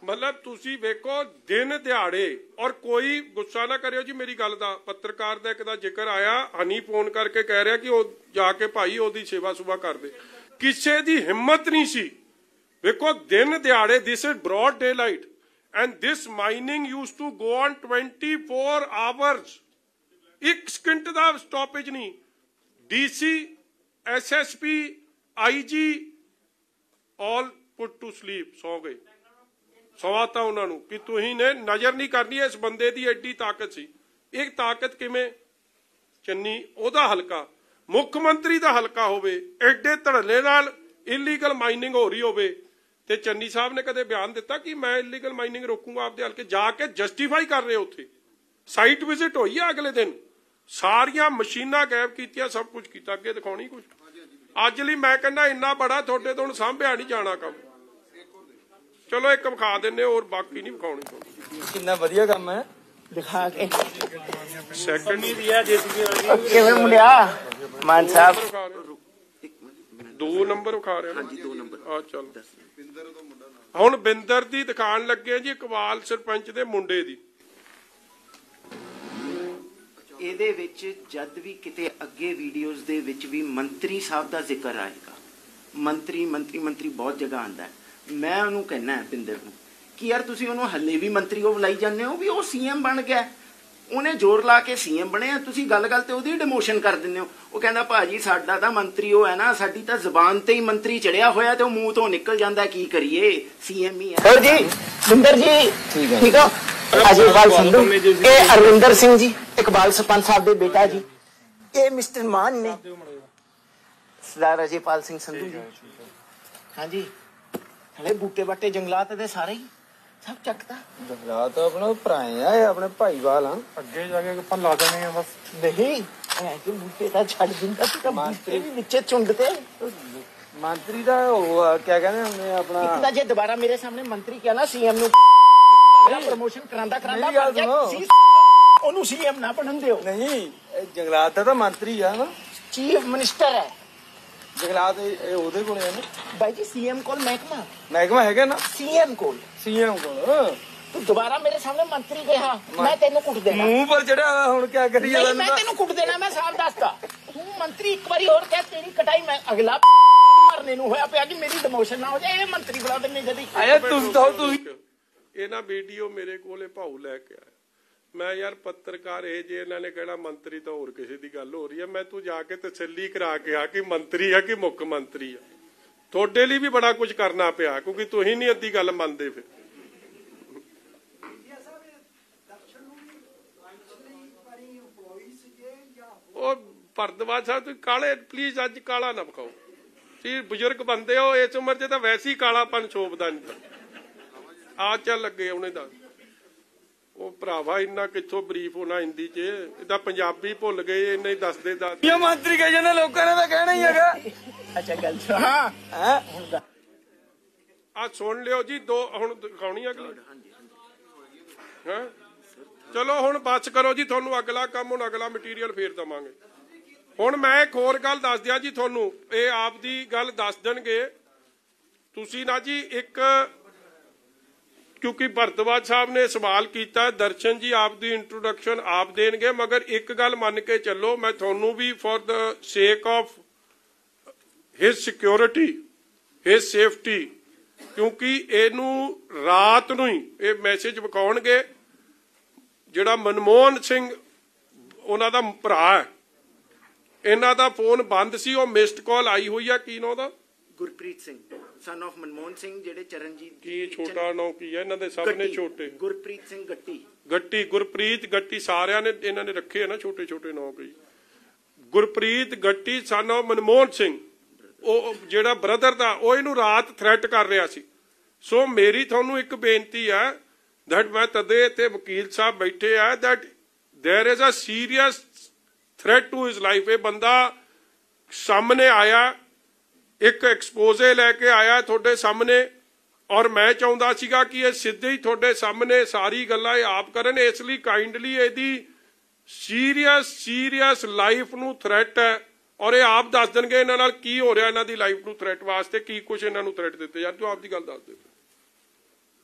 Speaker 1: ਮਤਲਬ ਤੁਸੀਂ ਵੇਖੋ ਦਿਨ ਦਿਹਾੜੇ, ਔਰ ਕੋਈ ਗੁੱਸਾ ਨਾ ਕਰਿਓ ਜੀ ਮੇਰੀ ਗੱਲ ਦਾ, ਪੱਤਰਕਾਰ ਦਾ ਇੱਕ ਦਾ ਜ਼ਿਕਰ ਆਇਆ, ਹਨੀ ਫੋਨ ਕਰਕੇ ਕਹਿ ਰਿਹਾ ਕਿ ਉਹ ਜਾ ਕੇ ਭਾਈ ਉਹਦੀ ਸੇਵਾ ਸੁਭਾ ਕਰਦੇ, ਕਿਸੇ ਦੀ ਹਿੰਮਤ ਨਹੀਂ ਸੀ। ਵੇਖੋ ਦਿਨ ਦਿਹਾੜੇ, this is broad daylight and this mining used to go on 24 hours, ਇੱਕ ਸਕਿੰਟ ਦਾ ਸਟਾਪੇਜ ਨਹੀਂ। DC, SSP, IG all put to sleep, ਸੌ ਗਏ। ਸਵਾਤਾ ਉਹਨਾਂ ਨੂੰ ਕਿ ਤੁਸੀਂ ਨੇ ਨਜ਼ਰ ਨਹੀਂ ਕਰਨੀ, ਇਸ ਬੰਦੇ ਦੀ ਐਡੀ ਤਾਕਤ ਸੀ। ਇਹ ਤਾਕਤ ਕਿਵੇਂ? ਚੰਨੀ ਉਹਦਾ ਹਲਕਾ, ਮੁੱਖ ਮੰਤਰੀ ਦਾ ਹਲਕਾ ਹੋਵੇ, ਐਡੇ ਧੜੱਲੇ ਨਾਲ ਇਲੀਗਲ ਮਾਈਨਿੰਗ ਹੋ ਰਹੀ ਹੋਵੇ, ਤੇ ਚੰਨੀ ਸਾਹਿਬ ਨੇ ਕਦੇ ਬਿਆਨ ਦਿੱਤਾ ਕਿ ਮੈਂ ਇਲੀਗਲ ਮਾਈਨਿੰਗ ਰੋਕੂੰਗਾ ਆਪਦੇ ਹਲਕੇ? ਜਾ ਕੇ ਜਸਟੀਫਾਈ ਕਰ ਰਹੇ ਉੱਥੇ, ਸਾਈਟ ਵਿਜ਼ਿਟ ਹੋਈ ਆ ਅਗਲੇ ਦਿਨ, ਸਾਰੀਆਂ ਮਸ਼ੀਨਾਂ ਗਾਇਬ ਕੀਤੀਆਂ, ਸਭ ਕੁਝ ਕੀਤਾ। ਅੱਗੇ ਦਿਖਾਉਣੀ ਕੁਝ ਅੱਜ ਲਈ ਮੈਂ ਕਹਿੰਦਾ ਇੰਨਾ ਬੜਾ ਤੁਹਾਡੇ ਤੋਂ ਹੁਣ ਸਾਂਭਿਆ ਨਹੀਂ ਜਾਣਾ ਕੰਮ। ਚਲੋ ਇੱਕ ਵਿਖਾ ਦਿੰਨੇ, ਹੋਰ ਬਾਕੀ ਨਹੀਂ ਵਿਖਾਉਣੀ।
Speaker 4: ਕਿੰਨਾ ਵਧੀਆ ਕੰਮ ਹੈ,
Speaker 3: दिखा के
Speaker 1: ਸੈਕੰਡ
Speaker 3: ਕਿਵੇਂ ਮੁੰਡਿਆ ਮਾਨ ਸਾਹਿਬ।
Speaker 1: 2 ਨੰਬਰ ਵਿਖਾ ਰਹੇ
Speaker 3: ਹਾਂਜੀ 2 ਨੰਬਰ।
Speaker 1: ਆ ਚੱਲ ਹੁਣ ਬਿੰਦਰ ਦੀ ਦਿਖਾਣ ਲੱਗੇ ਜੀ ਇਕਬਾਲ ਸਰਪੰਚ ਦੇ ਮੁੰਡੇ ਦੀ।
Speaker 3: ਇਹਦੇ ਵਿੱਚ ਜਦ ਵੀ ਕਿਤੇ ਅੱਗੇ ਵੀਡੀਓਜ਼ ਦੇ ਵਿੱਚ ਵੀ ਮੰਤਰੀ ਸਾਹਿਬ ਦਾ ਜ਼ਿਕਰ ਆਏਗਾ, ਮੰਤਰੀ ਮੰਤਰੀ ਮੰਤਰੀ ਬਹੁਤ ਜਗ੍ਹਾ ਆਉਂਦਾ ਹੈ, ਮੈਂ ਉਹਨੂੰ ਕਹਿਣਾ ਬਿੰਦਰ ਨੂੰ ਕਿ ਯਾਰ ਤੁਸੀਂ ਉਹਨੂੰ ਹੱਲੇ ਵੀ ਮੰਤਰੀ ਉਹ ਬੁਲਾਈ ਜਾਂਦੇ ਹੋ, ਵੀ ਉਹ ਸੀਐਮ ਬਣ ਗਿਆ, ਉਹਨੇ ਜ਼ੋਰ ਲਾ ਕੇ ਸੀਐਮ ਬਣਿਆ, ਤੁਸੀਂ ਗੱਲ-ਗੱਲ ਤੇ ਉਹਦੀ ਡਿਮੋਸ਼ਨ ਕਰ ਦਿੰਦੇ ਹੋ। ਉਹ ਕਹਿੰਦਾ ਭਾਜੀ ਸਾਡਾ ਤਾਂ ਮੰਤਰੀ ਉਹ ਹੈ ਨਾ, ਸਾਡੀ ਤਾਂ ਜ਼ਬਾਨ ਤੇ ਹੀ ਮੰਤਰੀ ਚੜਿਆ ਹੋਇਆ ਤੇ ਉਹ ਮੂੰਹ ਤੋਂ ਨਿਕਲ ਜਾਂਦਾ, ਕੀ ਕਰੀਏ, ਸੀਐਮ ਹੀ ਹੈ।
Speaker 7: ਜੀ ਬਿੰਦਰ ਜੀ ਠੀਕ ਹੋ? ਅਜੀਵਾਲ ਸੰਧੂ, ਇਹ ਅਰਵਿੰਦਰ ਸਿੰਘ ਜੀ ਇਕਬਾਲ ਸਰਪੰਚ ਸਾਹਿਬ ਦੇ ਬੇਟਾ ਜੀ, ਇਹ ਮਿਸਟਰ ਮਾਨ ਨੇ ਸਰਦਾਰ ਅਜੀਵਾਲ ਸਿੰਘ ਸੰਧੂ ਜੀ।
Speaker 3: ਹਾਂਜੀ ਹਲੇ ਬੂਟੇ ਬਾਟੇ ਜੰਗਲਾਤ ਦੇ ਸਾਰੇ ਹੀ ਸਭ ਚੱਕਦਾ।
Speaker 4: ਜੰਗਲਾਤ ਆਪਣਾ ਭਰਾਏ ਆ, ਇਹ ਆਪਣੇ ਭਾਈਵਾਲ ਆ,
Speaker 2: ਅੱਗੇ ਜਾ ਕੇ ਆਪਾਂ ਲਾ ਦੇਣੇ ਆ ਬਸ।
Speaker 7: ਨਹੀਂ ਐਸੇ ਬੂਟੇ ਤਾਂ ਛੱਡ ਦਿੰਦਾ ਤੂੰ, ਬੂਟੇ ਵੀ ਵਿੱਚੇ ਝੁੰਡ ਤੇ।
Speaker 4: ਮੰਤਰੀ ਦਾ ਉਹ ਕਿਆ ਕਹਿੰਦੇ ਹੁੰਦੇ ਆ ਆਪਣਾ,
Speaker 7: ਇੱਕ ਤਾਂ ਜੇ ਦੁਬਾਰਾ ਮੇਰੇ ਸਾਹਮਣੇ ਮੰਤਰੀ ਕਿਹਾ ਨਾ ਸੀਐਮ ਨੂੰ, ਪ੍ਰਮੋਸ਼ਨ ਕਰਾਂਦਾ ਉਹਨੂੰ ਸੀਐਮ ਨਾ ਬਣਨ ਦਿਓ।
Speaker 4: ਨਹੀਂ ਜੰਗਲਾਤ ਦਾ ਤਾਂ ਮੰਤਰੀ ਆ ਨਾ,
Speaker 7: ਚੀਫ ਮਿਨਿਸਟਰ ਹੈ
Speaker 4: ਜੰਗਲਾਤ ਇਹ ਉਹਦੇ ਕੋਲ ਹੈ ਨਾ
Speaker 7: ਬਾਈ ਜੀ। ਸੀਐਮ ਕੋਲ
Speaker 4: ਮਹਿਕਮਾ ਹੈਗਾ ਨਾ,
Speaker 7: ਸੀਐਮ ਕੋਲ ਤੂੰ ਦੁਬਾਰਾ ਮੇਰੇ ਸਾਹਮਣੇ ਮੰਤਰੀ ਕਿਹਾ, ਮੈਂ ਤੈਨੂੰ ਕੁੱਟ ਦੇਣਾ।
Speaker 4: ਮੂੰਹ ਪਰ ਚੜਿਆ ਹੁਣ ਕਿਆ ਕਰੀ ਜਾਂਦਾ,
Speaker 7: ਮੈਂ ਤੈਨੂੰ ਕੁੱਟ ਦੇਣਾ, ਮੈਂ ਸਾਫ਼ ਦੱਸਦਾ। ਤੂੰ ਮੰਤਰੀ ਇੱਕ ਵਾਰੀ ਹੋਰ ਕਹਿ, ਤੇਰੀ ਕਟਾਈ ਮੈਂ ਅਗਲਾ ਮਰਨੇ ਨੂੰ ਹੋਇਆ ਪਿਆ ਕਿ ਮੇਰੀ ਡਿਮੋਸ਼ਨ ਨਾ ਹੋ ਜਾਏ। ਇਹ ਮੰਤਰੀ ਬੁਲਾ ਦਿੰਦੇ ਜਦੀ
Speaker 4: ਆਇਆ ਤੁਸੀਂ
Speaker 1: ਇਹ ਨਾ ਵੀਡੀਓ ਮੇਰੇ ਕੋਲੇ ਭਾਊ ਲੈ ਕੇ ਆਇਆ। ਮੈਂ ਯਾਰ ਪੱਤਰਕਾਰ ਇਹ ਜੇ ਇਹਨਾਂ ਨੇ ਕਹਿਣਾ ਮੰਤਰੀ ਤਾਂ ਹੋਰ ਕਿਸੇ ਦੀ ਗੱਲ ਹੋ ਰਹੀ ਹੈ, ਮੈਂ ਤੂੰ ਜਾ ਕੇ ਤਸੱਲੀ ਕਰਾ ਕੇ ਆ ਕਿ ਮੰਤਰੀ ਆ ਕਿ ਮੁੱਖ ਮੰਤਰੀ ਆ। ਤੁਹਾਡੇ ਲਈ ਵੀ ਬੜਾ ਕੁਝ ਕਰਨਾ ਪਿਆ ਕਿਉਂਕਿ ਤੁਸੀਂ ਨਹੀਂ ਅੱਧੀ ਗੱਲ ਮੰਨਦੇ। ਫਿਰ ਉਹ ਭਰਦਵਾਜ ਸਾਹਿਬ ਤੁਸੀਂ ਕਾਲੇ ਪਲੀਜ਼ ਅੱਜ ਕਾਲਾ ਨਾ ਵਿਖਾਓ, ਤੁਸੀਂ ਬਜ਼ੁਰਗ ਬੰਦੇ ਹੋ, ਇਸ ਉਮਰ 'ਚ ਤਾਂ ਵੈਸੇ ਹੀ ਕਾਲਾਪਨ ਸ਼ੋਭਦਾ ਨਹੀਂ। ਆ ਚੱਲ ਲੱਗੇ ਉਹਨੇ ਦਾ ਉਹ ਭਰਾਵਾ ਇੰਨਾ ਕਿੱਥੋਂ ਬਰੀਫ ਹੋਣਾ ਹਿੰਦੀ 'ਚ, ਇਹਦਾ ਪੰਜਾਬੀ ਭੁੱਲ ਗਏ, ਇੰਨਾ ਹੀ ਦੱਸਦੇ ਦੱਸ।
Speaker 4: ਇਹ ਮੰਤਰੀ ਕਹੇ ਜਾਂਦੇ, ਲੋਕਾਂ ਨੇ ਤਾਂ ਕਹਿਣਾ ਹੀ ਹੈਗਾ।
Speaker 7: ਅੱਛਾ ਗੱਲ ਹਾਂ
Speaker 1: ਆ ਸੁਣ ਲਿਓ ਜੀ, 2 ਹੁਣ ਦਿਖਾਉਣੀ ਅਗਲੀ। ਹਾਂ ਚਲੋ ਹੁਣ ਬਸ ਕਰੋ ਜੀ, ਤੁਹਾਨੂੰ ਅਗਲਾ ਕੰਮ ਹੁਣ ਅਗਲਾ ਮਟੀਰੀਅਲ ਫੇਰ ਦਵਾਂਗੇ। ਹੁਣ ਮੈਂ ਇੱਕ ਹੋਰ ਗੱਲ ਦੱਸ ਦਿਆਂ ਜੀ ਤੁਹਾਨੂੰ, ਇਹ ਆਪ ਦੀ ਗੱਲ ਦੱਸ ਦੇਣਗੇ ਤੁਸੀਂ ਨਾ ਜੀ। ਇੱਕ ਕਿਉਂਕਿ ਭਰਦਵਾਜ ਸਾਹਿਬ ਨੇ ਸਵਾਲ ਕੀਤਾ, ਦਰਸ਼ਨ ਜੀ ਆਪ ਦੀ ਇੰਟਰੋਡਕਸ਼ਨ ਆਪ ਦੇਣਗੇ, ਮਗਰ ਇੱਕ ਗੱਲ ਮੰਨ ਕੇ ਚੱਲੋ, ਮੈਂ ਤੁਹਾਨੂੰ ਵੀ for the sake of his security, his safety, ਕਿਉਂਕਿ ਇਹਨੂੰ ਰਾਤ ਨੂੰ ਹੀ ਇਹ ਮੈਸੇਜ ਵਿਖਾਉਣਗੇ। ਜਿਹੜਾ ਮਨਮੋਹਨ ਸਿੰਘ ਉਹਨਾਂ ਦਾ ਭਰਾ ਹੈ, ਇਹਨਾਂ ਦਾ ਫੋਨ ਬੰਦ ਸੀ, ਉਹ ਮਿਸਡ ਕਾਲ ਆਈ ਹੋਈ ਆ। ਕੀ ਨਾਂ ਉਹਦਾ?
Speaker 3: ਗੁਰਪ੍ਰੀਤ ਸਿੰਘ ਸਨ ਆਫ ਮਨਮੋਹਨ ਸਿੰਘ, ਜਿਹੜੇ ਚਰਨਜੀਤ
Speaker 1: ਕੀ ਛੋਟਾ ਨਾਂ ਕੀ ਹੈ ਇਹਨਾਂ ਦੇ? ਸਭ ਨੇ ਛੋਟੇ।
Speaker 3: ਗੁਰਪ੍ਰੀਤ ਸਿੰਘ
Speaker 1: ਗੱਟੀ, ਗੁਰਪ੍ਰੀਤ ਗੱਟੀ, ਸਾਰਿਆਂ ਨੇ ਇਹਨਾਂ ਨੇ ਰੱਖੇ ਆ ਨਾ ਛੋਟੇ ਛੋਟੇ ਨਾਂ ਕਈ। ਗੁਰਪ੍ਰੀਤ ਗੱਟੀ ਸਨ ਆਫ ਮਨਮੋਹਨ ਸਿੰਘ, ਉਹ ਜਿਹੜਾ ਬ੍ਰਦਰ ਦਾ, ਉਹ ਇਹਨੂੰ ਰਾਤ ਥ੍ਰੈਟ ਕਰ ਰਿਹਾ ਸੀ ਸੋ ਮੇਰੀ ਤੁਹਾਨੂੰ ਇੱਕ ਬੇਨਤੀ ਹੈ that ਮੈਂ ਤਦੇ ਇੱਥੇ ਵਕੀਲ ਸਾਹਿਬ ਬੈਠੇ ਆ that there is a serious threat to his life। ਇਹ ਬੰਦਾ ਸਾਹਮਣੇ ਆਇਆ, ਇੱਕ ਐਕਸਪੋਜ਼ੇ ਲੈ ਕੇ ਆਇਆ ਤੁਹਾਡੇ ਸਾਹਮਣੇ, ਔਰ ਮੈਂ ਚਾਹੁੰਦਾ ਸੀਗਾ ਕਿ ਇਹ ਸਿੱਧੇ ਹੀ ਤੁਹਾਡੇ ਸਾਹਮਣੇ ਸਾਰੀ ਗੱਲਾਂ ਇਹ ਆਪ ਕਰਨ। ਇਸ ਲਈ ਕਾਈਂਡਲੀ ਇਹਦੀ ਸੀਰੀਅਸ ਲਾਈਫ ਨੂੰ ਥ੍ਰੈਟ ਹੈ, ਔਰ ਇਹ ਆਪ ਦੱਸ ਦੇਣਗੇ ਇਹਨਾਂ ਨਾਲ ਕੀ ਹੋ ਰਿਹਾ, ਇਹਨਾਂ ਦੀ ਲਾਈਫ ਨੂੰ ਥ੍ਰੈਟ ਵਾਸਤੇ ਕੀ ਕੁਝ ਇਹਨਾਂ ਨੂੰ ਥ੍ਰੈਟ ਦਿੱਤੇ। ਯਾਰ ਤੂੰ ਆਪਦੀ ਗੱਲ ਦੱਸ ਦੇ।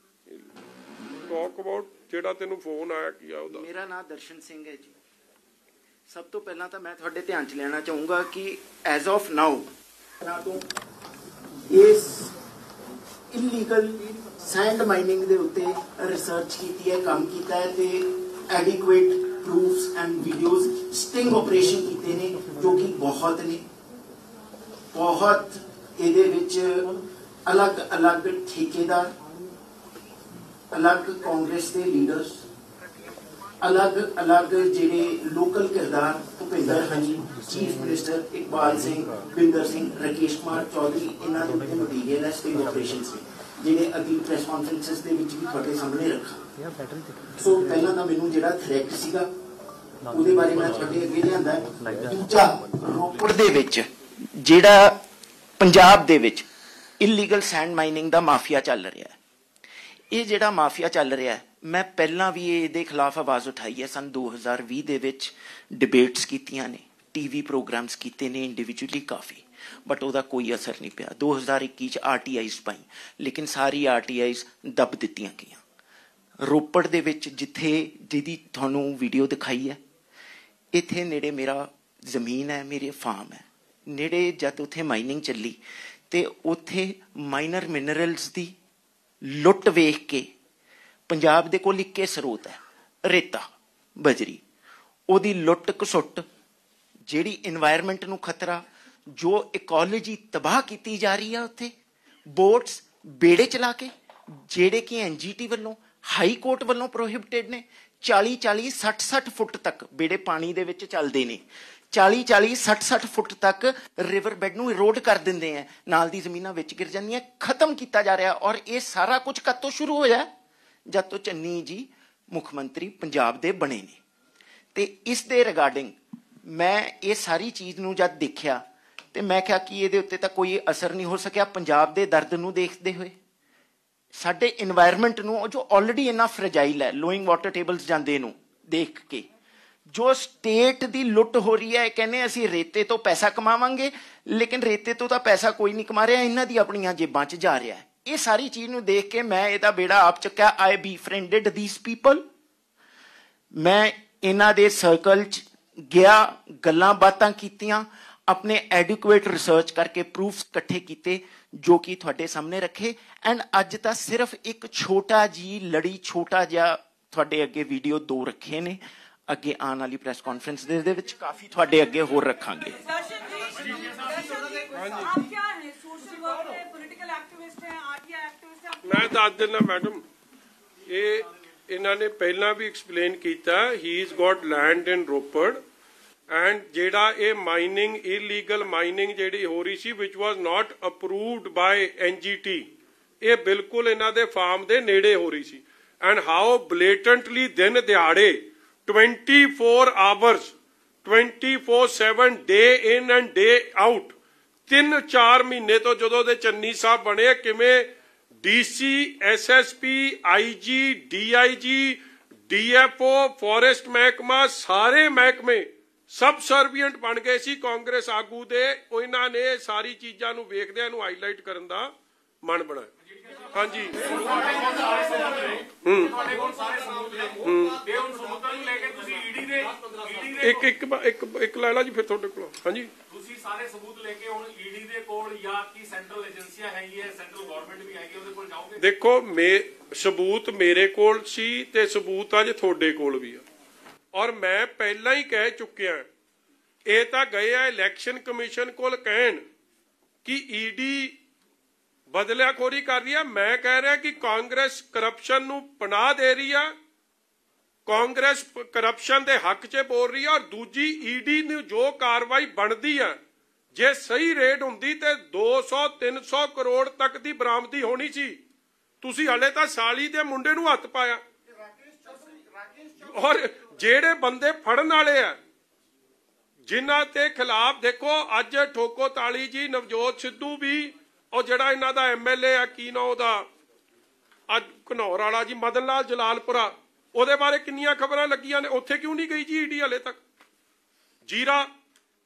Speaker 1: ਟਾਕ ਅਬਾਊਟ ਜਿਹੜਾ ਤੈਨੂੰ ਫੋਨ ਆਇਆ ਕੀ ਆ ਉਹਦਾ।
Speaker 3: ਮੇਰਾ ਨਾਮ ਦਰਸ਼ਨ ਸਿੰਘ ਹੈ ਜੀ। ਸਭ ਤੋਂ ਪਹਿਲਾਂ ਤਾਂ ਮੈਂ ਤੁਹਾਡੇ ਧਿਆਨ 'ਚ ਲੈਣਾ ਚਾਹੂੰਗਾ ਕਿ ਐਜ਼ ਆਫ ਨਾਓ ਤੋਂ ਇਸ ਇਲੀਗਲ ਸੈਂਡ ਮਾਈਨਿੰਗ ਦੇ ਉੱਤੇ ਰਿਸਰਚ ਕੀਤੀ ਹੈ, ਕੰਮ ਕੀਤਾ ਹੈ ਤੇ adequate proofs and videos sting operation ਕੀਤੇ ਨੇ ਜੋ ਕਿ ਬਹੁਤ ਨੇ। ਬਹੁਤ ਇਹਦੇ ਵਿੱਚ ਅਲੱਗ-ਅਲੱਗ ਠੇਕੇਦਾਰ, ਅਲੱਗ ਕਾਂਗਰਸ ਦੇ ਲੀਡਰਸ, ਅਲੱਗ-ਅਲੱਗ ਜਿਹੜੇ ਲੋਕਲ ਕਿਰਦਾਰ, ਭੁਪਿੰਦਰ ਹਨੀ, ਚੀਫ ਮਿਨਿਸਟਰ ਇਕਬਾਲ ਸਿੰਘ, ਬਿੰਦਰ ਸਿੰਘ, ਰਾਕੇਸ਼ ਕੁਮਾਰ ਚੌਧਰੀ, ਇਹਨਾਂ ਦੇ ਉੱਤੇ ਮਟੀਰੀਅਲ ਹੈ ਸਟਿੰਗ ਆਪਰੇਸ਼ਨਸ ਜਿਹੜੇ ਅਗਲੀ ਪ੍ਰੈਸ ਕਾਨਫਰੰਸਿਸ ਦੇ ਵਿੱਚ ਵੀ ਤੁਹਾਡੇ ਸਾਹਮਣੇ ਰੱਖਾਂ। ਸੋ ਪਹਿਲਾਂ ਤਾਂ ਮੈਨੂੰ ਜਿਹੜਾ ਥ੍ਰੈਟ ਸੀਗਾ ਉਹਦੇ ਬਾਰੇ ਮੈਂ ਤੁਹਾਡੇ ਅੱਗੇ ਲਿਆਂਦਾ। ਦੂਜਾ, ਰੋਪੜ ਦੇ ਵਿੱਚ ਜਿਹੜਾ ਪੰਜਾਬ ਦੇ ਵਿੱਚ ਇਲੀਗਲ ਸੈਂਡ ਮਾਈਨਿੰਗ ਦਾ ਮਾਫੀਆ ਚੱਲ ਰਿਹਾ ਹੈ, ਇਹ ਜਿਹੜਾ ਮਾਫੀਆ ਚੱਲ ਰਿਹਾ ਹੈ, ਮੈਂ ਪਹਿਲਾਂ ਵੀ ਇਹਦੇ ਖਿਲਾਫ ਆਵਾਜ਼ ਉਠਾਈ ਹੈ। ਸਨ 2020 ਦੇ ਵਿੱਚ ਡਿਬੇਟਸ ਕੀਤੀਆਂ ਨੇ, ਟੀਵੀ ਪ੍ਰੋਗਰਾਮਸ ਕੀਤੇ ਨੇ ਇੰਡੀਵਿਜੂਅਲੀ ਕਾਫੀ, ਬਟ ਉਹਦਾ ਕੋਈ ਅਸਰ ਨਹੀਂ ਪਿਆ। 2021 'ਚ RTIs ਪਾਈ, ਲੇਕਿਨ ਸਾਰੀ RTIs ਦੱਬ ਦਿੱਤੀਆਂ ਗਈਆਂ। ਰੋਪੜ ਦੇ ਵਿੱਚ ਜਿਹਦੀ ਤੁਹਾਨੂੰ ਵੀਡੀਓ ਦਿਖਾਈ ਹੈ, ਇੱਥੇ ਨੇੜੇ ਮੇਰਾ ਜ਼ਮੀਨ ਹੈ, ਮੇਰੀ ਫਾਰਮ ਹੈ ਨੇੜੇ। ਜਦ ਉੱਥੇ ਮਾਈਨਿੰਗ ਚੱਲੀ ਤੇ ਉੱਥੇ ਮਾਈਨਰ ਮਿਨਰਲਸ ਦੀ ਲੁੱਟ ਵੇਖ ਕੇ, ਪੰਜਾਬ ਦੇ ਕੋਲ ਇੱਕੇ ਸਰੋਤ ਹੈ ਰੇਤਾ ਬਜਰੀ, ਉਹਦੀ ਲੁੱਟ ਘਸੁੱਟ, ਜਿਹੜੀ ਇਨਵਾਇਰਮੈਂਟ ਨੂੰ ਖਤਰਾ, ਜੋ ਇਕੋਲੋਜੀ ਤਬਾਹ ਕੀਤੀ ਜਾ ਰਹੀ ਹੈ ਉੱਥੇ, ਬੋਟਸ ਬੇੜੇ ਚਲਾ ਕੇ ਜਿਹੜੇ ਕਿ NGT ਵੱਲੋਂ, ਹਾਈ ਕੋਰਟ ਵੱਲੋਂ ਪ੍ਰੋਹਿਬਿਟਡ ਨੇ। 40-40, 60-60 ਫੁੱਟ ਤੱਕ ਬੇੜੇ ਪਾਣੀ ਦੇ ਵਿੱਚ ਚੱਲਦੇ ਨੇ, 40-40, 60-60 ਫੁੱਟ ਤੱਕ ਰਿਵਰ ਬੈਡ ਨੂੰ ਇਰੋਡ ਕਰ ਦਿੰਦੇ ਆ, ਨਾਲ ਦੀ ਜ਼ਮੀਨਾਂ ਵਿੱਚ ਗਿਰ ਜਾਂਦੀਆਂ, ਖਤਮ ਕੀਤਾ ਜਾ ਰਿਹਾ। ਔਰ ਇਹ ਸਾਰਾ ਕੁਝ ਕਦ ਤੋਂ ਸ਼ੁਰੂ ਹੋਇਆ? ਜਦ ਤੋਂ ਚੰਨੀ ਜੀ ਮੁੱਖ ਮੰਤਰੀ ਪੰਜਾਬ ਦੇ ਬਣੇ ਨੇ। ਤੇ ਇਸ ਦੇ ਰਿਗਾਰਡਿੰਗ ਮੈਂ ਇਹ ਸਾਰੀ ਚੀਜ਼ ਨੂੰ ਜਦ ਦੇਖਿਆ ਤੇ ਮੈਂ ਕਿਹਾ ਕਿ ਇਹਦੇ ਉੱਤੇ ਤਾਂ ਕੋਈ ਅਸਰ ਨਹੀਂ ਹੋ ਸਕਿਆ। ਪੰਜਾਬ ਦੇ ਦਰਦ ਨੂੰ ਦੇਖਦੇ ਹੋਏ, ਸਾਡੇ ਇਨਵਾਇਰਮੈਂਟ ਨੂੰ ਜੋ ਆਲਰੇਡੀ ਇੰਨਾ ਫਰਜਾਈਲ ਹੈ, ਲੋਇੰਗ ਵਾਟਰ ਟੇਬਲਸ ਜਾਂਦੇ ਨੂੰ ਦੇਖ ਕੇ, ਜੋ ਸਟੇਟ ਦੀ ਲੁੱਟ ਹੋ ਰਹੀ ਹੈ, ਕਹਿੰਦੇ ਅਸੀਂ ਰੇਤੇ ਤੋਂ ਪੈਸਾ ਕਮਾਵਾਂਗੇ, ਲੇਕਿਨ ਰੇਤੇ ਤੋਂ ਤਾਂ ਪੈਸਾ ਕੋਈ ਨਹੀਂ ਕਮਾ ਰਿਹਾ, ਇਹਨਾਂ ਦੀ ਆਪਣੀਆਂ ਜੇਬਾਂ 'ਚ ਜਾ ਰਿਹਾ ਹੈ। ਇਹ ਸਾਰੀ ਚੀਜ਼ ਨੂੰ ਦੇਖ ਕੇ ਮੈਂ ਇਹਦਾ ਬੇੜਾ ਆਪ ਚੱਕਿਆ। ਆਈ ਬੀਫ੍ਰੈਂਡਡ ਥੀਸ ਪੀਪਲ। ਮੈਂ ਇਹਨਾਂ ਦੇ ਸਰਕਲ 'ਚ ਗਿਆ, ਗੱਲਾਂ ਬਾਤਾਂ ਕੀਤੀਆਂ, ਆਪਣੇ ਐਡਿਕੁਏਟ ਰਿਸਰਚ ਕਰਕੇ ਪ੍ਰੂਫਸ ਇਕੱਠੇ ਕੀਤੇ ਜੋ ਕਿ ਤੁਹਾਡੇ ਸਾਹਮਣੇ ਰੱਖੇ। ਐਂਡ ਅੱਜ ਤਾਂ ਸਿਰਫ ਇੱਕ ਛੋਟਾ ਜਿਹਾ ਤੁਹਾਡੇ ਅੱਗੇ ਵੀਡੀਓ 2 ਰੱਖੇ ਨੇ। ਅੱਗੇ ਆਉਣ ਵਾਲੀ ਪ੍ਰੈਸ ਕਾਨਫਰੰਸ ਦੇ ਵਿੱਚ ਕਾਫੀ ਤੁਹਾਡੇ ਅੱਗੇ ਹੋਰ ਰੱਖਾਂਗੇ।
Speaker 1: ਮੈਂ ਦੱਸ ਦਿੰਦਾ ਮੈਡਮ, ਇਹਨਾਂ ਨੇ ਪਹਿਲਾਂ ਵੀ ਐਕਸਪਲੇਨ ਕੀਤਾ। ਹੀ is got land in Ropar and ਜਿਹੜਾ ਇਹ ਮਾਈਨਿੰਗ, ਇਲੀਗਲ ਮਾਈਨਿੰਗ ਜਿਹੜੀ ਹੋ ਰਹੀ ਸੀ ਵਿਚ ਵਾਜ਼ ਨਾਟ ਅਪਰੂਵਡ ਬਾय NGT, ਇਹ ਬਿਲਕੁਲ ਇਹਨਾਂ ਦੇ ਫਾਰਮ ਦੇ ਨੇੜੇ ਹੋ ਰਹੀ ਸੀ। ਐਂਡ ਹਾਊ ਬਲੇਟੈਂਟਲੀ ਦਿਨ ਦਿਹਾੜੇ 24 hours 24/7 day in and day out 3-4 ਮਹੀਨੇ ਤੋਂ ਜਦੋਂ ਦੇ ਚੰਨੀ ਸਾਹਿਬ ਬਣੇ, ਕਿਵੇਂ DC, SSP, IG, DIG, DFO, forest ਮਹਿਕਮਾ, ਸਾਰੇ ਮਹਿਕਮੇ ਸਬ ਸਰਵੀਐਂਟ ਬਣ ਗਏ ਸੀ ਕਾਂਗਰਸ ਆਗੂ ਦੇ। ਉਹਨਾਂ ਨੇ ਸਾਰੀ ਚੀਜ਼ਾਂ ਨੂੰ ਵੇਖਦਿਆਂ ਨੂੰ ਹਾਈਲਾਈਟ ਕਰਨ ਦਾ ਮਨ ਬਣਾਇਆ। ਹਾਂਜੀ, ਇੱਕ ਲੈ ਲਾ ਜੀ ਫਿਰ ਤੁਹਾਡੇ ਕੋਲ। ਹਾਂਜੀ,
Speaker 8: ਤੁਸੀਂ ਸਾਰੇ ਸਬੂਤ ਲੈ ਕੇ ਹੁਣ ED ਦੇ ਕੋਲ ਜਾਂ ਕੀ ਸੈਂਟਰਲ ਏਜੰਸੀਆਂ ਹੈਗੀਆਂ, ਸੈਂਟਰਲ ਗਵਰਨਮੈਂਟ ਵੀ ਹੈਗੀ, ਉਹਦੇ ਕੋਲ ਜਾਓਗੇ?
Speaker 1: ਦੇਖੋ, ਸਬੂਤ ਮੇਰੇ ਕੋਲ ਸੀ ਤੇ ਸਬੂਤ ਅੱਜ ਤੁਹਾਡੇ ਕੋਲ ਵੀ ਆ। ਔਰ ਮੈਂ ਪਹਿਲਾਂ ਹੀ ਕਹਿ ਚੁੱਕਿਆ, ਇਹ ਤਾਂ ਗਏ ਆ ਇਲੈਕਸ਼ਨ ਕਮਿਸ਼ਨ ਕੋਲ ਕਹਿਣ ਕਿ ED ਬਦਲਿਆਖੋਰੀ ਕਰ ਰਹੀ ਆ। ਮੈਂ ਕਹਿ ਰਿਹਾ ਕਿ ਕਾਂਗਰਸ ਕਰਪਸ਼ਨ ਨੂੰ ਪਨਾਹ ਦੇ ਰਹੀ ਆ, ਕਾਂਗਰਸ ਕਰਪਸ਼ਨ ਦੇ ਹੱਕ 'ਚ ਬੋਲ ਰਹੀ ਆ। ਔਰ ਦੂਜੀ ED ਨੂੰ ਜੋ ਕਾਰਵਾਈ ਬਣਦੀ ਆ, ਜੇ ਸਹੀ ਰੇਟ ਹੁੰਦੀ ਤੇ 200-300 ਕਰੋੜ ਤੱਕ ਦੀ ਬਰਾਮਦੀ ਹੋਣੀ ਸੀ। ਤੁਸੀਂ ਹਲੇ ਤਾਂ ਸਾਲੀ ਦੇ ਮੁੰਡੇ ਨੂੰ ਹੱਥ ਪਾਇਆ। ਔਰ ਜਿਹੜੇ ਬੰਦੇ ਫੜਨ ਵਾਲੇ ਆ ਜਿਨ੍ਹਾਂ ਤੇ ਖਿਲਾਫ ਦੇਖੋ ਅੱਜ ਠੋਕੋ ਤਾਲੀ ਜੀ ਨਵਜੋਤ ਸਿੱਧੂ ਵੀ ਉਹ ਜਿਹੜਾ ਇਹਨਾਂ ਦਾ MLA ਆ ਕੀ ਨਾ ਉਹਦਾ ਅੱਜ ਘਨੌਰ ਵਾਲਾ ਜੀ ਮਦਨ ਲਾਲ ਜਲਾਲਪੁਰਾ ਉਹਦੇ ਬਾਰੇ ਕਿੰਨੀਆਂ ਖਬਰਾਂ ਲੱਗੀਆਂ ਨੇ ਉੱਥੇ ਕਿਉਂ ਨਹੀਂ ਗਈ ਜੀ ED ਹਲੇ ਤੱਕ। ਜੀਰਾ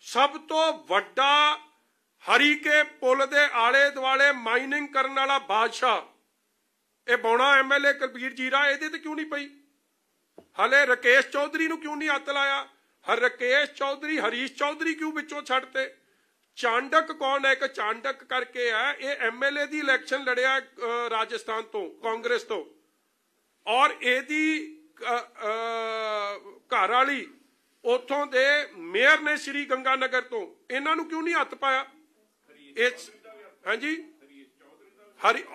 Speaker 1: ਸਭ ਤੋਂ ਵੱਡਾ ਹਰੀਕੇ ਪੁਲ ਦੇ ਆਲੇ ਦੁਆਲੇ ਮਾਈਨਿੰਗ ਕਰਨ ਵਾਲਾ ਬਾਦਸ਼ਾਹ ਇਹ ਬੌਣਾ MLA ਕੁਲਬੀਰ ਜੀਰਾ ਇਹਦੇ ਤੇ ਕਿਉਂ ਨਹੀਂ ਪਈ। ਹਲੇ ਰਕੇਸ਼ ਚੌਧਰੀ ਨੂੰ ਕਿਉਂ ਨਹੀਂ ਹੱਥ ਲਾਇਆ। ਰਕੇਸ਼ ਚੌਧਰੀ ਹਰੀਸ਼ ਚੌਧਰੀ ਕਿਉਂ ਵਿੱਚੋਂ ਛੱਡਤੇ। ਚਾਂਡਕ ਕੌਣ ਹੈ? ਇੱਕ ਚਾਂਡਕ ਕਰਕੇ ਹੈ ਇਹ MLA ਦੀ ਇਲੈਕਸ਼ਨ ਲੜਿਆ ਰਾਜਸਥਾਨ ਤੋਂ ਕਾਂਗਰਸ ਤੋਂ ਔਰ ਇਹਦੀ ਘਰ ਵਾਲੀ ਉਥੋਂ ਦੇ ਮੇਅਰ ਨੇ ਸ਼੍ਰੀ ਗੰਗਾਨਗਰ ਤੋਂ ਇਹਨਾਂ ਨੂੰ ਕਿਉਂ ਨਹੀਂ ਹੱਥ ਪਾਇਆ। ਹਾਂਜੀ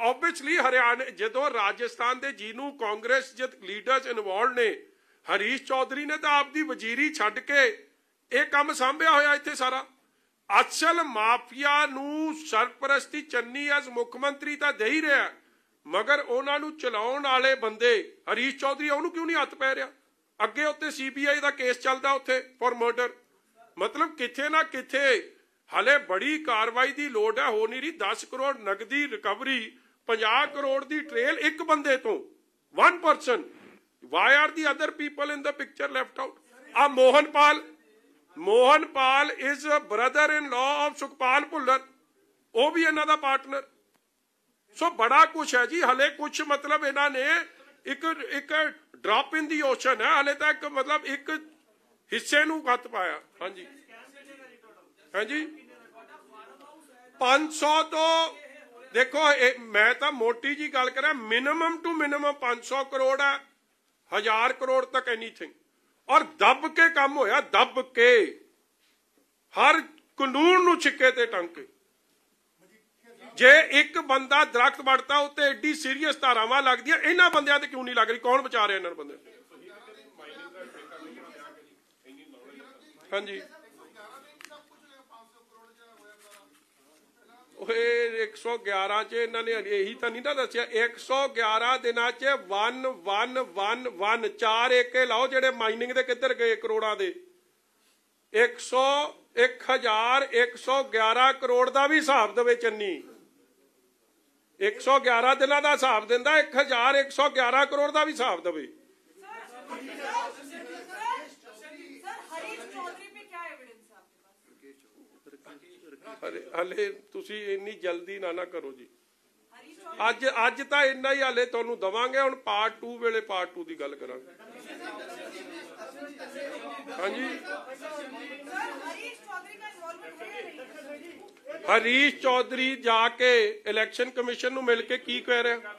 Speaker 1: obviously ਹਰਿਆਣਾ ਜਦੋਂ ਰਾਜਸਥਾਨ ਦੇ ਜਿਹਨੂੰ ਕਾਂਗਰਸ ਜਦ ਲੀਡਰਸ ਇਨਵੋਲਵ ਨੇ ਹਰੀਸ਼ ਚੌਧਰੀ ਨੇ ਤਾਂ ਆਪਦੀ ਵਜ਼ੀਰੀ ਛੱਡ ਕੇ ਇਹ ਕੰਮ ਸਾਂਭਿਆ ਹੋਇਆ ਇੱਥੇ ਸਾਰਾ। ਅਸਲ ਮਾਫੀਆ ਨੂੰ ਸਰਪ੍ਰਸਤੀ ਚੰਨੀ ਐਸ ਮੁੱਖ ਮੰਤਰੀ ਤਾਂ ਦੇ ਹੀ ਰਿਹਾ ਮਗਰ ਉਹਨਾਂ ਨੂੰ ਚਲਾਉਣ ਵਾਲੇ ਬੰਦੇ ਹਰੀਸ਼ ਚੌਧਰੀ ਉਹਨੂੰ ਕਿਉਂ ਨਹੀਂ ਹੱਥ ਪੈ ਰਿਹਾ। ਅੱਗੇ ਉੱਤੇ CBI ਦਾ ਕੇਸ ਚੱਲਦਾ ਉੱਥੇ ਫॉर ਮਰਡਰ। ਮਤਲਬ ਕਿੱਥੇ ਨਾ ਕਿੱਥੇ ਹਲੇ ਬੜੀ ਕਾਰਵਾਈ ਦੀ ਲੋੜ ਹੈ। ਹੋ ਨਹੀਂ ਰਹੀ 10 ਕਰੋੜ ਨਗਦੀ ਰਿਕਵਰੀ 50 ਕਰੋੜ ਦੀ ਟ੍ਰੇਲ ਇੱਕ ਬੰਦੇ ਤੋਂ 1 person। Why are the other people in the picture left out? ਆ ਮੋਹਨਪਾਲ is a brother-in-law of Sukhpal Bhullar ਉਹ ਵੀ ਇਹਨਾਂ ਦਾ ਪਾਰਟਨਰ। ਸੋ ਬੜਾ ਕੁਛ ਹੈ ਜੀ ਹਲੇ ਕੁਛ ਮਤਲਬ ਇਹਨਾਂ ਨੇ ਇੱਕ ਡ੍ਰੌਪ ਇਨ ਦੀ ਓਸ਼ਨ ਹੈ ਹਲੇ ਤੱਕ ਮਤਲਬ ਇੱਕ ਹਿੱਸੇ ਨੂੰ ਹੱਥ ਪਾਇਆ। ਹਾਂਜੀ ਹਾਂਜੀ 500 ਤੋਂ ਦੇਖੋ ਮੈਂ ਤਾਂ ਮੋਟੀ ਜੀ ਗੱਲ ਕਰਾਂ ਮਿਨੀਮਮ ਟੂ ਮਿਨੀਮਮ 500 ਕਰੋੜ ਹੈ 1000 ਕਰੋੜ ਤੱਕ ਐਨੀਥਿੰਗ ਔਰ ਦੱਬ ਕੇ ਕੰਮ ਹੋਇਆ ਦੱਬ ਕੇ ਹਰ ਕਾਨੂੰਨ ਨੂੰ ਛਿੱਕੇ ਤੇ ਟੰਗ ਕੇ। ਜੇ ਇੱਕ ਬੰਦਾ ਦਰਖਤ ਵੱਢਦਾ ਉੱਤੇ ਐਡੀ ਸੀਰੀਅਸ ਧਾਰਾਵਾਂ ਲੱਗਦੀਆਂ ਇਹਨਾਂ ਬੰਦਿਆਂ ਤੇ ਕਿਉਂ ਨਹੀਂ ਲੱਗ ਰਹੀ। ਕੌਣ ਬਚਾ ਰਿਹਾ ਇਹਨਾਂ ਬੰਦੇ। ਹਾਂਜੀ ਉਹ 111 ਚ ਇਹਨਾਂ ਨੇ ਇਹੀ ਤਾਂ ਨਹੀਂ ਨਾ ਦੱਸਿਆ 111 ਦਿਨਾਂ ਚ 1 4 ਏਕੇ ਲਾਓ ਜਿਹੜੇ ਮਾਈਨਿੰਗ ਦੇ ਕਿੱਧਰ ਗਏ ਕਰੋੜਾਂ ਦੇ 1111 ਕਰੋੜ ਦਾ ਵੀ ਹਿਸਾਬ ਦੇਵੇ ਚੰਨੀ 111 ਦਿਨਾਂ ਦਾ ਹਿਸਾਬ ਦਿੰਦਾ 1111 ਕਰੋੜ ਦਾ ਵੀ ਹਿਸਾਬ ਦੇਵੇ। ਹਲੇ ਤੁਸੀਂ ਇੰਨੀ ਜਲਦੀ ਨਾ ਕਰੋ ਜੀ। ਅੱਜ ਤਾਂ ਇੰਨਾ ਹੀ ਹਲੇ ਤੁਹਾਨੂੰ ਦਵਾਂਗੇ ਹੁਣ ਪਾਰਟ 2 ਵੇਲੇ ਪਾਰਟ 2 ਦੀ ਗੱਲ ਕਰਾਂਗੇ। ਹਾਂਜੀ ਹਰੀਸ਼ ਚੌਧਰੀ ਜਾ ਕੇ ਇਲੈਕਸ਼ਨ ਕਮਿਸ਼ਨ ਨੂੰ ਮਿਲ ਕੇ ਕੀ ਕਹਿ ਰਿਹਾ।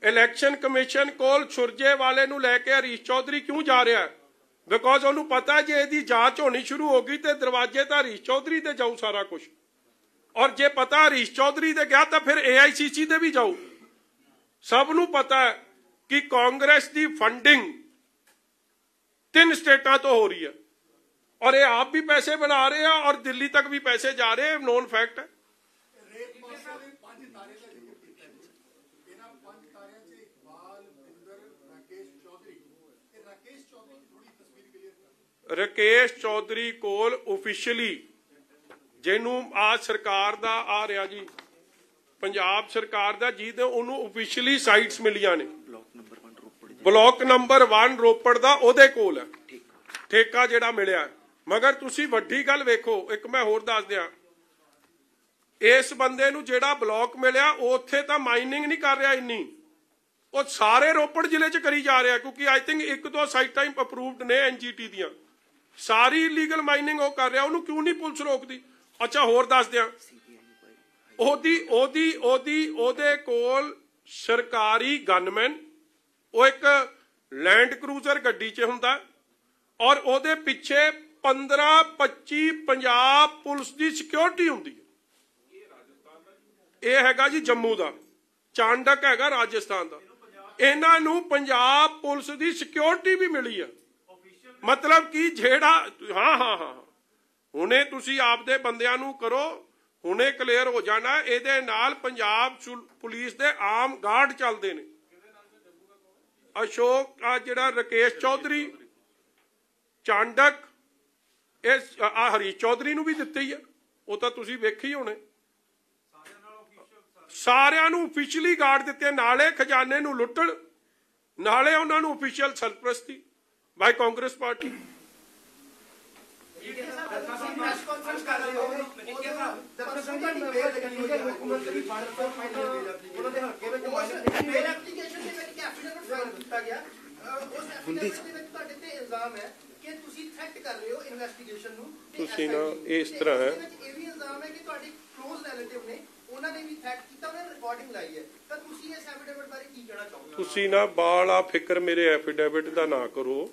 Speaker 1: ਇਲੈਕਸ਼ਨ ਕਮਿਸ਼ਨ ਕੋਲ ਸੁਰਜੇਵਾਲੇ ਨੂੰ ਲੈ ਕੇ ਹਰੀਸ਼ ਚੌਧਰੀ ਕਿਉਂ ਜਾ ਰਿਹਾ। ਬਿਕੋਜ਼ ਉਹਨੂੰ ਪਤਾ ਜੇ ਇਹਦੀ ਜਾਂਚ ਹੋਣੀ ਸ਼ੁਰੂ ਹੋ ਗਈ ਤੇ ਦਰਵਾਜ਼ੇ ਤਾਂ ਹਰੀਸ਼ ਚੌਧਰੀ ਤੇ ਜਾਊ ਸਾਰਾ ਕੁਝ ਔਰ ਜੇ ਪਤਾ ਹਰੀਸ਼ ਚੌਧਰੀ ਤੇ ਗਿਆ ਤਾਂ ਫਿਰ AICC ਤੇ ਵੀ ਜਾਊ। ਸਭ ਨੂੰ ਪਤਾ ਹੈ ਕਿ ਕਾਂਗਰਸ ਦੀ ਫੰਡਿੰਗ 3 ਸਟੇਟਾਂ ਤੋਂ ਹੋ ਰਹੀ ਹੈ ਔਰ ਇਹ ਆਪ ਵੀ ਪੈਸੇ ਬਣਾ ਰਹੇ ਆ ਔਰ ਦਿੱਲੀ ਤੱਕ ਵੀ ਪੈਸੇ ਜਾ ਰਹੇ ਨੋਨ ਫੈਕਟ ਹੈ। ਰਕੇਸ਼ ਚੌਧਰੀ ਕੋਲ ਓਫੀਸ਼ੀਅਲੀ ਜਿਹਨੂੰ ਆ ਸਰਕਾਰ ਦਾ ਆ ਰਿਹਾ ਜੀ ਪੰਜਾਬ ਸਰਕਾਰ ਦਾ ਜਿਹਦੇ ਉਹਨੂੰ ਓਫੀਸ਼ੀਅਲੀ ਸਾਈਟਸ ਮਿਲੀਆਂ ਨੇ ਬਲਾਕ ਨੰਬਰ 1 ਰੋਪੜ ਦਾ ਉਹਦੇ ਕੋਲ ਹੈ ਠੇਕਾ ਜਿਹੜਾ ਮਿਲਿਆ। ਮਗਰ ਤੁਸੀਂ ਵੱਡੀ ਗੱਲ ਵੇਖੋ ਇੱਕ ਮੈਂ ਹੋਰ ਦੱਸ ਦਿਆਂ ਇਸ ਬੰਦੇ ਨੂੰ ਜਿਹੜਾ ਬਲਾਕ ਮਿਲਿਆ ਉੱਥੇ ਤਾਂ ਮਾਈਨਿੰਗ ਨਹੀਂ ਕਰ ਰਿਹਾ ਇੰਨੀ ਉਹ ਸਾਰੇ ਰੋਪੜ ਜ਼ਿਲ੍ਹੇ 'ਚ ਕਰੀ ਜਾ ਰਿਹਾ ਕਿਉਂਕਿ ਆਈ ਥਿੰਕ 1-2 ਸਾਈਟਾਂ ਅਪਰੂਵਡ ਨੇ NGT ਦੀਆਂ ਸਾਰੀ ਇਲੀਗਲ ਮਾਈਨਿੰਗ ਉਹ ਕਰ ਰਿਹਾ ਉਹਨੂੰ ਕਿਉਂ ਨਹੀਂ ਪੁਲਿਸ ਰੋਕਦੀ। ਅੱਛਾ ਹੋਰ ਦੱਸ ਦਿਆਂ ਉਹਦੇ ਕੋਲ ਸਰਕਾਰੀ ਗਨਮੈਨ ਉਹ ਇੱਕ ਲੈਂਡ ਕਰੂਜ਼ਰ ਗੱਡੀ 'ਚ ਹੁੰਦਾ ਔਰ ਉਹਦੇ ਪਿੱਛੇ 15-25 ਪੰਜਾਬ ਪੁਲਿਸ ਦੀ ਸਿਕਿਉਰਿਟੀ ਹੁੰਦੀ ਹੈ। ਇਹ ਹੈਗਾ ਜੀ ਜੰਮੂ ਦਾ ਚਾਂਡਕ ਹੈਗਾ ਰਾਜਸਥਾਨ ਦਾ ਇਹਨਾਂ ਨੂੰ ਪੰਜਾਬ ਪੁਲਿਸ ਦੀ ਸਿਕਿਉਰਿਟੀ ਵੀ ਮਿਲੀ ਆ। ਮਤਲਬ ਕਿ ਜਿਹੜਾ ਹਾਂ ਹੁਣੇ ਤੁਸੀਂ ਆਪਦੇ ਬੰਦਿਆਂ ਨੂੰ ਕਰੋ ਹੁਣੇ ਕਲੀਅਰ ਹੋ ਜਾਣਾ। ਇਹਦੇ ਨਾਲ ਪੰਜਾਬ ਪੁਲਿਸ ਦੇ ਆਮ ਗਾਰਡ ਚੱਲਦੇ ਨੇ। ਅਸ਼ੋਕ ਆ ਜਿਹੜਾ ਰਾਕੇਸ਼ ਚੌਧਰੀ, ਚਾਂਡਕ, ਇਹ ਹਰੀਸ਼ ਚੌਧਰੀ ਨੂੰ ਵੀ ਦਿੱਤੇ ਹੀ ਆ, ਉਹ ਤਾਂ ਤੁਸੀਂ ਵੇਖੇ ਹੀ ਹੋਣੇ। ਸਾਰਿਆਂ ਨੂੰ ਅਫੀਸ਼ੀਅਲੀ ਗਾਰਡ ਦਿੱਤੇ, ਨਾਲੇ ਖਜ਼ਾਨੇ ਨੂੰ ਲੁੱਟਣ, ਨਾਲੇ ਉਹਨਾਂ ਨੂੰ ਅਫੀਸ਼ੀਅਲ ਸਰਪ੍ਰਸਤੀ ਬਾਈ ਕਾਂਗਰਸ ਪਾਰਟੀ। ਤੁਸੀਂ ਨਾ ਇਸ ਤਰ੍ਹਾਂ ਹੈ, ਤੁਸੀਂ ਨਾ ਬਾਲਾ ਫਿਕਰ ਮੇਰੇ ਐਫੀਡੇਵਿਟ ਦਾ ਨਾ ਕਰੋ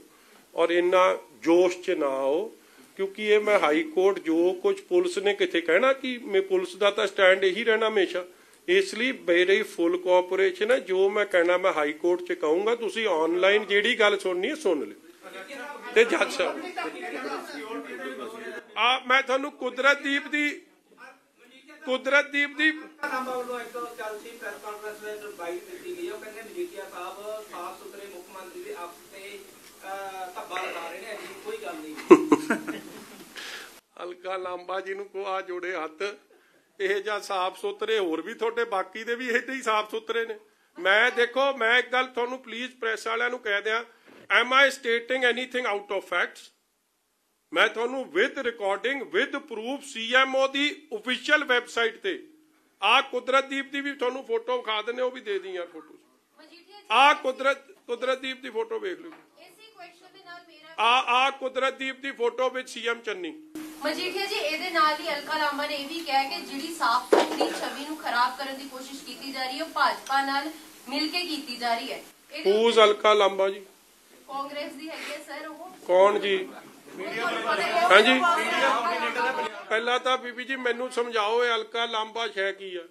Speaker 1: ਔਰ ਇੰਨਾ ਜੋਸ਼ 'ਚ ਨਾ ਆਓ, ਕਿਉਂਕਿ ਇਹ ਮੈਂ ਹਾਈ ਕੋਰਟ ਜੋ ਕੁਝ ਪੁਲਿਸ ਨੇ ਕਿਤੇ ਕਹਿਣਾ ਕਿ ਮੈਂ ਪੁਲਿਸ ਦਾ ਤਾਂ ਸਟੈਂਡ ਇਹੀ ਰਹਿਣਾ ਹਮੇਸ਼ਾ, ਇਸ ਲਈ ਮੇਰੀ ਫੁੱਲ ਕੋਆਪਰੇਸ਼ਨ ਹੈ। ਜੋ ਮੈਂ ਕਹਿਣਾ ਮੈਂ ਹਾਈ ਕੋਰਟ 'ਚ ਕਹੂੰਗਾ, ਤੁਸੀਂ ਆਨਲਾਈਨ ਜਿਹੜੀ ਗੱਲ ਸੁਣਨੀ ਹੈ ਸੁਣ ਲਿਓ। ਤੇ ਜੱਜ ਸਾਹਿਬ ਮੈਂ ਤੁਹਾਨੂੰ ਕੁਦਰਤਦੀਪ ਦੀ ਹਲਕਾ ਲਾਂਬਾ ਜੀ ਨੂੰ ਕੋ ਆ ਜੋੜੇ ਹੱਥ, ਇਹ ਜਾਂ ਸਾਫ ਸੁਥਰੇ ਹੋਰ ਵੀ ਤੁਹਾਡੇ ਬਾਕੀ ਦੇ ਵੀ ਇਹਦੇ ਹੀ ਸਾਫ ਸੁਥਰੇ ਨੇ। ਮੈਂ ਦੇਖੋ, ਮੈਂ ਇੱਕ ਗੱਲ ਤੁਹਾਨੂੰ ਪਲੀਜ਼ ਪ੍ਰੈਸ ਵਾਲਿਆਂ ਨੂੰ ਕਹਿ ਦਿਆਂ, M I stating anything out of facts? ਮੈਂ ਤੁਹਾਨੂੰ with recording with proof CMO the official website ਤੇ ਆ ਕੁਦਰਤਦੀਪ ਦੀ ਵੀ ਤੁਹਾਨੂੰ ਫੋਟੋ ਵਿਖਾ ਦਿੰਦੇ, ਉਹ ਵੀ ਦੇ दी ਯਾਰ ਫੋਟੋ। ਆ ਕੁਦਰਤਦੀਪ ਦੀ ਫੋਟੋ ਵੇਖ ਲਓ, ਆ ਕੁਦਰਤਦੀਪ ਦੀ ਫੋਟੋ ਵਿੱਚ CM ਚੰਨੀ।
Speaker 9: ਮਜੀਠੀਆ ਜੀ, ਇਹਦੇ ਨਾਲ ਹੀ ਅਲਕਾ ਲਾਂਬਾ ਨੇ ਇਹ ਵੀ ਕਿਹਾ ਕਿ ਜਿਹੜੀ ਸਾਫ਼ ਸੁਥਰੀ ਛਵੀ ਨੂੰ ਖਰਾਬ ਕਰਨ ਦੀ ਕੋਸ਼ਿਸ਼ ਕੀਤੀ ਜਾ ਰਹੀ ਹੈ, ਉਹ ਭਾਜਪਾ ਨਾਲ ਮਿਲ ਕੇ ਕੀਤੀ ਜਾ ਰਹੀ ਹੈ।
Speaker 1: ਹੂਜ਼ ਅਲਕਾ ਲਾਂਬਾ ਜੀ?
Speaker 9: ਕਾਂਗਰਸ ਦੀ ਹੈਗੀ ਹੈ ਸਰ ਉਹ।
Speaker 1: ਕੌਣ ਜੀ? ਹਾਂਜੀ, ਪਹਿਲਾਂ ਤਾਂ ਬੀਬੀ ਜੀ ਮੈਨੂੰ ਸਮਝਾਓ ਇਹ ਅਲਕਾ ਲਾਂਬਾ ਸ਼ੈ ਕੀ ਆ,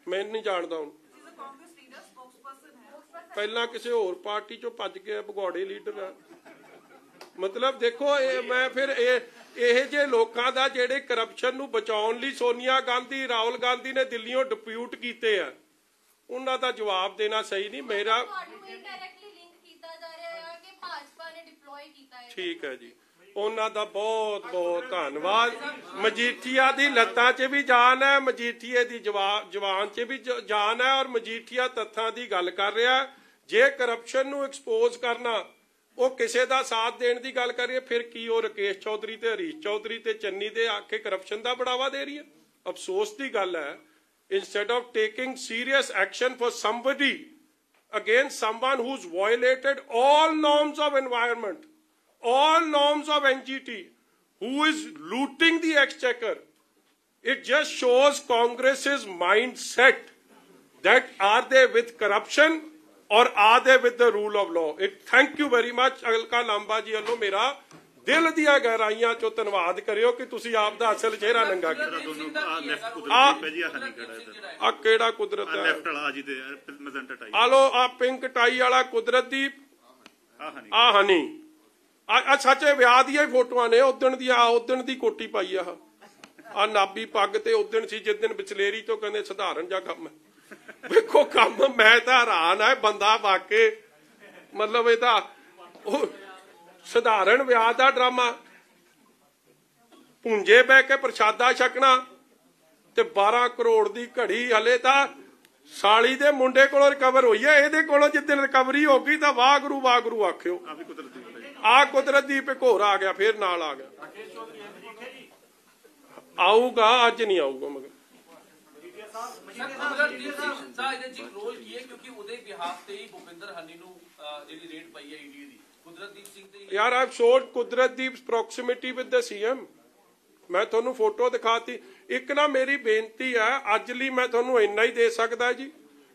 Speaker 1: ਮੈਂ ਨਹੀਂ ਜਾਣਦਾ ਹੁਣ। ਪਹਿਲਾਂ ਕਿਸੇ ਹੋਰ ਪਾਰਟੀ ਚੋਂ ਭੱਜ ਕੇ ਭਗੌੜੇ ਲੀਡਰ ਆ। ਮਤਲਬ ਦੇਖੋ, ਇਹ ਮੈਂ ਫਿਰ ਇਹ ਜੇ ਲੋਕਾਂ ਦਾ ਜਿਹੜੇ ਕਰਪਸ਼ਨ ਨੂੰ ਬਚਾਉਣ ਲਈ ਸੋਨੀਆ ਗਾਂਧੀ, ਰਾਹੁਲ ਗਾਂਧੀ ਨੇ ਦਿੱਲੀੋਂ ਡਿਪਿਊਟ ਕੀਤੇ ਆ, ਉਹਨਾਂ ਦਾ ਜਵਾਬ ਦੇਣਾ ਸਹੀ ਨਹੀਂ। ਮੇਰਾ ਠੀਕ ਹੈ ਜੀ, ਉਹਨਾਂ ਦਾ ਬਹੁਤ ਬਹੁਤ ਧੰਨਵਾਦ। ਮਜੀਠੀਆ ਦੀ ਲੱਤਾਂ 'ਚ ਵੀ ਜਾਨ ਹੈ, ਮਜੀਠੀਏ ਦੀ ਜਵਾਨ 'ਚ ਵੀ ਜਾਨ ਹੈ, ਔਰ ਮਜੀਠੀਆ ਤੱਥਾਂ ਦੀ ਗੱਲ ਕਰ ਰਿਹਾ। ਜੇ ਕਰਪਸ਼ਨ ਨੂੰ ਐਕਸਪੋਜ਼ ਕਰਨਾ, ਉਹ ਕਿਸੇ ਦਾ ਸਾਥ ਦੇਣ ਦੀ ਗੱਲ ਕਰੀਏ, ਫਿਰ ਕੀ ਉਹ ਰਾਕੇਸ਼ ਚੌਧਰੀ ਤੇ ਹਰੀਸ਼ ਚੌਧਰੀ ਤੇ ਚੰਨੀ ਦੇ ਆਕੇ ਕਰਪਸ਼ਨ ਦਾ ਬੜਾਵਾ ਦੇ ਰਹੀ ਹੈ? ਅਫਸੋਸ ਦੀ ਗੱਲ ਹੈ, instead of taking serious action for somebody against someone who's violated all norms of environment, all norms of NGT, who is looting the exchequer, it just shows Congress's mindset that are they with corruption or are they with the rule of law? Thank you very much Alka ਲਾਂਬਾ ਜੀ ਵੱਲੋਂ ਮੇਰਾ ਦਿਲ ਦੀਆਂ ਗਹਿਰਾਈਆਂ ਚੋਂ ਧੰਨਵਾਦ ਕਰਿਓ ਕਿ ਤੁਸੀਂ ਆਪ ਦਾ ਅਸਲ ਚਿਹਰਾ ਨੰਗਾ ਕੀਤਾ। ਆ ਕਿਹੜਾ ਕੁਦਰਤ ਹੈ? ਆ ਲੋ, ਆ ਪਿੰਕ ਟਾਈ ਵਾਲਾ ਕੁਦਰਤਦੀਪ, ਆ ਹਨੀ, ਆ ਸੱਚੇ ਵਿਆਹ ਦੀਆਂ ਫੋਟੋਆਂ ਨੇ, ਉਦਣ ਦੀ ਕੋਟੀ ਪਾਈ ਆ ਨਾਬੀ ਪੱਗ ਤੇ ਉਦਣ ਸੀ ਜਿਸ ਦਿਨ ਬਿਚਲੇਰੀ ਤੋਂ ਕਹਿੰਦੇ ਸਧਾਰਨ ਜਿਹਾ ਕੰਮ ਹੈ। ਵੇਖੋ ਕੰਮ, ਮੈਂ ਤਾਂ ਹੈਰਾਨ ਹੈ, ਬੰਦਾ ਵਾਕੇ ਮਤਲਬ ਇਹ ਤਾਂ ਉਹ ਸਧਾਰਨ ਵਿਆਹ ਦਾ ਡਰਾਮਾ, ਪੁੰਜੇ ਬਹਿ ਕੇ ਪ੍ਰਸ਼ਾਦਾ ਛਕਣਾ ਤੇ 12 ਕਰੋੜ ਦੀ ਘੜੀ। ਹਲੇ ਤਾਂ ਸਾਲੀ ਦੇ ਮੁੰਡੇ ਕੋਲੋਂ ਰਿਕਵਰ ਹੋਈ ਹੈ, ਇਹਦੇ ਕੋਲੋਂ ਜਿੱਦਣ ਰਿਕਵਰੀ ਹੋ ਗਈ ਤਾਂ ਵਾਹਿਗੁਰੂ ਆਖਿਓ। ਆ ਕੁਦਰਤਦੀਪ ਇੱਕ ਹੋਰ ਆ ਗਿਆ, ਫੇਰ ਨਾਲ ਆ ਗਿਆ, ਆਊਗਾ, ਅੱਜ ਨਹੀਂ ਆਊਗਾ ਮਗਰ। ਯਾਰ ਆਈ showed ਕੁਦਰਤਦੀਪ proximity with the CM, ਮੈਂ ਤੁਹਾਨੂੰ ਫੋਟੋ ਦਿਖਾਤੀ। ਇੱਕ ਨਾ ਮੇਰੀ ਬੇਨਤੀ ਹੈ, ਅੱਜ ਲਈ ਮੈਂ ਤੁਹਾਨੂੰ ਇੰਨਾ ਹੀ ਦੇ ਸਕਦਾ ਜੀ,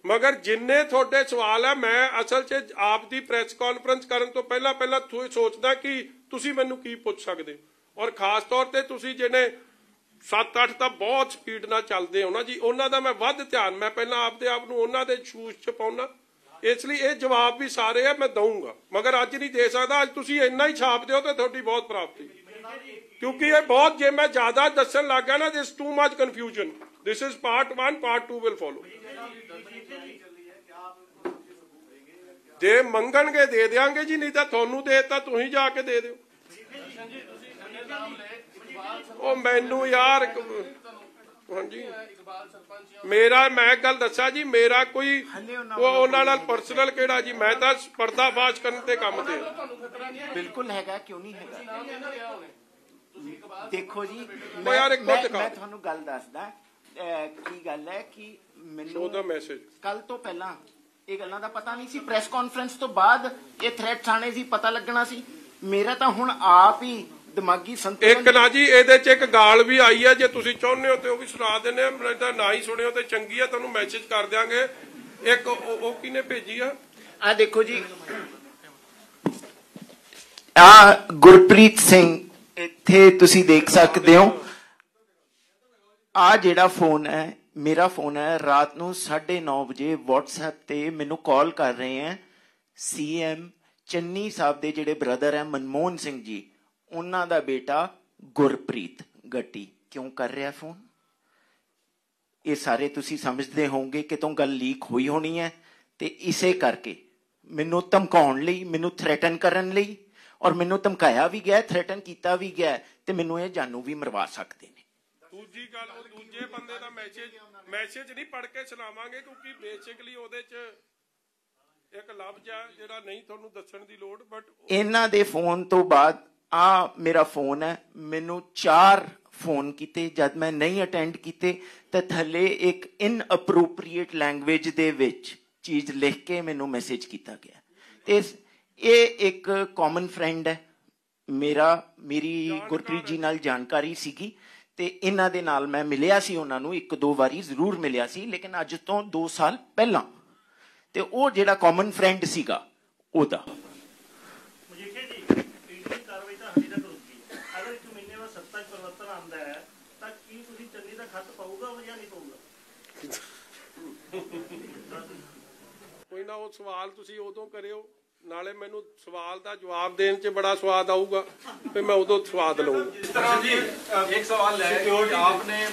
Speaker 1: ਮਗਰ ਜਿੰਨੇ ਤੁਹਾਡੇ ਸਵਾਲ ਹੈ, ਮੈਂ ਅਸਲ 'ਚ ਆਪ ਦੀ ਪ੍ਰੈਸ ਕਾਨਫਰੰਸ ਕਰਨ ਤੋਂ ਪਹਿਲਾਂ ਸੋਚਦਾ ਕਿ ਤੁਸੀਂ ਮੈਨੂੰ ਕੀ ਪੁੱਛ ਸਕਦੇ, ਔਰ ਖਾਸ ਤੌਰ ਤੇ ਤੁਸੀਂ ਜਿਹਨੇ 7-8 ਤਾਂ ਬਹੁਤ ਸਪੀਡ ਨਾਲ ਚੱਲਦੇ ਹੋ ਨਾ ਜੀ, ਉਹਨਾਂ ਦਾ ਮੈਂ ਵੱਧ ਧਿਆਨ, ਮੈਂ ਪਹਿਲਾਂ ਆਪਦੇ ਆਪ ਨੂੰ ਉਹਨਾਂ ਦੇ ਸ਼ੂਜ਼ 'ਚ ਪਾਉਣਾ, ਇਸ ਲਈ ਇਹ ਜਵਾਬ ਵੀ ਸਾਰੇ ਆ ਮੈਂ ਦਊਂਗਾ, ਮਗਰ ਅੱਜ ਨਹੀਂ ਦੇ ਸਕਦਾ। ਅੱਜ ਤੁਸੀਂ ਇੰਨਾ ਹੀ ਛਾਪ ਦਿਓ ਤੇ ਤੁਹਾਡੀ ਬਹੁਤ ਪ੍ਰਾਪਤੀ। क्योंकि ये बहुत जे मैं ज्यादा दसन लग गया ना, this too much confusion. This is part 1, part 2 will follow. जे मंगणगे दे देंगे जी, नहीं तो थानू देता तुम ही जाके दे दो। ओ मैनू यार हाँ जी मेरा मैं गल दसा जी, मेरा कोई उन्हां नाल पर्सनल केड़ा जी, मैं तो पर्दाफाश करने ते काम ते।
Speaker 3: बिल्कुल हैगा, क्यों नहीं हैगा। देखो जी मैं ਤੁਹਾਨੂੰ ਗੱਲ ਦੱਸਦਾ ਕੀ ਗੱਲ ਹੈ ਕਿ ਮੈਨੂੰ ਉਹਦਾ ਮੈਸੇਜ ਕੱਲ ਤੋਂ ਪਹਿਲਾਂ ਇਹ ਗੱਲਾਂ ਦਾ ਪਤਾ ਨਹੀਂ ਸੀ, ਪ੍ਰੈਸ ਕਾਨਫਰੰਸ ਤੋਂ ਬਾਅਦ ਇਹ ਥ੍ਰੈਟਸ ਆਣੇ ਸੀ, ਪਤਾ ਲੱਗਣਾ ਸੀ। ਮੇਰਾ ਤਾਂ ਹੁਣ ਆਪ ਹੀ ਦਿਮਾਗੀ ਸੰਤੁਲਨ
Speaker 1: ਇੱਕ ਨਾ ਜੀ ਇਹਦੇ ਚ ਇੱਕ ਗਾਲ ਵੀ ਆਈ ਹੈ, ਜੇ ਤੁਸੀਂ ਚਾਹੁੰਦੇ ਹੋ ਤੇ ਉਹ ਵੀ ਸੁਣਾ ਦਿੰਦੇ ਆ, ਨਹੀਂ ਤਾਂ ਨਾ ਹੀ ਸੁਣਿਓ ਤੇ ਚੰਗੀ ਆ, ਤੁਹਾਨੂੰ ਮੈਸੇਜ ਕਰ ਦਿਆਂਗੇ। ਇੱਕ ਉਹ ਕਿਹਨੇ ਭੇਜੀ ਆ,
Speaker 3: ਆ ਦੇਖੋ ਜੀ, ਆ ਗੁਰਪ੍ਰੀਤ ਸਿੰਘ ਇੱਥੇ ਤੁਸੀਂ ਦੇਖ ਸਕਦੇ ਹੋ। ਆ ਜਿਹੜਾ ਫੋਨ ਹੈ ਮੇਰਾ ਫੋਨ ਹੈ, ਰਾਤ ਨੂੰ 9:30 ਵਜੇ WhatsApp ਤੇ ਮੈਨੂੰ ਕਾਲ ਕਰ ਰਹੇ ਹੈ CM ਚੰਨੀ ਸਾਹਿਬ ਦੇ ਜਿਹੜੇ ਬ੍ਰਦਰ ਹੈ ਮਨਮੋਹਨ ਸਿੰਘ ਜੀ, ਉਹਨਾਂ ਦਾ ਬੇਟਾ ਗੁਰਪ੍ਰੀਤ ਗੱਟੀ। ਕਿਉਂ ਕਰ ਰਿਹਾ ਫੋਨ? ਇਹ ਸਾਰੇ ਤੁਸੀਂ ਸਮਝਦੇ ਹੋਵੋਗੇ ਕਿ ਤੋਂ ਗੱਲ ਲੀਕ ਹੋਈ ਹੋਣੀ ਹੈ, ਤੇ ਇਸੇ ਕਰਕੇ ਮੈਨੂੰ ਧਮਕਾਉਣ ਲਈ, ਮੈਨੂੰ ਥ੍ਰੈਟਨ ਕਰਨ ਲਈ, ਔਰ ਮੈਨੂੰ ਧਮਕਾਇਆ ਵੀ ਗਿਆ, ਥ੍ਰੈਟਨ ਕੀਤਾ ਵੀ ਗਿਆ, ਤੇ ਮੈਨੂੰ ਇਹ ਜਾਨੂ ਵੀ ਮਰਵਾ ਸਕਦੇ ਨੇ।
Speaker 1: ਦੂਜੀ ਗੱਲ, ਉਹ ਦੂਜੇ ਬੰਦੇ ਦਾ ਮੈਸੇਜ ਨਹੀਂ ਪੜ੍ਹ ਕੇ ਸੁਣਾਵਾਂਗੇ, ਕਿਉਂਕਿ ਬੇਸਿਕਲੀ ਉਹਦੇ ਚ ਇੱਕ ਲਫ਼ਜ਼ ਹੈ ਜਿਹੜਾ ਨਹੀਂ ਤੁਹਾਨੂੰ ਦੱਸਣ ਦੀ ਲੋੜ। ਬਟ
Speaker 3: ਇਹਨਾਂ ਦੇ ਫੋਨ ਤੋਂ ਬਾਅਦ ਆ ਮੇਰਾ ਫੋਨ ਹੈ, ਮੈਨੂੰ 4 ਫੋਨ ਕੀਤੇ, ਜਦ ਮੈਂ ਨਹੀਂ ਅਟੈਂਡ ਕੀਤੇ ਤਾਂ ਥੱਲੇ ਇੱਕ ਇਨਅਪਰੋਪਰੀਏਟ ਲੈਂਗੁਏਜ ਦੇ ਵਿੱਚ ਚੀਜ਼ ਲਿਖ ਕੇ ਮੈਨੂੰ ਮੈਸੇਜ ਕੀਤਾ ਗਿਆ। ਤੇ ਇਹ ਇੱਕ ਕਾਮਨ ਫਰੈਂਡ ਹੈ ਮੇਰੀ ਗੁਰਪ੍ਰੀਤ ਜੀ ਨਾਲ ਜਾਣਕਾਰੀ ਸੀਗੀ, ਤੇ ਇਹਨਾਂ ਦੇ ਨਾਲ ਮੈਂ ਮਿਲਿਆ ਸੀ, ਉਹਨਾਂ ਨੂੰ 1-2 ਵਾਰੀ ਜ਼ਰੂਰ ਮਿਲਿਆ ਸੀ, ਲੇਕਿਨ ਅੱਜ ਤੋਂ 2 ਸਾਲ ਪਹਿਲਾਂ। ਤੇ ਉਹ ਜਿਹੜਾ ਕਾਮਨ ਫਰੈਂਡ ਸੀਗਾ ਉਹਦਾ
Speaker 1: ਕੋਈ ਨਾ, ਉਹ ਸਵਾਲ ਤੁਸੀਂ ਉਦੋਂ ਕਰਿਓ, ਨਾਲੇ ਮੈਨੂੰ सवाल का जवाब देने च बड़ा स्वाद आऊगा, फिर मैं उदो स्वाद लूंगा।
Speaker 8: जिस तरह जी एक सवाल है कि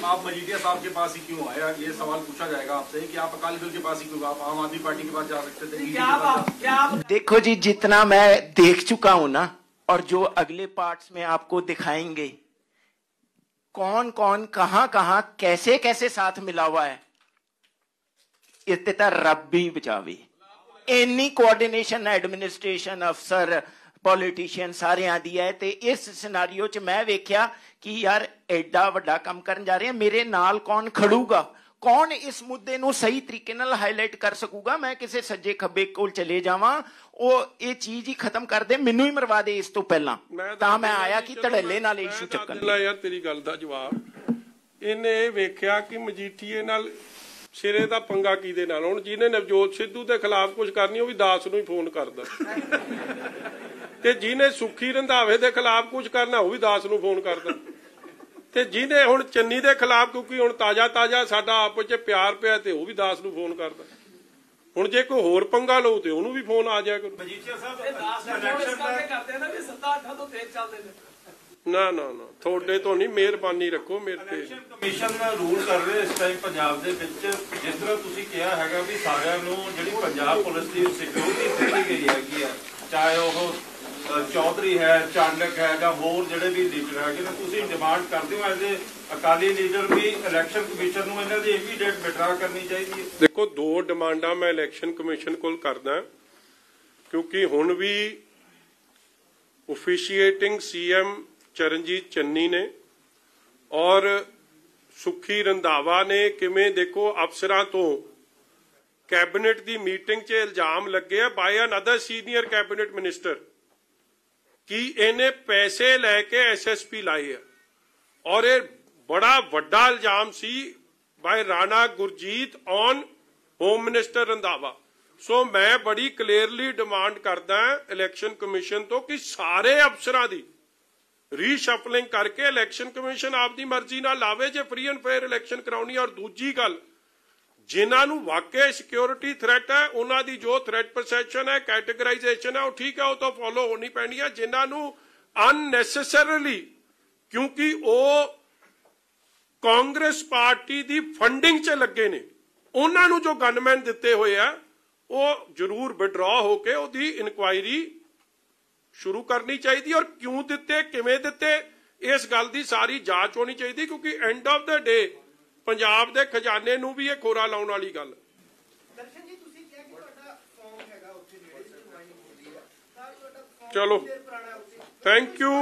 Speaker 8: आप मजीठिया साहब के पास ही क्यों आए, ये सवाल पूछा जाएगा आपसे कि आप अकाली दल के पास ही क्यों, आप आम आदमी पार्टी के पास जा सकते थे।
Speaker 3: देखो जी, जितना मैं देख चुका हूं ना, और जो अगले पार्ट्स में आपको दिखाएंगे कौन कौन कहां कहां कैसे कैसे साथ मिला हुआ है, इस रब भी बचावे। इन्नी कोऑर्डिनेशन एडमिनिस्ट्रेशन अफसर पॉलिटिशियन सारियां दी है, ते इस सिनारियो च मैं वेख्या कि यार एडा वड्डा काम करन जा रहे हैं, मेरे नाल कौन खड़ूगा, कौन इस मुद्दे नूं सही तरीके नाल हाईलाइट कर सकूगा। मैं किसी सज्जे खब्बे कोल चले जावां, ਉਹ ਇਹ ਚੀਜ਼ ਹੀ ਖਤਮ ਕਰ ਦੇ, ਮੈਨੂੰ ਹੀ ਮਰਵਾ ਦੇ ਇਸ ਤੋਂ ਪਹਿਲਾਂ, ਤਾਂ ਮੈਂ ਆਇਆ ਕਿ ਧੜੱਲੇ ਨਾਲ ਇਸ਼ੂ ਚੱਕਣ ਲਈ।
Speaker 1: ਯਾਰ ਤੇਰੀ ਗੱਲ ਦਾ ਜਵਾਬ, ਇਹਨੇ ਇਹ ਵੇਖਿਆ ਕਿ ਮਜੀਠੀਏ ਨਾਲ ਸਿਰੇ ਦਾ ਪੰਗਾ ਕਿਹਦੇ ਨਾਲ, ਹੁਣ ਜਿਹਨੇ ਨਵਜੋਤ ਸਿੱਧੂ ਦੇ ਖਿਲਾਫ ਕੁਝ ਕਰਨੀ ਉਹ ਵੀ ਦਾਸ ਨੂੰ ਹੀ ਫੋਨ ਕਰਦਾ, ਤੇ ਜਿਹਨੇ ਸੁੱਖੀ ਰੰਧਾਵੇ ਦੇ ਖਿਲਾਫ ਕੁਝ ਕਰਨਾ ਉਹ ਵੀ ਦਾਸ ਨੂੰ ਫੋਨ ਕਰਦਾ, ਤੇ ਜਿਹਨੇ ਹੁਣ ਚੰਨੀ ਦੇ ਖਿਲਾਫ, ਕਿਉਂਕਿ ਹੁਣ ਤਾਜ਼ਾ ਸਾਡਾ ਆਪਸ ਚ ਪਿਆਰ ਪਿਆ, ਤੇ ਉਹ ਵੀ ਦਾਸ ਨੂੰ ਫੋਨ ਕਰਦਾ। ਹੁਣ ਜੇ ਕੋਈ ਹੋਰ ਪੰਗਾ ਲਊ ਤੇ ਉਹਨੂੰ ਵੀ ਫੋਨ ਆ ਜਾਇਆ ਕਰੂ।
Speaker 8: ਮਜੀਠੀਆ ਸਾਹਿਬ ਇਹ ਦਾਸ ਇਲੈਕਸ਼ਨ ਕਰਦੇ ਨੇ ਵੀ 7-8 ਤੋਂ ਤੇਜ਼ ਚੱਲਦੇ ਨੇ।
Speaker 1: ਨਾ ਤੁਹਾਡੇ ਤੋਂ ਨਹੀਂ, ਮਿਹਰਬਾਨੀ ਰੱਖੋ ਮੇਰੇ ਤੇ।
Speaker 10: ਇਲੈਕਸ਼ਨ ਕਮਿਸ਼ਨ ਰੂਲ ਕਰ ਰਹੇ ਇਸ ਟਾਈਮ ਪੰਜਾਬ ਦੇ ਵਿੱਚ, ਜਿਸ ਤਰ੍ਹਾਂ ਤੁਸੀਂ ਕਿਹਾ ਹੈਗਾ ਵੀ ਸਾਰਿਆਂ ਨੂੰ ਜਿਹੜੀ ਪੰਜਾਬ ਪੁਲਿਸ ਦੀ ਸਿਕਿਉਰਿਟੀ ਦਿੱਤੀ ਗਈ ਹੈਗੀ ਆ, ਚਾਹੇ ਉਹ ਚੌਧਰੀ ਹੈ, ਚਾਂਡਕ ਹੈ, ਜਾਂ ਹੋਰ ਜਿਹੜੇ ਵੀ ਲੀਡਰ ਹੈਗੇ ਨੇ, ਤੁਸੀਂ ਡਿਮਾਂਡ ਕਰਦੇ ਹੋ ਐਜ਼ ਏ ਅਕਾਲੀ ਲੀਡਰ ਵੀ ਇਲੈਕਸ਼ਨ ਕਮਿਸ਼ਨ ਨੂੰ ਇਹਨਾਂ ਦੀ ਇਮੀਡੀਏਟ ਵਿਡਰਾ ਕਰਨੀ ਚਾਹੀਦੀ ਹੈ?
Speaker 1: ਦੇਖੋ, 2 ਡਿਮਾਂਡਾਂ ਮੈਂ ਇਲੈਕਸ਼ਨ ਕਮਿਸ਼ਨ ਕੋਲ ਕਰਦਾ, ਕਿਉਂਕਿ ਹੁਣ ਵੀ ਓਫੀਸ਼ੀਏਟਿੰਗ CM ਚਰਨਜੀਤ ਚੰਨੀ ਨੇ ਔਰ ਸੁਖੀ ਰੰਧਾਵਾ ਨੇ ਕਿਵੇਂ, ਦੇਖੋ ਅਫਸਰਾਂ ਤੋਂ ਕੈਬਨਿਟ ਦੀ ਮੀਟਿੰਗ 'ਚ ਇਲਜ਼ਾਮ ਲੱਗੇ ਆ ਬਾਈ ਅਨਦਰ ਸੀਨੀਅਰ ਕੈਬਨਿਟ ਮਿਨਿਸਟਰ ਕਿ ਇਹਨੇ ਪੈਸੇ ਲੈ ਕੇ SSP ਲਾਏ ਆ, ਔਰ ਇਹ ਬੜਾ ਵੱਡਾ ਇਲਜ਼ਾਮ ਸੀ by Rana Gurjit on home minister Randhawa. So ਮੈਂ ਬੜੀ ਕਲੀਅਰਲੀ ਡਿਮਾਂਡ ਕਰਦਾ ਇਲੈਕਸ਼ਨ ਕਮਿਸ਼ਨ ਤੋਂ ਕਿ ਸਾਰੇ ਅਫਸਰਾਂ ਦੀ ਰੀਸ਼ਫਲਿੰਗ ਕਰਕੇ ਇਲੈਕਸ਼ਨ ਕਮਿਸ਼ਨ ਆਪਦੀ ਮਰਜ਼ੀ ਨਾਲ ਲਾਵੇ ਜੇ ਫ੍ਰੀ ਐਂਡ ਫੇਅਰ ਇਲੈਕਸ਼ਨ ਕਰਾਉਣੀ। ਔਰ ਦੂਜੀ ਗੱਲ, ਜਿਨ੍ਹਾਂ ਨੂੰ ਵਾਕਈ ਸਿਕਿਉਰਿਟੀ ਥ੍ਰੈਟ ਹੈ ਉਹਨਾਂ ਦੀ ਜੋ ਥ੍ਰੈਟ ਪਰਸੈਪਸ਼ਨ ਹੈ, ਕੈਟੇਗਰਾਈਜੇਸ਼ਨ ਹੈ, ਉਹ ਠੀਕ ਹੈ, ਉਹ ਤਾਂ ਫੋਲੋ ਹੋਣੀ ਪੈਣੀ ਹੈ। ਜਿਨ੍ਹਾਂ ਨੂੰ ਅਨਨੈਸੈਸਰੀਲੀ क्योंकि वो कांग्रेस पार्टी की फंडिंग च लगे ने। उन्होंने जो गनमैन दिते हुए है वो जरूर विड्रॉ होके उसकी इनक्वायरी शुरू करनी चाहिए और क्यों दिते किवें दिते इस गल की सारी जांच होनी चाहिए, क्योंकि end of the day Punjab के खजाने नूं भी ये खोरा लाउण वाली गल। चलो थैंक यू।